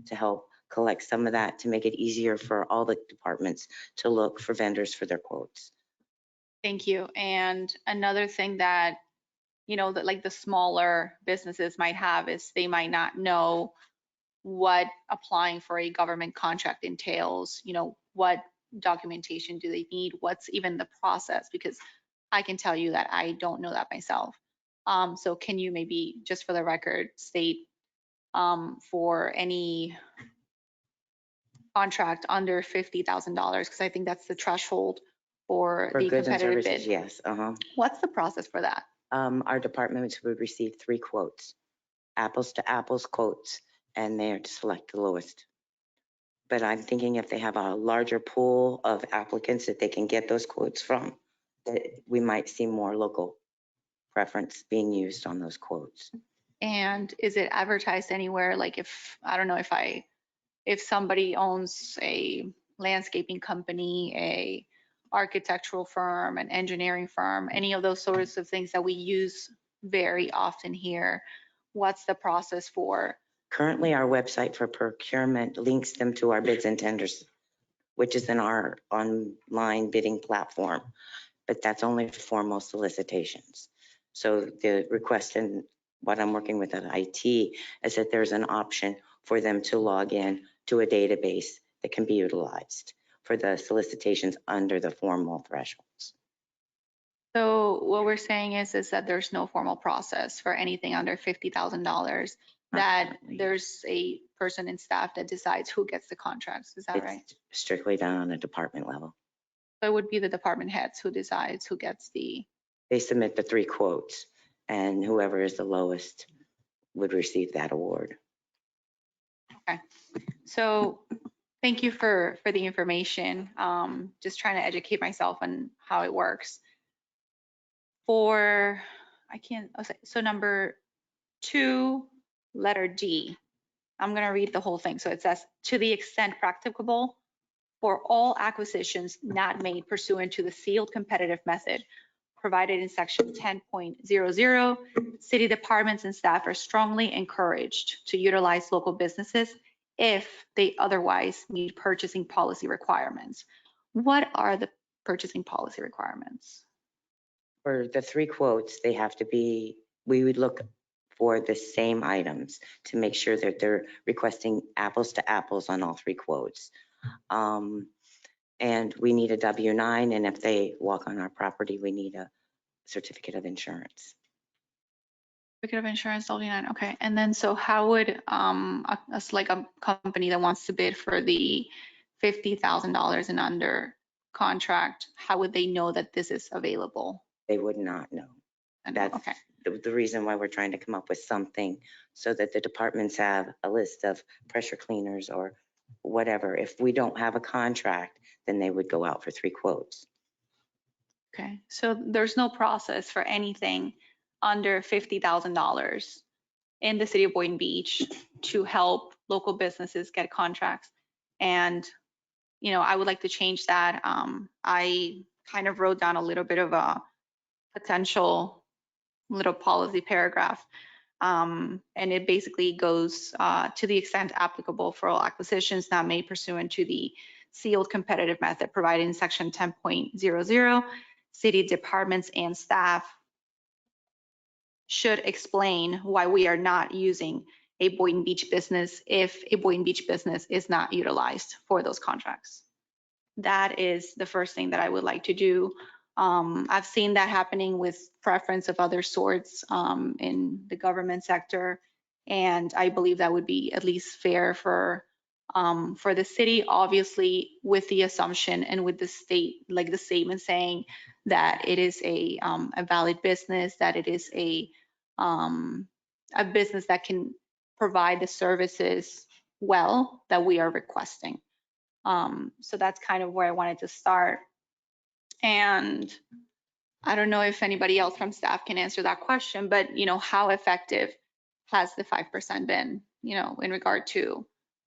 to help collect some of that to make it easier for all the departments to look for vendors for their quotes. Thank you. And another thing that, that like the smaller businesses might have is they might not know what applying for a government contract entails, what documentation do they need, what's even the process, because I can tell you that I don't know that myself. So can you maybe, just for the record, state for any contract under $50,000, because I think that's the threshold for For the goods and competitive services, bid. yes, What's the process for that? Our departments would receive 3 quotes, apples to apples quotes, and they're to select the lowest. But I'm thinking if they have a larger pool of applicants that they can get those quotes from, that we might see more local preference being used on those quotes. And is it advertised anywhere? Like if, I don't know, if somebody owns a landscaping company, a architectural firm, an engineering firm, any of those sorts of things that we use very often here, what's the process for? Currently, our website for procurement links them to our bids and tenders, which is in our online bidding platform, but that's only for formal solicitations. So the request and what I'm working with at IT is that there's an option for them to log in to a database that can be utilized for the solicitations under the formal thresholds. So what we're saying is that there's no formal process for anything under $50,000, that there's a person in staff that decides who gets the contracts. Is that right? It's strictly done on a department level. So it would be the department heads who decides who gets the. They submit the 3 quotes, and whoever is the lowest would receive that award. Okay. So thank you for the information. Just trying to educate myself on how it works. For, so number 2, letter D, I'm going to read the whole thing. So it says, to the extent practicable, for all acquisitions not made pursuant to the sealed competitive method provided in section 10.00, city departments and staff are strongly encouraged to utilize local businesses if they otherwise meet purchasing policy requirements. What are the purchasing policy requirements? For the 3 quotes, they have to be, we would look for the same items to make sure that they're requesting apples to apples on all 3 quotes. And we need a W-9, and if they walk on our property, we need a certificate of insurance. Certificate of insurance, W-9, okay. And then so how would us, like a company that wants to bid for the $50,000 and under contract, how would they know that this is available? They would not know. That's okay. the reason why we're trying to come up with something so that the departments have a list of pressure cleaners or whatever. If we don't have a contract, then they would go out for 3 quotes. Okay, so there's no process for anything under $50,000 in the city of Boynton Beach to help local businesses get contracts. And, you know, I would like to change that. I kind of wrote down a little bit of a potential little policy paragraph. And it basically goes to the extent applicable for all acquisitions not made pursuant to the sealed competitive method provided in section 10.00, city departments and staff should explain why we are not using a Boynton Beach business if a Boynton Beach business is not utilized for those contracts. That is the first thing that I would like to do. I've seen that happening with preference of other sorts in the government sector, and I believe that would be at least fair for the city, obviously with the assumption and with the state, like the statement saying that it is a valid business, that it is a business that can provide the services well that we are requesting. So that's kind of where I wanted to start. And I don't know if anybody else from staff can answer that question, but you know, how effective has the 5% been, you know, in regard to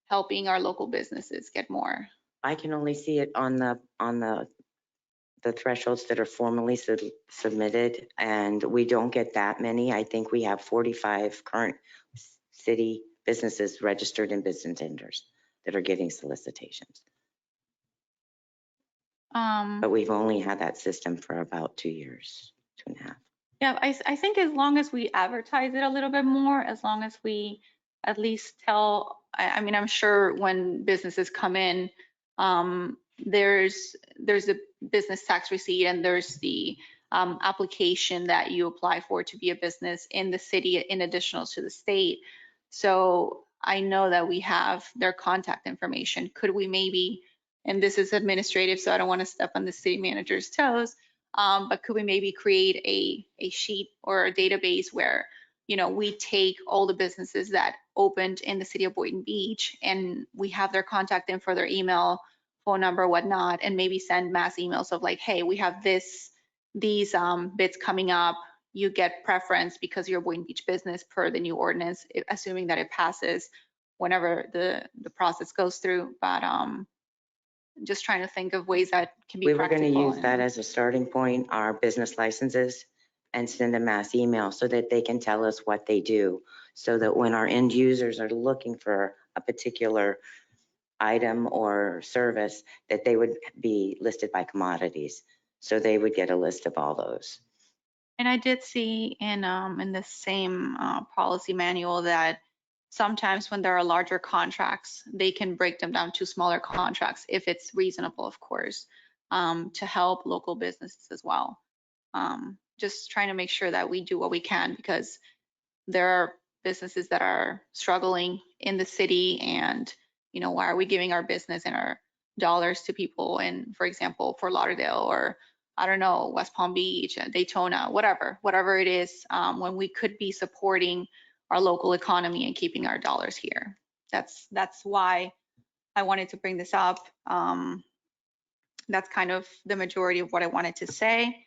helping our local businesses get more? I can only see it on the thresholds that are formally submitted, and we don't get that many. I think we have 45 current city businesses registered in business tenders that are getting solicitations. But we've only had that system for about 2 years, 2.5. Yeah, I think as long as we advertise it a little bit more, as long as we at least tell, I mean, I'm sure when businesses come in, there's a business tax receipt and there's the application that you apply for to be a business in the city in additional to the state. So I know that we have their contact information. Could we maybe, and this is administrative, so I don't want to step on the city manager's toes, but could we maybe create a sheet or a database where, you know, we take all the businesses that opened in the city of Boynton Beach and we have their contact info, their email, phone number, whatnot, and maybe send mass emails of like, hey, we have these bids coming up. You get preference because you're a Boynton Beach business per the new ordinance, assuming that it passes whenever the process goes through. But just trying to think of ways that can be We were going practical. to use that as a starting point, our business licenses, and send a mass email so that they can tell us what they do. So that when our end users are looking for a particular item or service, that they would be listed by commodities. So they would get a list of all those. And I did see in the same policy manual that sometimes when there are larger contracts, they can break them down to smaller contracts if it's reasonable, of course, to help local businesses as well. Just trying to make sure that we do what we can, because there are businesses that are struggling in the city, and you know, why are we giving our business and our dollars to people in, for example, Fort Lauderdale or I don't know, West Palm Beach, Daytona, whatever it is, when we could be supporting our local economy and keeping our dollars here. That's why I wanted to bring this up. That's kind of the majority of what I wanted to say.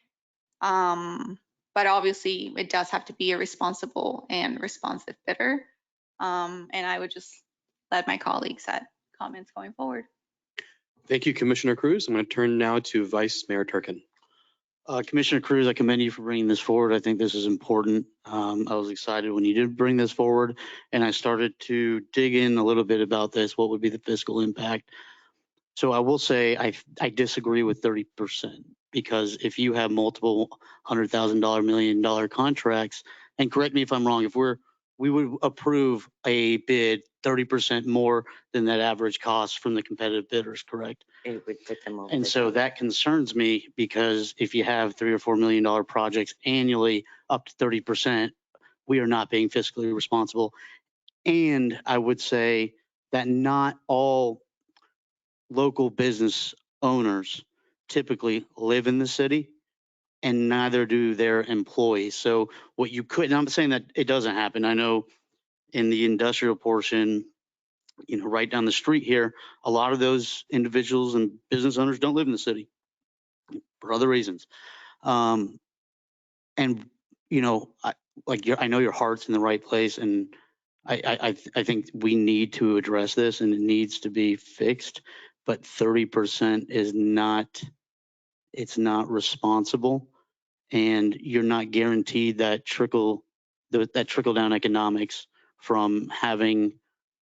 But obviously it does have to be a responsible and responsive bidder. And I would just let my colleagues add comments going forward. Thank you, Commissioner Cruz. I'm going to turn now to Vice Mayor Turkin. Commissioner Cruz, I commend you for bringing this forward. I think this is important. I was excited when you did bring this forward, and I started to dig in a little bit about this. What would be the fiscal impact? So I will say I disagree with 30%, because if you have multiple $100,000, $1 million contracts, and correct me if I'm wrong, if we would approve a bid 30% more than that average cost from the competitive bidders, correct? It would put them over. And so that concerns me, because if you have $3 or $4 million projects annually up to 30%, we are not being fiscally responsible. And I would say that not all local business owners typically live in the city, and neither do their employees. So what you could, and I'm saying that it doesn't happen. I know in the industrial portion, you know, right down the street here, a lot of those individuals and business owners don't live in the city for other reasons. And, you know, I know your heart's in the right place, and I think we need to address this, and it needs to be fixed, but 30% is not, it's not responsible, and you're not guaranteed that trickle down economics from having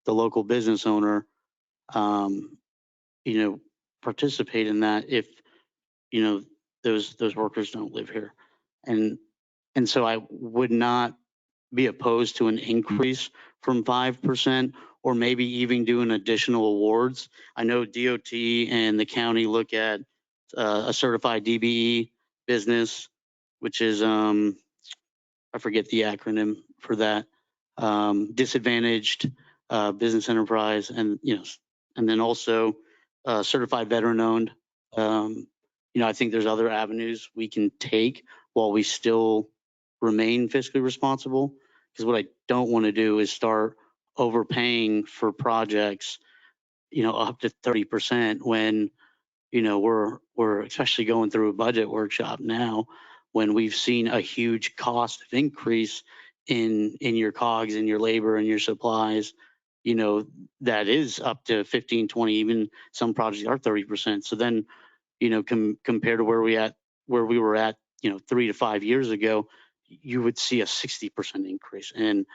the local business owner, you know, participate in that if, you know, those workers don't live here. And so I would not be opposed to an increase from 5%, or maybe even doing additional awards. I know DOT and the county look at a certified DBE business, which is, I forget the acronym for that, disadvantaged business enterprise, and, you know, and then also certified veteran owned. You know, I think there's other avenues we can take while we still remain fiscally responsible, because what I don't want to do is start overpaying for projects, you know, up to 30% when, you know, we're especially going through a budget workshop now, when we've seen a huge cost of increase in your COGS and your labor and your supplies, you know, that is up to 15, 20, even some projects are 30%. So then, you know, compared to where we were at, you know, 3 to 5 years ago, you would see a 60% increase. And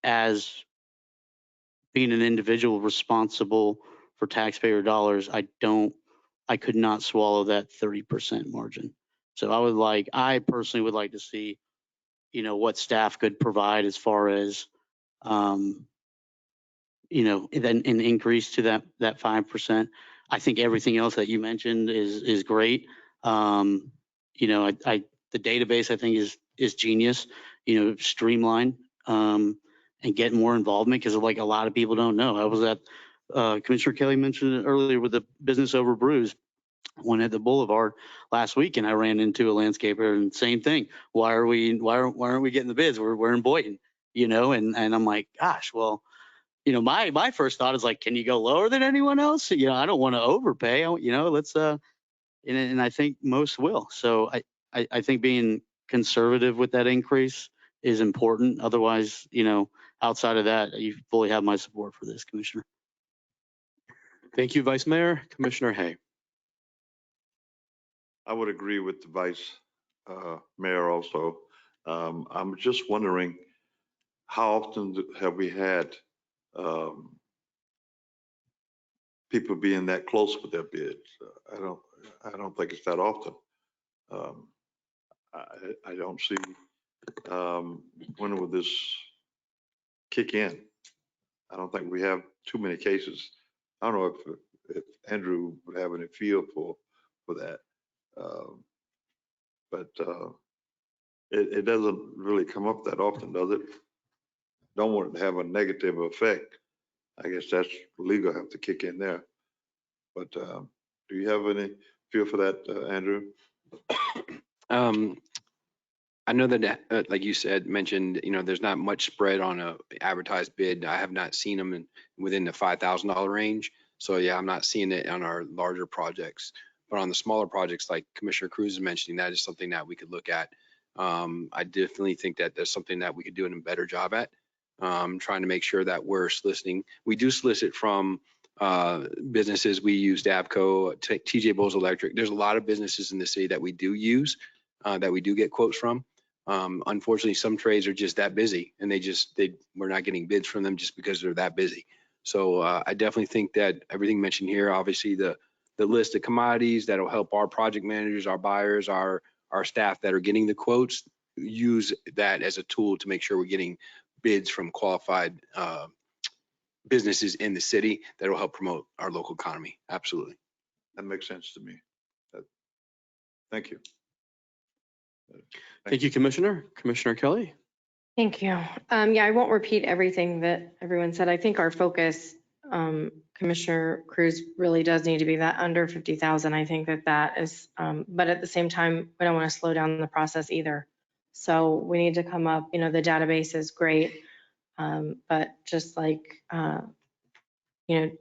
as being an individual responsible for taxpayer dollars, I could not swallow that 30% margin. So I personally would like to see, you know, what staff could provide as far as, you know, then an increase to that 5%. I think everything else that you mentioned is great. You know, the database I think is genius. You know, streamline and get more involvement because like a lot of people don't know. I was at Commissioner Kelly mentioned it earlier with the business over brews. Went at the Boulevard last week and I ran into a landscaper and same thing. Why aren't we getting the bids? We're in Boynton, you know, and I'm like, gosh, well, you know, my first thought is like, can you go lower than anyone else? You know, I don't want to overpay. You know, let's and I think most will. So I think being conservative with that increase is important. Otherwise, you know, outside of that, you fully have my support for this, Commissioner. Thank you, Vice Mayor. Commissioner Hay. I would agree with the Vice Mayor also. I'm just wondering, how often have we had people being that close with their bids? I don't think it's that often. I don't see when will this kick in. I don't think we have too many cases. I don't know if Andrew would have any feel for that. But it doesn't really come up that often, does it? Don't want it to have a negative effect. I guess that's legal have to kick in there. But do you have any feel for that, Andrew? I know that, like you said, mentioned, you know, there's not much spread on a advertised bid. I have not seen them within the $5,000 range. So yeah, I'm not seeing it on our larger projects, but on the smaller projects, like Commissioner Cruz is mentioning, that is something that we could look at. I definitely think that there's something that we could do a better job at, trying to make sure that we're soliciting. We do solicit from businesses. We use Dabco, TJ Bowles Electric. There's a lot of businesses in the city that we do use, that we do get quotes from. Unfortunately, some trades are just that busy and we're not getting bids from them just because they're that busy. So I definitely think that everything mentioned here, obviously the list of commodities that'll help our project managers, our buyers, our staff that are getting the quotes, use that as a tool to make sure we're getting bids from qualified businesses in the city that will help promote our local economy. Absolutely. That makes sense to me. Thank you. Thank you, Commissioner. Commissioner Kelly. Thank you. Yeah, I won't repeat everything that everyone said. I think our focus, Commissioner Cruz, really does need to be that under 50,000. I think that is, but at the same time, we don't want to slow down the process either. So we need to come up, you know, the database is great. But just like, you know,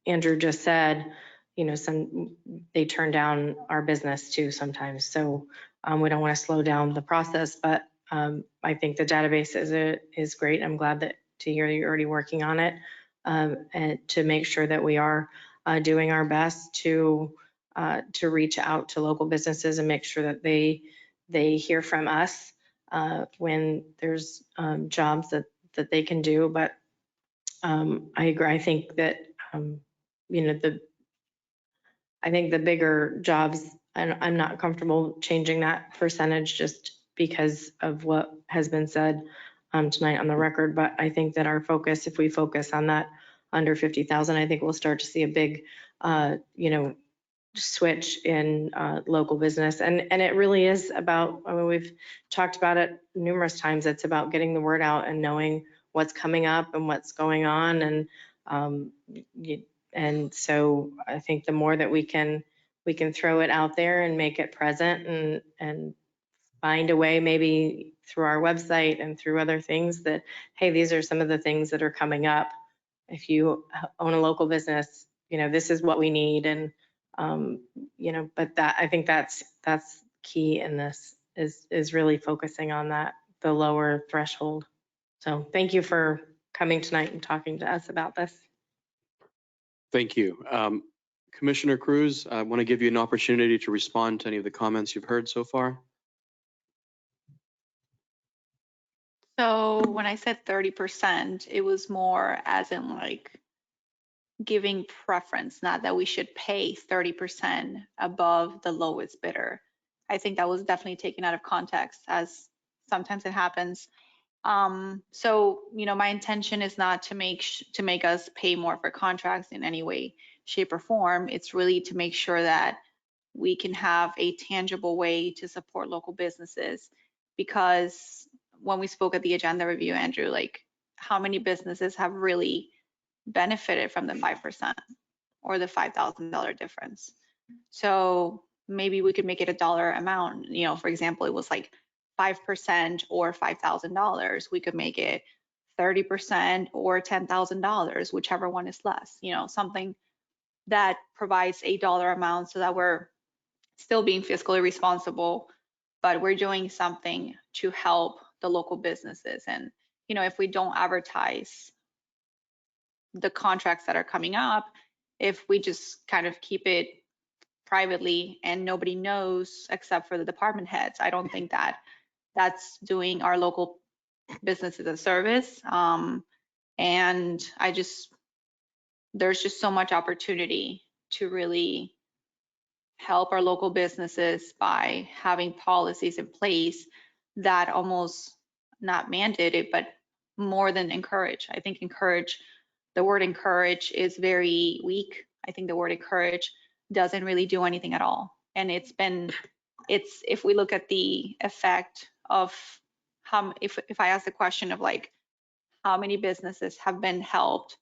Andrew just said, you know, they turn down our business too sometimes. So we don't want to slow down the process, but I think the database is great. I'm glad to hear you're already working on it, and to make sure that we are doing our best to reach out to local businesses and make sure that they hear from us when there's jobs that they can do. But I agree. I think that you know, I think the bigger jobs, I'm not comfortable changing that percentage just because of what has been said tonight on the record. But I think that our focus, if we focus on that under 50,000, I think we'll start to see a big, you know, switch in local business. And it really is about, I mean, we've talked about it numerous times. It's about getting the word out and knowing what's coming up and what's going on. And so I think the more that we can throw it out there and make it present and find a way, maybe through our website and through other things, that, hey, these are some of the things that are coming up. If you own a local business, you know, this is what we need. And, you know, but I think that's key in this is really focusing on that, the lower threshold. So thank you for coming tonight and talking to us about this. Thank you. Commissioner Cruz, I want to give you an opportunity to respond to any of the comments you've heard so far. So when I said 30%, it was more as in like giving preference, not that we should pay 30% above the lowest bidder. I think that was definitely taken out of context, as sometimes it happens. So, you know, my intention is not to make us pay more for contracts in any way, shape, or form. It's really to make sure that we can have a tangible way to support local businesses. Because when we spoke at the agenda review, Andrew, like how many businesses have really benefited from the 5% or the $5,000 difference? So maybe we could make it a dollar amount. You know, for example, it was like 5% or $5,000. We could make it 30% or $10,000, whichever one is less, you know, something that provides a dollar amount so that we're still being fiscally responsible, but we're doing something to help the local businesses. And, you know, if we don't advertise the contracts that are coming up, if we just kind of keep it privately and nobody knows except for the department heads, I don't think that that's doing our local businesses a service. And there's just so much opportunity to really help our local businesses by having policies in place that almost not mandated, but more than encourage. I think the word encourage is very weak. I think the word encourage doesn't really do anything at all. And if we look at the effect of if I ask the question of like, how many businesses have been helped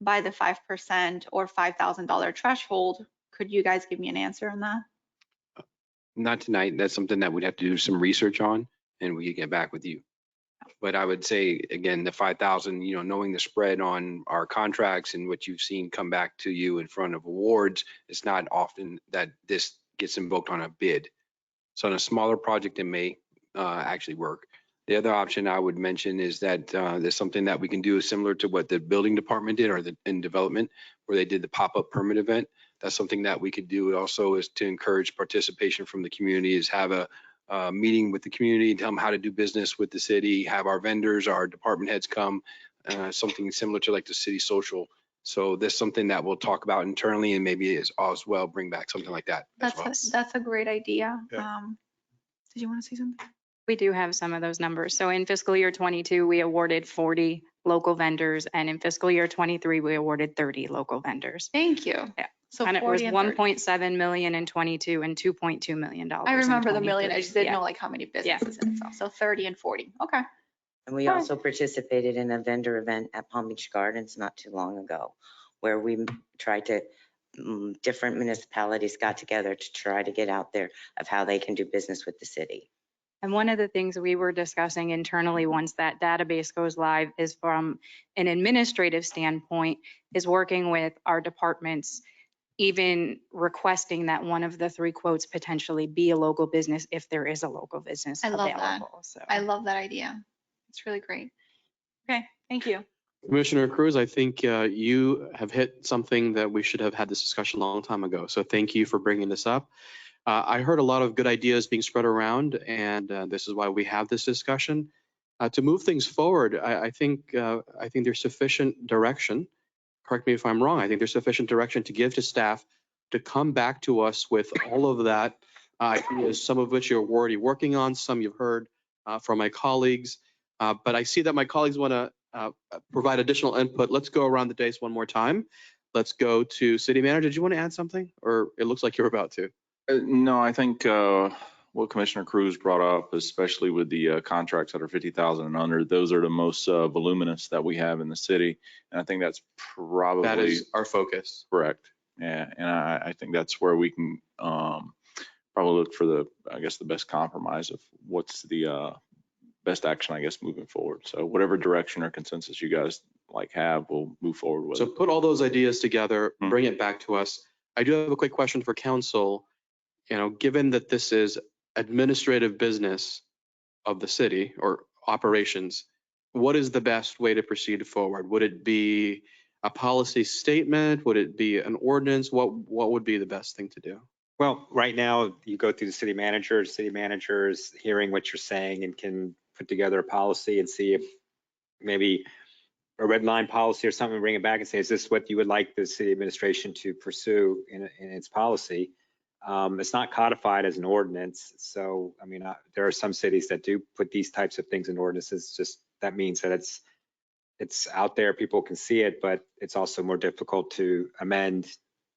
by the 5% or $5,000 threshold, could you guys give me an answer on that? Not tonight. That's something that we'd have to do some research on, and we could get back with you. But I would say, again, the 5,000, you know, knowing the spread on our contracts and what you've seen come back to you in front of awards, it's not often that this gets invoked on a bid. So on a smaller project, it may actually work. The other option I would mention is that there's something that we can do similar to what the building department did, or in development, where they did the pop-up permit event. That's something that we could do also, is to encourage participation from the community, is have a meeting with the community, tell them how to do business with the city, have our vendors, our department heads come, something similar to like the city social. So there's something that we'll talk about internally, and maybe as well bring back something like that as well. That's a great idea. Yeah. Did you want to say something? We do have some of those numbers. So in fiscal year 22, we awarded 40 local vendors, and in fiscal year 23, we awarded 30 local vendors. Thank you. Yeah. So And it was 40 and 30. 1.7 million in 22 and $2.2 million. I remember the million. I 23. just didn't Yeah. know like how many businesses and stuff. So 30 and 40. Okay. And we also participated in a vendor event at Palm Beach Gardens not too long ago, where we tried to, different municipalities got together to try to get out there of how they can do business with the city. And one of the things we were discussing internally once that database goes live is, from an administrative standpoint, is working with our departments, even requesting that one of the 3 quotes potentially be a local business if there is a local business I love available. that. So I love that idea. It's really great. Okay. Thank you. Commissioner Cruz, I think you have hit something that we should have had this discussion a long time ago. So thank you for bringing this up. I heard a lot of good ideas being spread around, and this is why we have this discussion. To move things forward, I think there's sufficient direction. Correct me if I'm wrong. I think there's sufficient direction to give to staff to come back to us with all of that ideas, some of which you're already working on, some you've heard from my colleagues. But I see that my colleagues want to provide additional input. Let's go around the dais one more time. Let's go to City Manager. Did you want to add something, or it looks like you're about to? No, I think what Commissioner Cruz brought up, especially with the contracts that are 50,000 and under, those are the most voluminous that we have in the city. And I think that's probably. That is our focus. Correct. Yeah. And I think that's where we can probably look for the best compromise of what's the best action, I guess, moving forward. So whatever direction or consensus you guys have, we'll move forward with. So put all those ideas together, bring it back to us. I do have a quick question for council. Given that this is administrative business of the city or operations, what is the best way to proceed forward? Would it be a policy statement? Would it be an ordinance? What would be the best thing to do? Well, right now you go through the city manager. City manager is hearing what you're saying and can put together a policy and see if maybe a red line policy or something, bring it back and say, is this what you would like the city administration to pursue in its policy? It's not codified as an ordinance. So, I mean, there are some cities that do put these types of things in ordinances. Just that means that it's out there, people can see it, but it's also more difficult to amend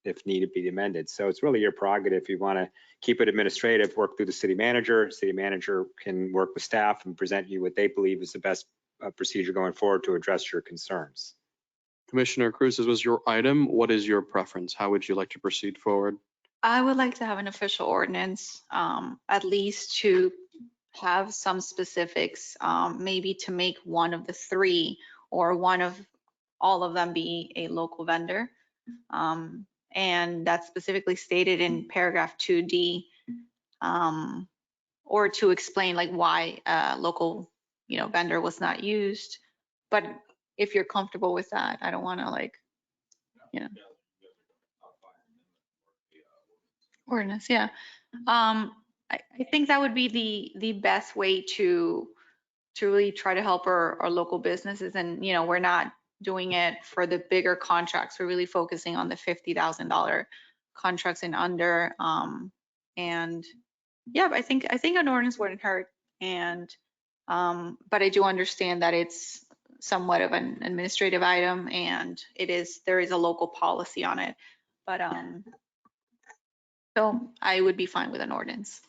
if needed, be amended. So it's really your prerogative. If you want to keep it administrative, work through the city manager. City manager can work with staff and present you what they believe is the best procedure going forward to address your concerns. Commissioner Cruz, this was your item. What is your preference? How would you like to proceed forward? I would like to have an official ordinance, at least to have some specifics, maybe to make one of the three or one of all of them be a local vendor. And that's specifically stated in paragraph 2D, or to explain like why a local, vendor was not used. But if you're comfortable with that, I don't want to ordinance, yeah. I think that would be the best way to really try to help our local businesses. And, we're not doing it for the bigger contracts. We're really focusing on the $50,000 contracts and under. And yeah, I think an ordinance wouldn't hurt. And, but I do understand that it's somewhat of an administrative item and there is a local policy on it. But, so I would be fine with an ordinance.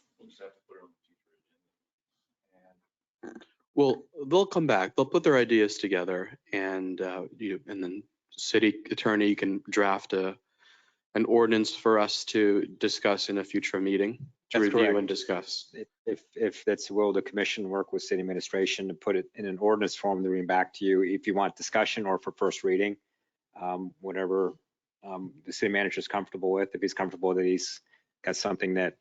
Well, they'll come back. They'll put their ideas together, and and then city attorney can draft an ordinance for us to discuss in a future meeting to That's review correct. and discuss. If that's the will of the commission, work with city administration to put it in an ordinance form to bring back to you if you want discussion or for first reading, whatever the city manager is comfortable with. If he's comfortable that he's got something that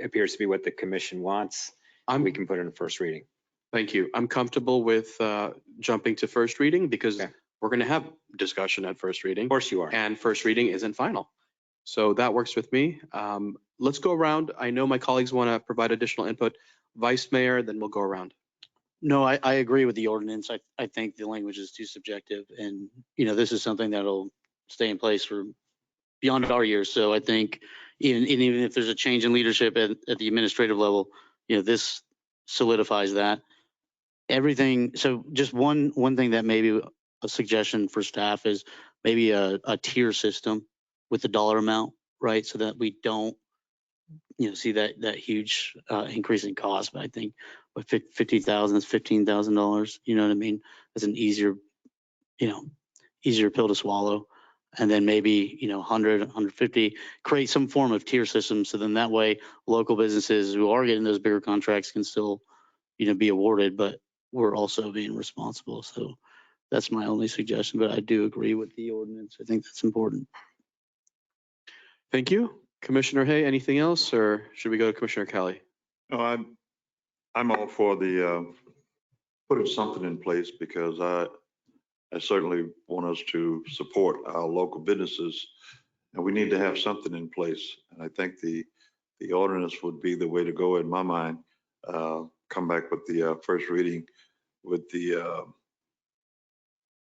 appears to be what the commission wants, we can put it in first reading. Thank you. I'm comfortable with jumping to first reading because we're going to have discussion at first reading. Of course you are. And first reading isn't final. So that works with me. Let's go around. I know my colleagues want to provide additional input. Vice Mayor, then we'll go around. No, I agree with the ordinance. I think the language is too subjective and, this is something that'll stay in place for beyond our years. So I think even if there's a change in leadership at the administrative level, this solidifies that. Everything. So just one thing that maybe a suggestion for staff is maybe a tier system with the dollar amount, right? So that we don't, see that huge increase in cost. But I think with 50,000 is $15,000. You know what I mean? That's an easier pill to swallow. And then maybe, 100, 150, create some form of tier system. So then that way local businesses who are getting those bigger contracts can still, be awarded, but we're also being responsible. So that's my only suggestion, but I do agree with the ordinance. I think that's important. Thank you. Commissioner Hay, anything else, or should we go to Commissioner Kelly? No, I'm all for the putting something in place because I certainly want us to support our local businesses, and we need to have something in place. And I think the ordinance would be the way to go in my mind. Come back with the first reading with the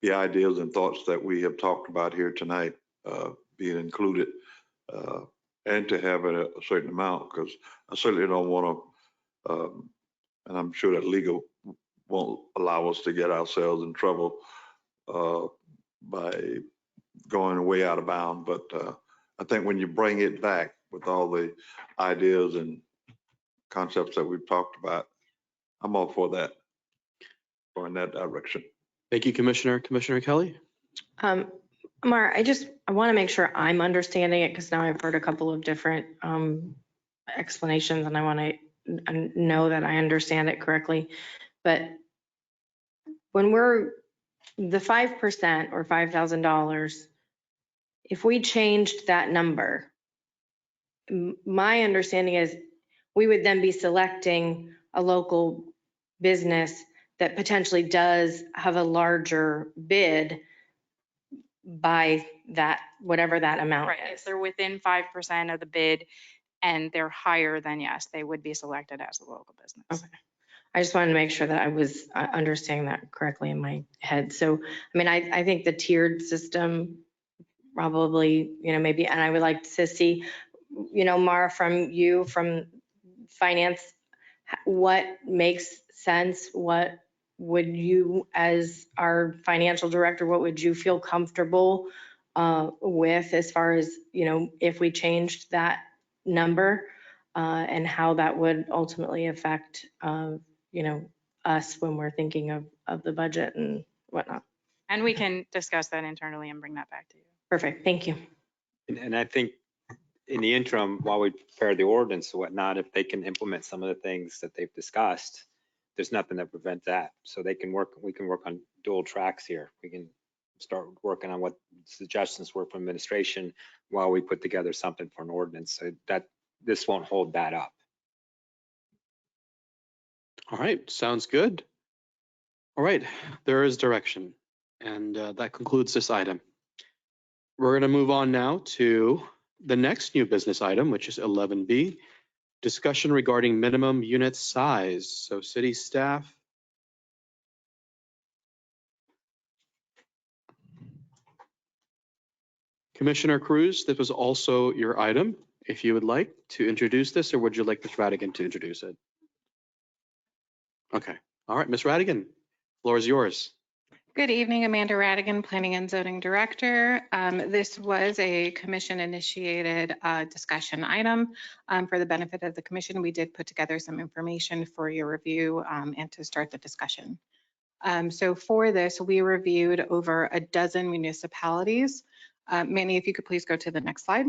ideas and thoughts that we have talked about here tonight being included, and to have a certain amount, because I certainly don't want to, and I'm sure that legal won't allow us to get ourselves in trouble by going way out of bound. But I think when you bring it back with all the ideas and concepts that we've talked about, I'm all for that, or in that direction. Thank you, Commissioner. Commissioner Kelly? Amar, I want to make sure I'm understanding it because now I've heard a couple of different explanations and I want to know that I understand it correctly. But when we're the 5% or $5,000, if we changed that number, my understanding is we would then be selecting a local business that potentially does have a larger bid by that, whatever that amount Right, is. if they're within 5% of the bid and they're higher, then yes, they would be selected as a local business. Okay. I just wanted to make sure that I was understanding that correctly in my head. So, I mean, I think the tiered system probably, maybe, and I would like to see, Mara, from finance, what makes sense? What would you, as our financial director, what would you feel comfortable with as far as, if we changed that number and how that would ultimately affect, us when we're thinking of the budget and whatnot. And we can discuss that internally and bring that back to you. Perfect, thank you. And I think in the interim, while we prepare the ordinance and whatnot, if they can implement some of the things that they've discussed, there's nothing that prevents that. So we can work on dual tracks here. We can start working on what suggestions were from administration while we put together something for an ordinance, so that this won't hold that up. All right, sounds good. All right, there is direction. And that concludes this item. We're going to move on now to the next new business item, which is 11B, discussion regarding minimum unit size. So city staff. Commissioner Cruz, this was also your item. If you would like to introduce this, or would you like Ms. Radigan to introduce it? Okay. All right, Ms. Radigan, floor is yours. Good evening, Amanda Radigan, Planning and Zoning Director. This was a commission-initiated discussion item for the benefit of the commission. We did put together some information for your review and to start the discussion. So for this, we reviewed over a dozen municipalities. Manny, if you could please go to the next slide.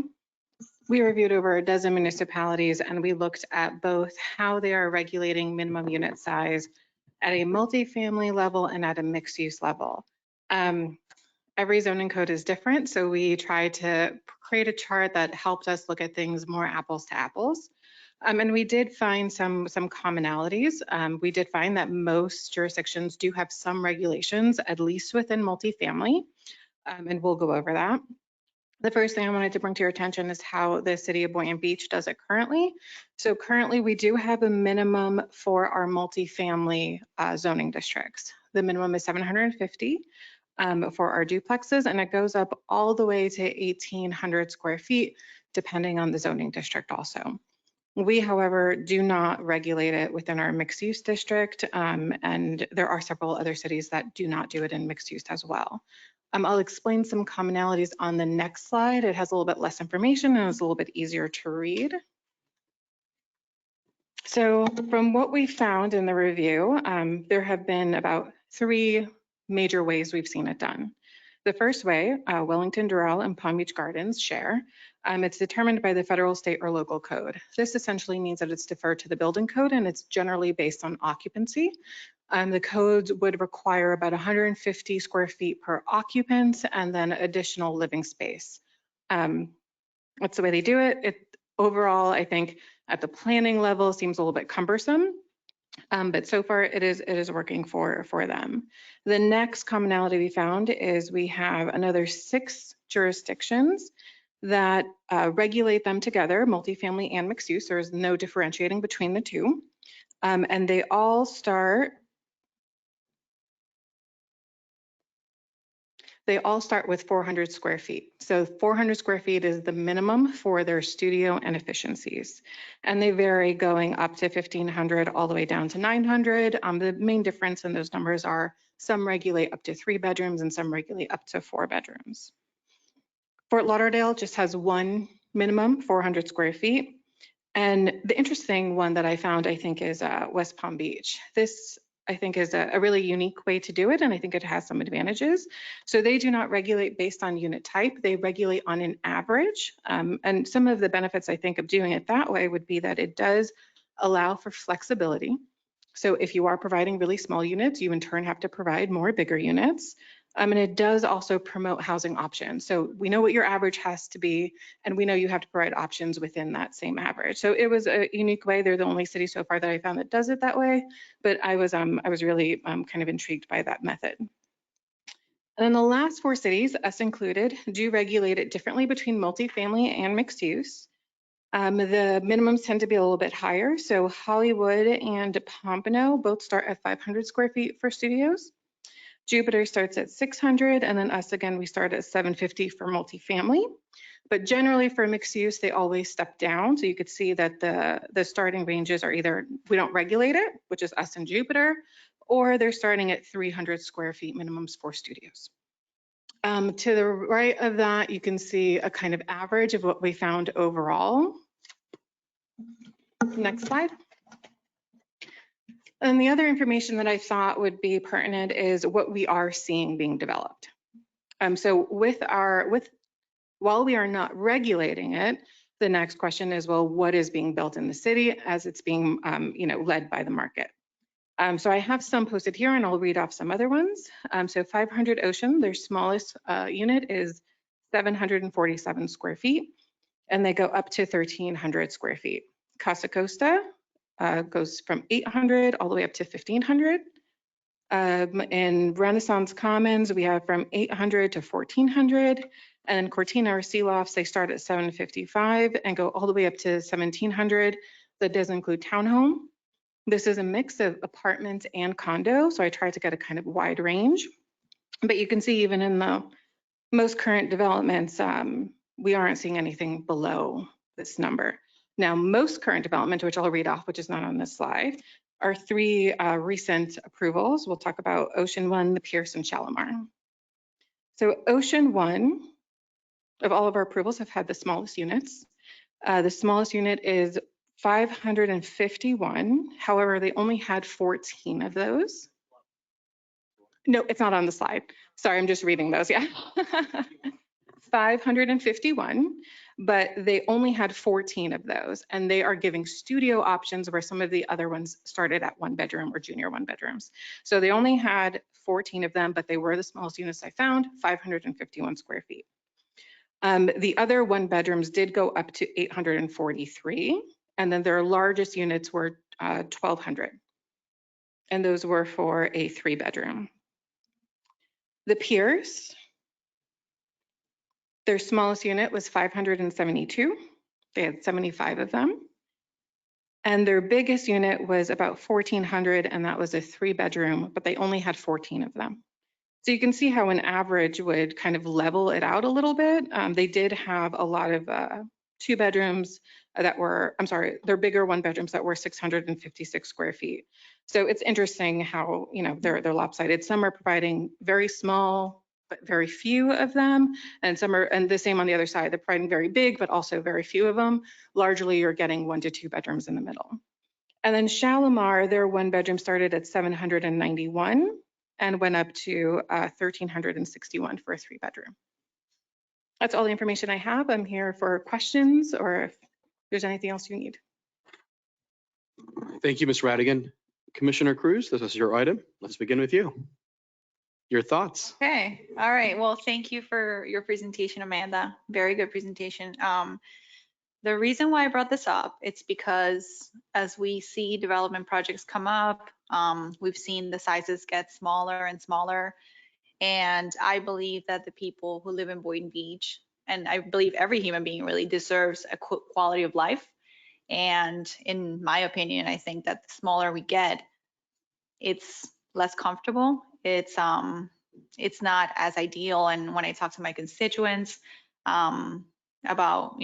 We reviewed over a dozen municipalities and we looked at both how they are regulating minimum unit size at a multifamily level and at a mixed use level. Every zoning code is different, so we tried to create a chart that helped us look at things more apples to apples. And we did find some commonalities. We did find that most jurisdictions do have some regulations, at least within multifamily, and we'll go over that. The first thing I wanted to bring to your attention is how the city of Boynton Beach does it currently. So currently we do have a minimum for our multifamily zoning districts. The minimum is 750 for our duplexes, and it goes up all the way to 1,800 square feet, depending on the zoning district also. We, however, do not regulate it within our mixed use district, and there are several other cities that do not do it in mixed use as well. I'll explain some commonalities on the next slide. It has a little bit less information and it's a little bit easier to read. So from what we found in the review, there have been about 3 major ways we've seen it done. The first way, Wellington, Doral, and Palm Beach Gardens share. It's determined by the federal, state, or local code. This essentially means that it's deferred to the building code and it's generally based on occupancy. The codes would require about 150 square feet per occupant and then additional living space. That's the way they do it. Overall, I think at the planning level seems a little bit cumbersome, but so far it is working for them. The next commonality we found is we have another 6 jurisdictions that regulate them together, multifamily and mixed use. There is no differentiating between the two. And they all start with 400 square feet. So 400 square feet is the minimum for their studio and efficiencies. And they vary going up to 1,500 all the way down to 900. The main difference in those numbers are some regulate up to 3 bedrooms and some regulate up to 4 bedrooms. Fort Lauderdale just has one minimum, 400 square feet. And the interesting one that I found, I think, is West Palm Beach. This, I think, is a really unique way to do it, and I think it has some advantages. So they do not regulate based on unit type, they regulate on an average. And some of the benefits, I think, of doing it that way would be that it does allow for flexibility. So if you are providing really small units, you in turn have to provide more bigger units. And it does also promote housing options. So we know what your average has to be, and we know you have to provide options within that same average. So it was a unique way. They're the only city so far that I found that does it that way. But I was really kind of intrigued by that method. And then the last 4 cities, us included, do regulate it differently between multifamily and mixed use. The minimums tend to be a little bit higher. So Hollywood and Pompano both start at 500 square feet for studios. Jupiter starts at 600, and then us again, we start at 750 for multifamily. But generally for mixed use, they always step down. So you could see that the starting ranges are either we don't regulate it, which is us and Jupiter, or they're starting at 300 square feet minimums for studios. To the right of that, you can see a kind of average of what we found overall. Next slide. And the other information that I thought would be pertinent is what we are seeing being developed. So while we are not regulating it, the next question is, well, what is being built in the city as it's being, led by the market? So I have some posted here, and I'll read off some other ones. So 500 Ocean, their smallest unit is 747 square feet, and they go up to 1,300 square feet. Casa Costa goes from 800 all the way up to 1,500. In Renaissance Commons, we have from 800 to 1,400. And Cortina or Sea Lofts, they start at 755 and go all the way up to 1,700. That does include townhome. This is a mix of apartments and condo, so I tried to get a kind of wide range. But you can see even in the most current developments, we aren't seeing anything below this number. Now, most current development, which I'll read off, which is not on this slide, are 3 recent approvals. We'll talk about Ocean One, the Pierce, and Shalimar. So Ocean One, of all of our approvals, have had the smallest units. The smallest unit is 551. However, they only had 14 of those. No, it's not on the slide. Sorry, I'm just reading those, yeah. 551, but they only had 14 of those, and they are giving studio options where some of the other ones started at 1 bedroom or junior 1 bedrooms. So they only had 14 of them, but they were the smallest units I found, 551 square feet. The other 1 bedrooms did go up to 843, and then their largest units were 1,200, and those were for a 3 bedroom. The Pierce, their smallest unit was 572. They had 75 of them. And their biggest unit was about 1,400, and that was a 3 bedroom, but they only had 14 of them. So you can see how an average would kind of level it out a little bit. They did have a lot of 2 bedrooms that were, they're bigger 1 bedrooms that were 656 square feet. So it's interesting how, they're lopsided. Some are providing very small, but very few of them. And some are, and the same on the other side, they're providing very big, but also very few of them. Largely, you're getting 1 to 2 bedrooms in the middle. And then Shalimar, their 1 bedroom started at 791 and went up to 1,361 for a 3 bedroom. That's all the information I have. I'm here for questions or if there's anything else you need. Thank you, Ms. Radigan. Commissioner Cruz, this is your item. Let's begin with you. Your thoughts? Okay, all right. Well, thank you for your presentation, Amanda. Very good presentation. The reason why I brought this up, it's because as we see development projects come up, we've seen the sizes get smaller and smaller. And I believe that the people who live in Boynton Beach, and I believe every human being really deserves a quality of life. And in my opinion, I think that the smaller we get, it's less comfortable. It's not as ideal. And when I talk to my constituents about,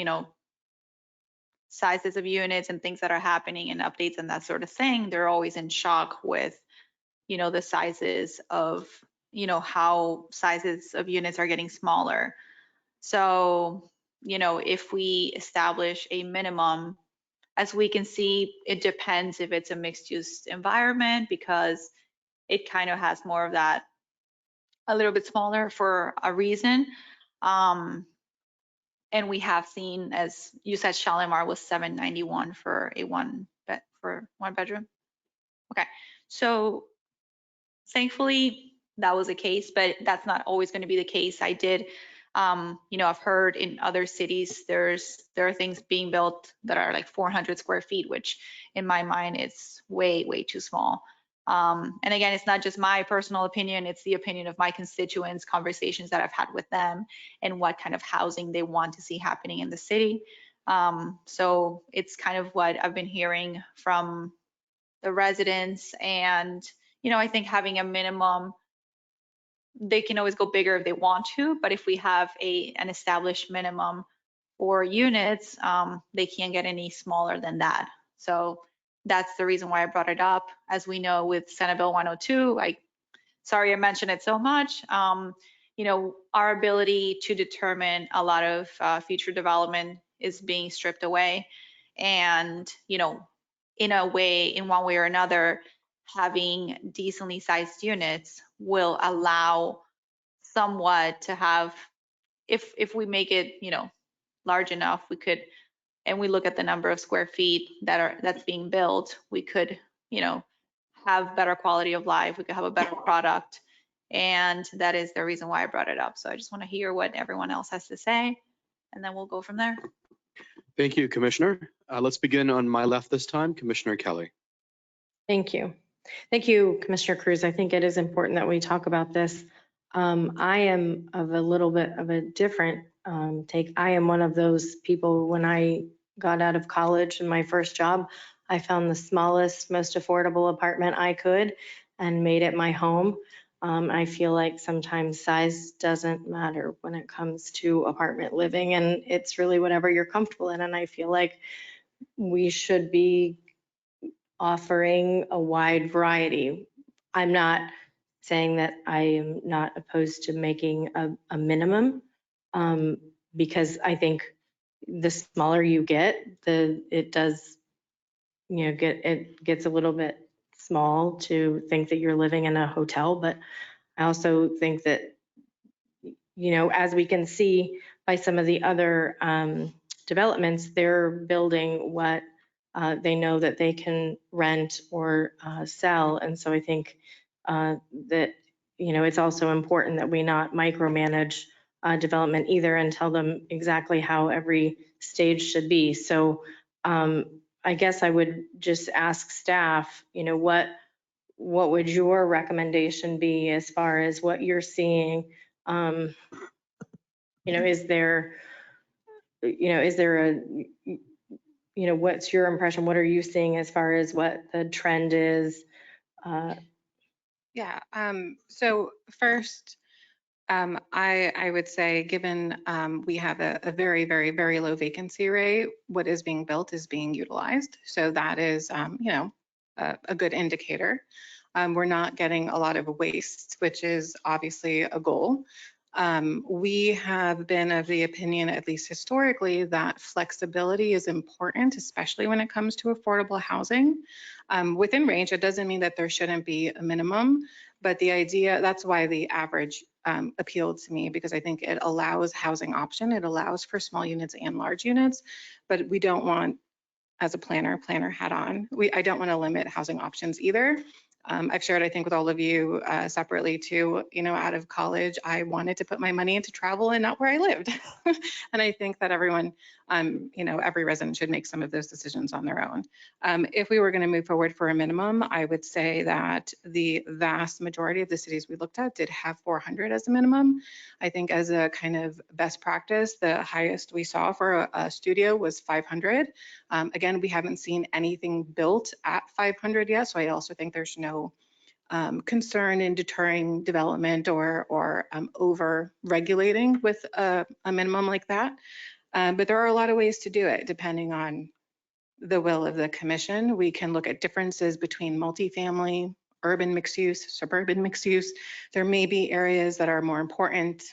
sizes of units and things that are happening and updates and that sort of thing, they're always in shock with, the sizes of, how sizes of units are getting smaller. So, if we establish a minimum, as we can see, it depends if it's a mixed use environment because it kind of has more of that, a little bit smaller for a reason. And we have seen, as you said, Shalimar was 791 for a 1 bedroom. Okay, so thankfully that was the case, but that's not always going to be the case. I did, I've heard in other cities there are things being built that are like 400 square feet, which in my mind it's way too small. And again, it's not just my personal opinion, it's the opinion of my constituents, conversations that I've had with them, and what kind of housing they want to see happening in the city. So it's kind of what I've been hearing from the residents. And, I think having a minimum, they can always go bigger if they want to, but if we have an established minimum for units, they can't get any smaller than that. So that's the reason why I brought it up. As we know with Senate Bill 102, sorry I mentioned it so much, our ability to determine a lot of future development is being stripped away. And, in one way or another, having decently sized units will allow somewhat to have, if we make it, large enough, we could, and we look at the number of square feet that's being built, we could, have better quality of life, we could have a better product. And that is the reason why I brought it up. So I just want to hear what everyone else has to say, and then we'll go from there. Thank you, Commissioner. Let's begin on my left this time, Commissioner Kelly. Thank you. Thank you, Commissioner Cruz. I think it is important that we talk about this. I am of a little bit of a different take. I am one of those people, when I got out of college and my first job, I found the smallest, most affordable apartment I could and made it my home. I feel like sometimes size doesn't matter when it comes to apartment living, and it's really whatever you're comfortable in. And I feel like we should be offering a wide variety. I'm not saying that I am not opposed to making a minimum, because I think the smaller you get, it does, it gets a little bit small to think that you're living in a hotel. But I also think that, as we can see by some of the other developments, they're building what they know that they can rent or sell. And so I think that, it's also important that we not micromanage development either and tell them exactly how every stage should be. So I guess I would just ask staff, what would your recommendation be as far as what you're seeing? Is there a, what's your impression? What are you seeing as far as what the trend is? Yeah. So first, I would say, given we have a very, very, very low vacancy rate, what is being built is being utilized. So that is, a good indicator. We're not getting a lot of waste, which is obviously a goal. We have been of the opinion, at least historically, that flexibility is important, especially when it comes to affordable housing. Within range, it doesn't mean that there shouldn't be a minimum, but the idea, that's why the average appealed to me, because I think it allows housing option. It allows for small units and large units, but we don't want, as a planner hat on, I don't want to limit housing options either. I've shared, I think, with all of you separately too, out of college, I wanted to put my money into travel and not where I lived. And I think that everyone, every resident should make some of those decisions on their own. If we were going to move forward for a minimum, I would say that the vast majority of the cities we looked at did have 400 as a minimum. I think as a kind of best practice, the highest we saw for a studio was 500. Again, we haven't seen anything built at 500 yet, so I also think there's no concern in deterring development or over regulating with a minimum like that. But there are a lot of ways to do it depending on the will of the commission. We can look at differences between multifamily, urban mixed use, suburban mixed use. There may be areas that are more important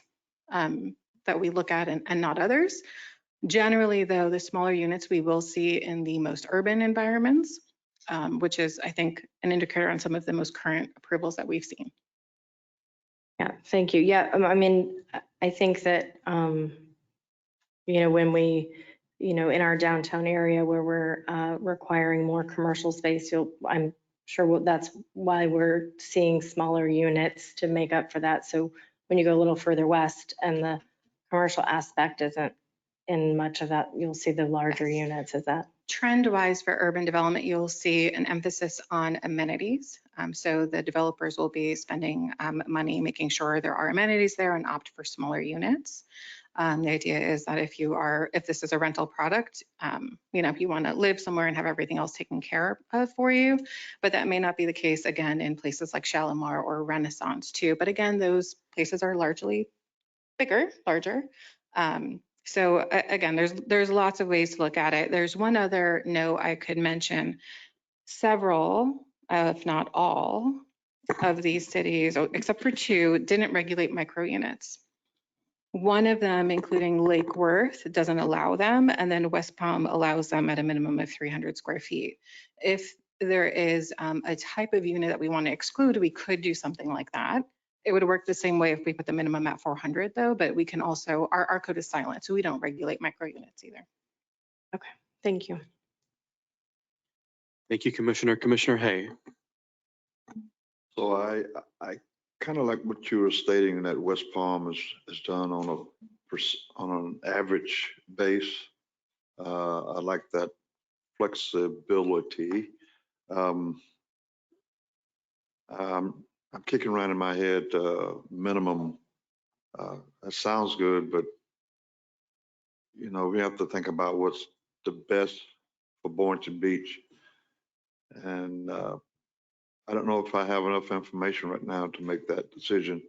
that we look at and not others. Generally, though, the smaller units we will see in the most urban environments, which is, I think, an indicator on some of the most current approvals that we've seen. Yeah, thank you. Yeah, I think that, when we, in our downtown area where we're requiring more commercial space, I'm sure that's why we're seeing smaller units to make up for that. So when you go a little further west and the commercial aspect isn't in much of that, you'll see the larger units. Is that? Trend-wise for urban development, you'll see an emphasis on amenities. So the developers will be spending money making sure there are amenities there and opt for smaller units. The idea is that if this is a rental product, if you want to live somewhere and have everything else taken care of for you, but that may not be the case again in places like Shalimar or Renaissance too. But again, those places are largely larger. So again, there's lots of ways to look at it. There's one other note I could mention. Several, if not all, of these cities, except for two, didn't regulate micro units. One of them, including Lake Worth, doesn't allow them, and then West Palm allows them at a minimum of 300 square feet. If there is a type of unit that we want to exclude, we could do something like that. It would work the same way if we put the minimum at 400 though, but we can also, our code is silent, so we don't regulate micro units either. Okay, thank you. Thank you, Commissioner. Commissioner Hay. So I kind of like what you were stating that West Palm is done on an average base. I like that flexibility. I'm kicking around in my head minimum. That sounds good, but you know, we have to think about what's the best for Boynton Beach. And I don't know if I have enough information right now to make that decision,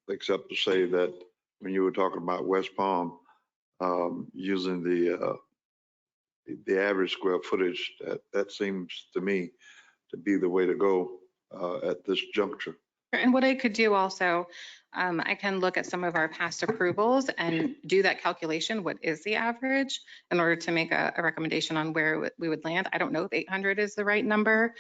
except to say that when you were talking about West Palm, using the average square footage, that seems to me to be the way to go at this juncture. And what I could do also, I can look at some of our past approvals and do that calculation. What is the average in order to make a recommendation on where we would land? I don't know if 800 is the right number,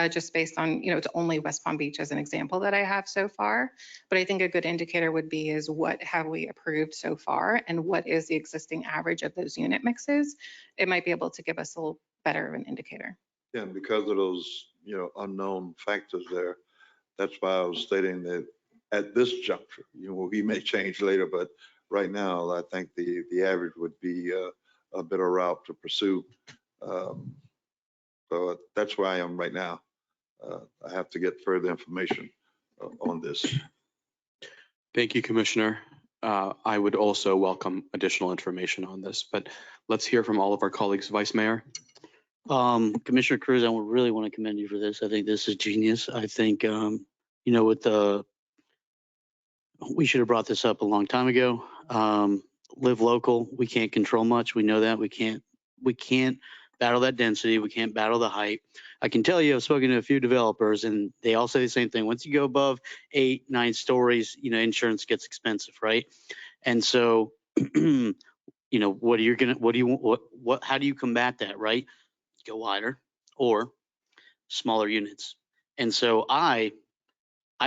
just based on, you know, it's only West Palm Beach as an example that I have so far. But I think a good indicator would be is what have we approved so far and what is the existing average of those unit mixes? It might be able to give us a little better of an indicator. Yeah, and because of those, you know, unknown factors there, that's why I was stating that at this juncture, you know, we may change later, but right now, I think the average would be a better route to pursue. So that's where I am right now. I have to get further information on this. Thank you, Commissioner. I would also welcome additional information on this, but let's hear from all of our colleagues. Vice Mayor. Commissioner Cruz, I really want to commend you for this. I think this is genius. I think, you know, we should have brought this up a long time ago. Live local. We can't control much. We know that. We can't battle that density. We can't battle the height. I can tell you, I've spoken to a few developers and they all say the same thing. Once you go above 8, 9 stories, you know, insurance gets expensive, right? And so, you know, how do you combat that, right? Go wider or smaller units. And so I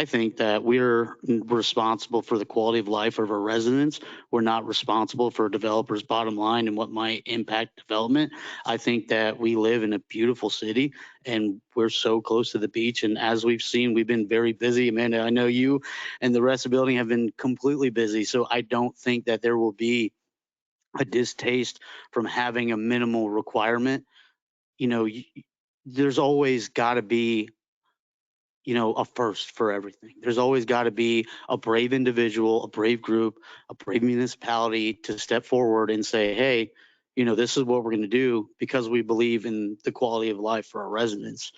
think that we're responsible for the quality of life of our residents. We're not responsible for a developer's bottom line and what might impact development. I think that we live in a beautiful city and we're so close to the beach. And as we've seen, we've been very busy. Amanda, I know you and the rest of the building have been completely busy. So I don't think that there will be a distaste from having a minimal requirement. You know, there's always got to be, you know, a first for everything. There's always got to be a brave individual, a brave group, a brave municipality to step forward and say, hey, you know, this is what we're going to do because we believe in the quality of life for our residents.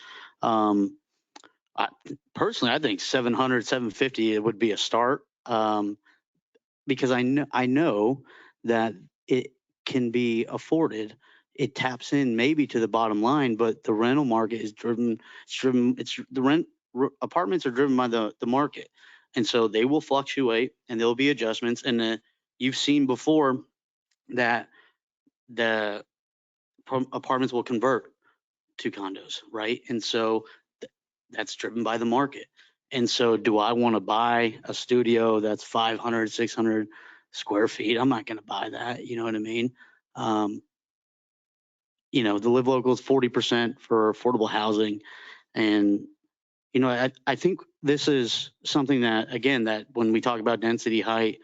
Personally, I think 700, 750 it would be a start because I know that it can be afforded. It taps in maybe to the bottom line, but the rental market is apartments are driven by the market. And so they will fluctuate and there'll be adjustments. And you've seen before that the apartments will convert to condos, right? And so that's driven by the market. And so do I want to buy a studio that's 500, 600 square feet? I'm not going to buy that. You know what I mean? You know, the Live Local is 40% for affordable housing. And you know, I think this is something that, again, that when we talk about density, height,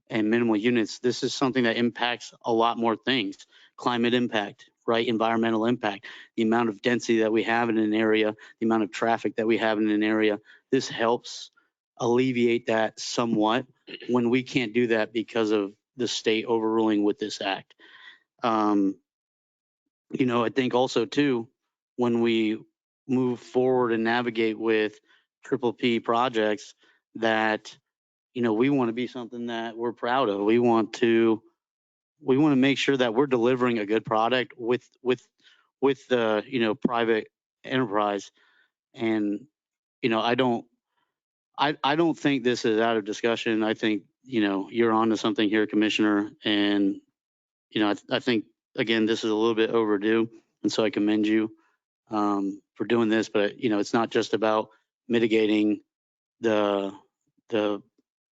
and minimal units, this is something that impacts a lot more things. Climate impact, right? Environmental impact, the amount of density that we have in an area, the amount of traffic that we have in an area. This helps alleviate that somewhat when we can't do that because of the state overruling with this act. You know, I think also too, when we move forward and navigate with triple P projects that, you know, we want to be something that we're proud of. We want to make sure that we're delivering a good product with the, you know, private enterprise. And, I don't think this is out of discussion. I think, you're onto something here, Commissioner. And, I think, again, this is a little bit overdue. And so I commend you for doing this. But, it's not just about mitigating the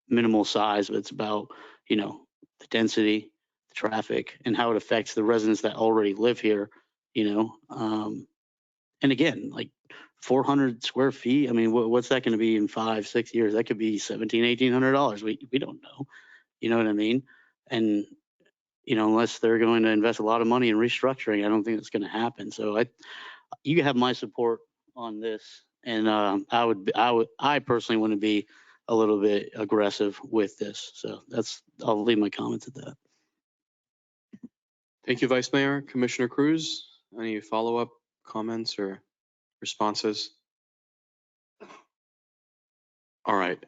minimal size, but it's about, the density, the traffic, and how it affects the residents that already live here, and again, like 400 square feet. I mean, what's that going to be in 5-6 years? That could be $1,700-$1,800. We don't know. You know what I mean? And, unless they're going to invest a lot of money in restructuring, I don't think it's going to happen. So you have my support on this. And I personally want to be a little bit aggressive with this. So I'll leave my comments at that. Thank you, Vice Mayor. Commissioner Cruz, any follow-up comments or responses? All right.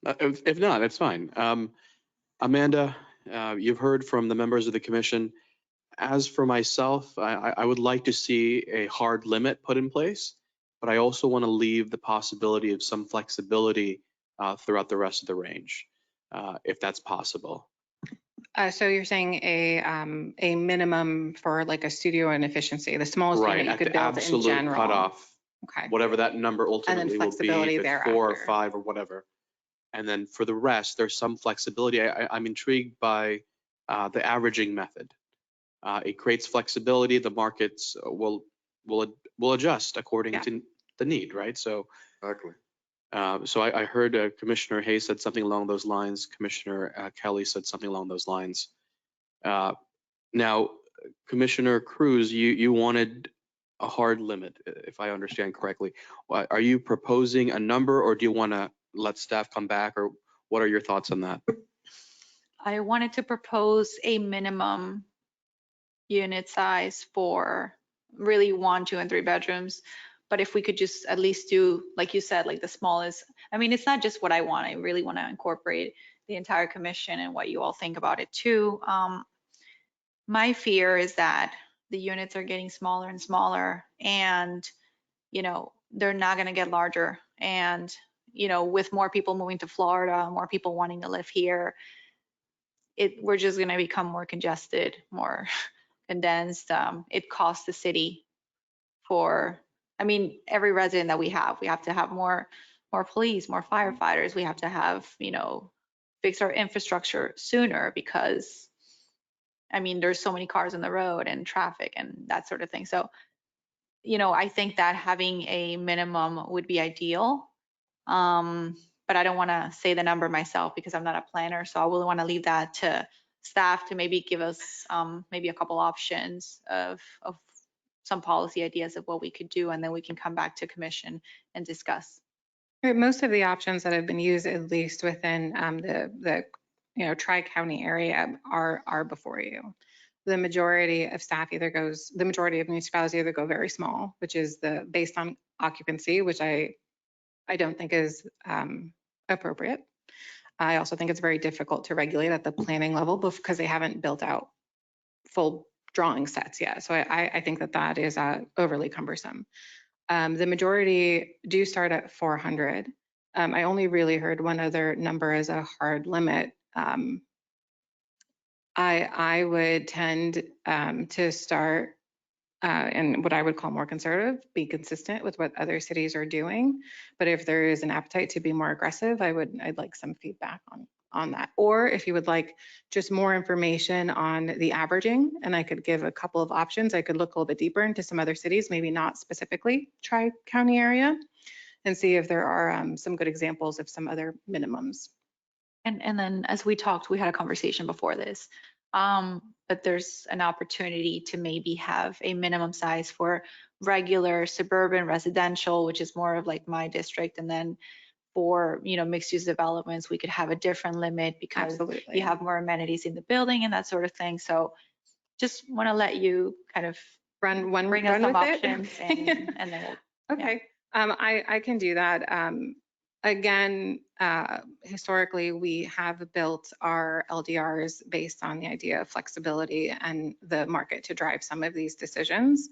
If not, that's fine. Amanda, you've heard from the members of the commission. As for myself, I would like to see a hard limit put in place, but I also want to leave the possibility of some flexibility throughout the rest of the range, if that's possible. So you're saying a minimum for like a studio and efficiency, the smallest Right, unit you at could the build in absolute general. cutoff, Okay. whatever that number ultimately will be, flexibility if it's 4 or thereafter. 5 or whatever. And then for the rest, there's some flexibility. I'm intrigued by the averaging method. It creates flexibility. The markets will adjust according to the need, right? So Exactly. So I heard Commissioner Hayes said something along those lines. Commissioner Kelly said something along those lines. Now, Commissioner Cruz, you wanted a hard limit, if I understand correctly. Are you proposing a number, or do you want to let staff come back, or what are your thoughts on that? I wanted to propose a minimum unit size for really 1, 2, and 3 bedrooms. But if we could just at least do, like you said, like the smallest, I mean, it's not just what I want. I really want to incorporate the entire commission and what you all think about it too. My fear is that the units are getting smaller and smaller, and, they're not going to get larger. And, with more people moving to Florida, more people wanting to live here, we're just going to become more congested, more condensed. It costs the city every resident that we have to have more police, more firefighters. We have to have, fix our infrastructure sooner because, there's so many cars on the road and traffic and that sort of thing. So, I think that having a minimum would be ideal. But I don't want to say the number myself because I'm not a planner. So I will want to leave that to staff to maybe give us maybe a couple options of some policy ideas of what we could do, and then we can come back to commission and discuss. Right, most of the options that have been used, at least within the tri-county area, are before you. The majority of the majority of municipalities either go very small, which is based on occupancy, which I don't think is appropriate. I also think it's very difficult to regulate at the planning level because they haven't built out full drawing sets yet. So I think that is overly cumbersome. The majority do start at 400. I only really heard one other number as a hard limit. I would tend to start and what I would call more conservative, be consistent with what other cities are doing. But if there is an appetite to be more aggressive, I'd like some feedback on that. Or if you would like just more information on the averaging, and I could give a couple of options, I could look a little bit deeper into some other cities, maybe not specifically tri-county area, and see if there are some good examples of some other minimums. And then as we talked, we had a conversation before this, but there's an opportunity to maybe have a minimum size for regular suburban residential, which is more of like my district. And then for, mixed use developments, we could have a different limit because Absolutely. you have more amenities in the building and that sort of thing. So just want to let you kind of bring us some options and then we'll. Okay. Yeah. I can do that. Again, historically, we have built our LDRs based on the idea of flexibility and the market to drive some of these decisions.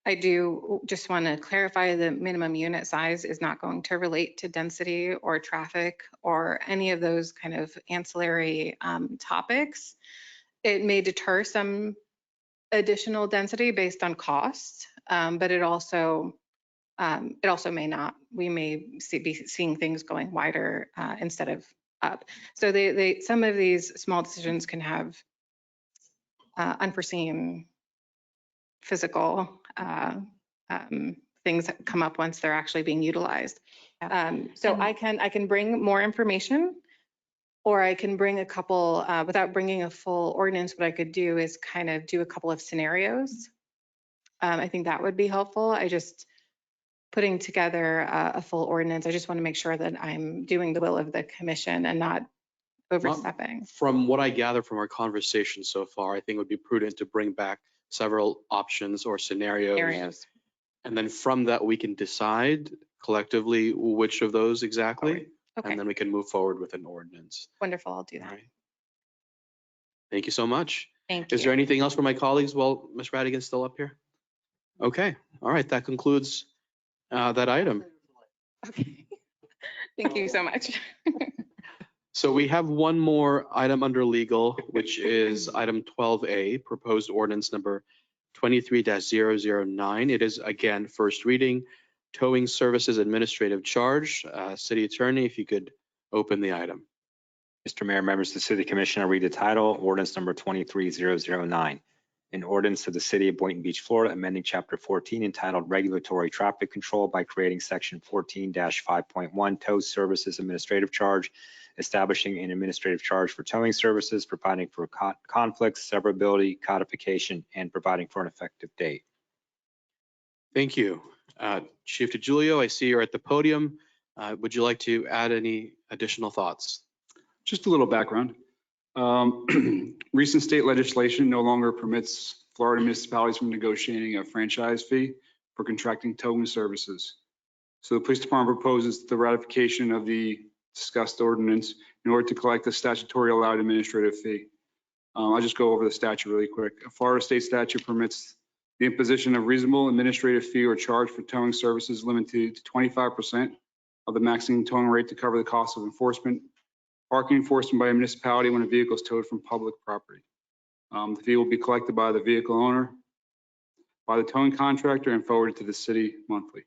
I do just want to clarify the minimum unit size is not going to relate to density or traffic or any of those kind of ancillary topics. It may deter some additional density based on cost, but it also may not. We may be seeing things going wider instead of up. So some of these small decisions can have unforeseen physical things that come up once they're actually being utilized. So I can bring more information, or I can bring a couple, without bringing a full ordinance, what I could do is kind of do a couple of scenarios. I think that would be helpful. I just putting together a full ordinance. I just want to make sure that I'm doing the will of the commission and not overstepping. From what I gather from our conversation so far, I think it would be prudent to bring back several options or scenarios. And then from that, we can decide collectively which of those exactly. Okay. And then we can move forward with an ordinance. Wonderful. I'll do that. All right. Thank you so much. Thank you. Is there anything else for my colleagues while Ms. Radigan's still up here? Okay. All right. That concludes that item. Okay. Thank you so much. So we have one more item under legal, which is item 12A, proposed ordinance number 23-009. It is again first reading, towing services administrative charge. City Attorney, if you could open the item. Mr. Mayor, members of the City Commission, I'll read the title, ordinance number 23-009. An ordinance of the City of Boynton Beach, Florida, amending Chapter 14 entitled Regulatory Traffic Control by creating Section 14-5.1 Tow Services Administrative Charge, establishing an administrative charge for towing services, providing for conflicts, severability, codification, and providing for an effective date. Thank you. Chief DiGiulio, I see you're at the podium. Would you like to add any additional thoughts? Just a little background. Recent state legislation no longer permits Florida municipalities from negotiating a franchise fee for contracting towing services. So the police department proposes the ratification of the discussed ordinance in order to collect the statutory allowed administrative fee. I'll just go over the statute really quick. A Florida state statute permits the imposition of reasonable administrative fee or charge for towing services limited to 25% of the maximum towing rate to cover the cost of enforcement, parking enforcement by a municipality when a vehicle is towed from public property. The fee will be collected by the vehicle owner, by the towing contractor, and forwarded to the city monthly.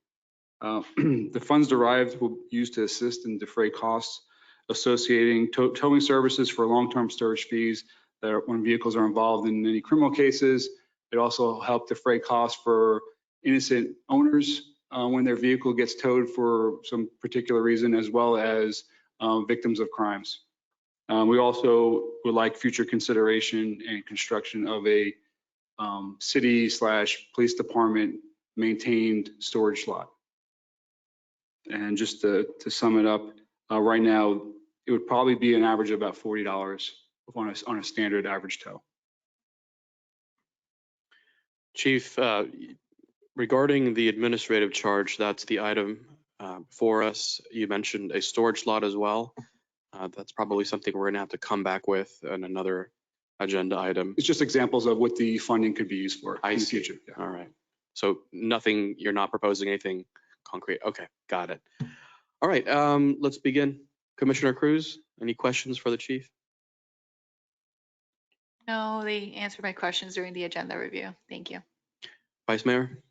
The funds derived will be used to assist and defray costs associating towing services for long-term storage fees that are when vehicles are involved in any criminal cases. It also helps defray costs for innocent owners when their vehicle gets towed for some particular reason, as well as victims of crimes. We also would like future consideration and construction of a city/police department maintained storage lot. And just to sum it up, right now, it would probably be an average of about $40 on a standard average tow. Chief, regarding the administrative charge, that's the item for us. You mentioned a storage lot as well. That's probably something we're gonna have to come back with in another agenda item. It's just examples of what the funding could be used for in the future. Yeah. All right. So nothing, you're not proposing anything concrete. Okay, got it. All right, let's begin. Commissioner Cruz, any questions for the chief? No, they answered my questions during the agenda review. Thank you. Vice Mayor?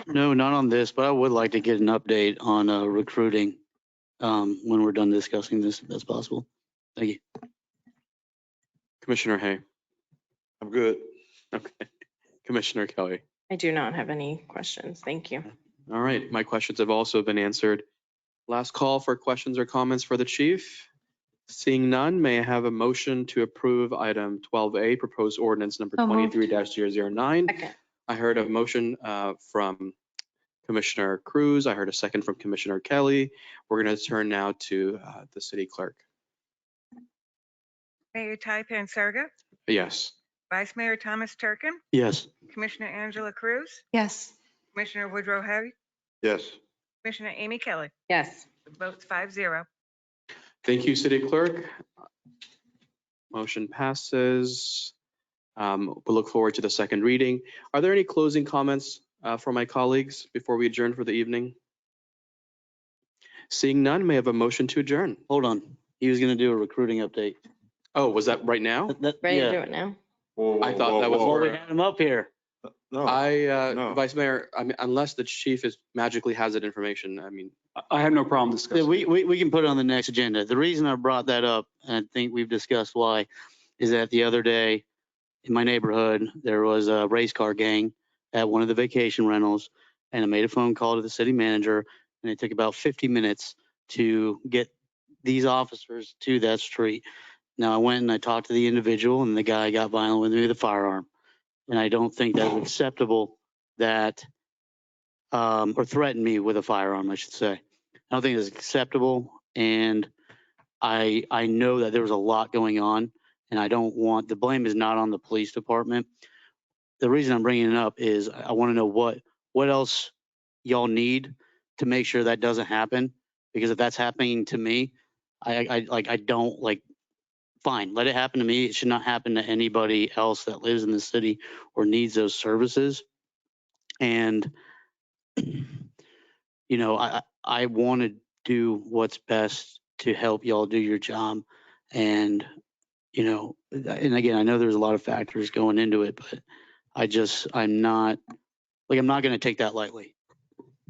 No, not on this, but I would like to get an update on recruiting when we're done discussing this, if that's possible. Thank you. Commissioner Hay? I'm good. Okay. Commissioner Kelly? I do not have any questions. Thank you. All right, my questions have also been answered. Last call for questions or comments for the chief. Seeing none, may I have a motion to approve item 12A, proposed ordinance number 23-009? I heard a motion from Commissioner Cruz. I heard a second from Commissioner Kelly. We're going to turn now to the city clerk. Mayor Ty Pansarga, Yes. Vice Mayor Thomas Turkin, Yes. Commissioner Angela Cruz, Yes. Commissioner Woodrow Hay, Yes. Commissioner Amy Kelly. Yes. Votes 5-0. Thank you, city clerk. Motion passes. We'll look forward to the second reading. Are there any closing comments from my colleagues before we adjourn for the evening? Seeing none, may I have a motion to adjourn? Hold on. He was going to do a recruiting update. Oh, was that right now? Ready to do Yeah. it now? I thought that was Well, we had him up here. No, no. Vice Mayor, I mean, unless the chief is magically has that information, I mean, I have no problem Yeah, discussing. we can put it on the next agenda. The reason I brought that up, and I think we've discussed why, is that the other day in my neighborhood, there was a race car gang at one of the vacation rentals, and I made a phone call to the city manager, and it took about 50 minutes to get these officers to that street. Now, I went and I talked to the individual, and the guy got violent with me with a firearm. And I don't think that's acceptable that, or threatened me with a firearm, I should say. I don't think it's acceptable. And I know that there was a lot going on, and I don't want, the blame is not on the police department. The reason I'm bringing it up is I want to know what else y'all need to make sure that doesn't happen. Because if that's happening to me, I don't like, fine, let it happen to me. It should not happen to anybody else that lives in the city or needs those services. And, you know, I want to do what's best to help y'all do your job. And, you know, and again, I know there's a lot of factors going into it, but I'm not going to take that lightly,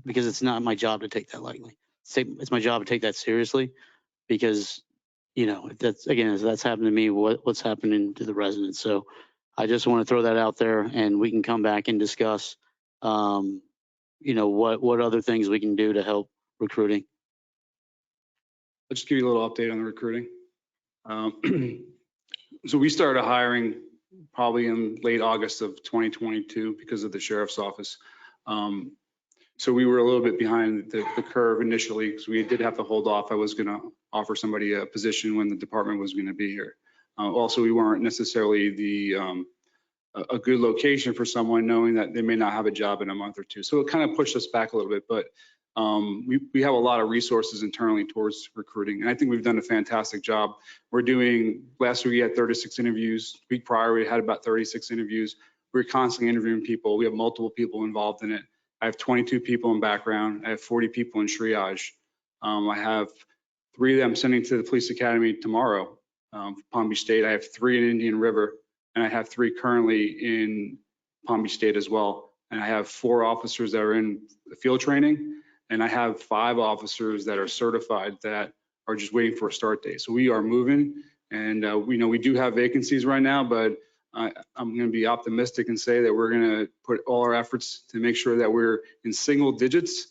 because it's not my job to take that lightly. It's my job to take that seriously, because, you know, if that's happened to me, what's happening to the residents. So I just want to throw that out there, and we can come back and discuss, you know, what other things we can do to help recruiting. I'll just give you a little update on the recruiting. So we started hiring probably in late August of 2022 because of the sheriff's office. So we were a little bit behind the curve initially, because we did have to hold off. I was going to offer somebody a position when the department was going to be here. Also, we weren't necessarily a good location for someone, knowing that they may not have a job in a month or two. So it kind of pushed us back a little bit, but we have a lot of resources internally towards recruiting. And I think we've done a fantastic job. Last week we had 36 interviews. The week prior we had about 36 interviews. We're constantly interviewing people. We have multiple people involved in it. I have 22 people in background. I have 40 people in triage. I have 3 of them sending to the police academy tomorrow, Palm Beach State. I have 3 in Indian River, and I have 3 currently in Palm Beach State as well. And I have 4 officers that are in field training, and I have 5 officers that are certified that are just waiting for a start date. So we are moving, and we know we do have vacancies right now, but I'm going to be optimistic and say that we're going to put all our efforts to make sure that we're in single digits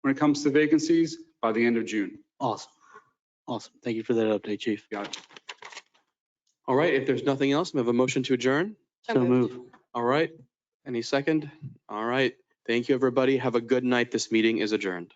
when it comes to vacancies by the end of June. Awesome. Thank you for that update, Chief. Got it. all right, if there's nothing else, we have a motion to adjourn. So move. All right, any second? All right, thank you, everybody. Have a good night. This meeting is adjourned.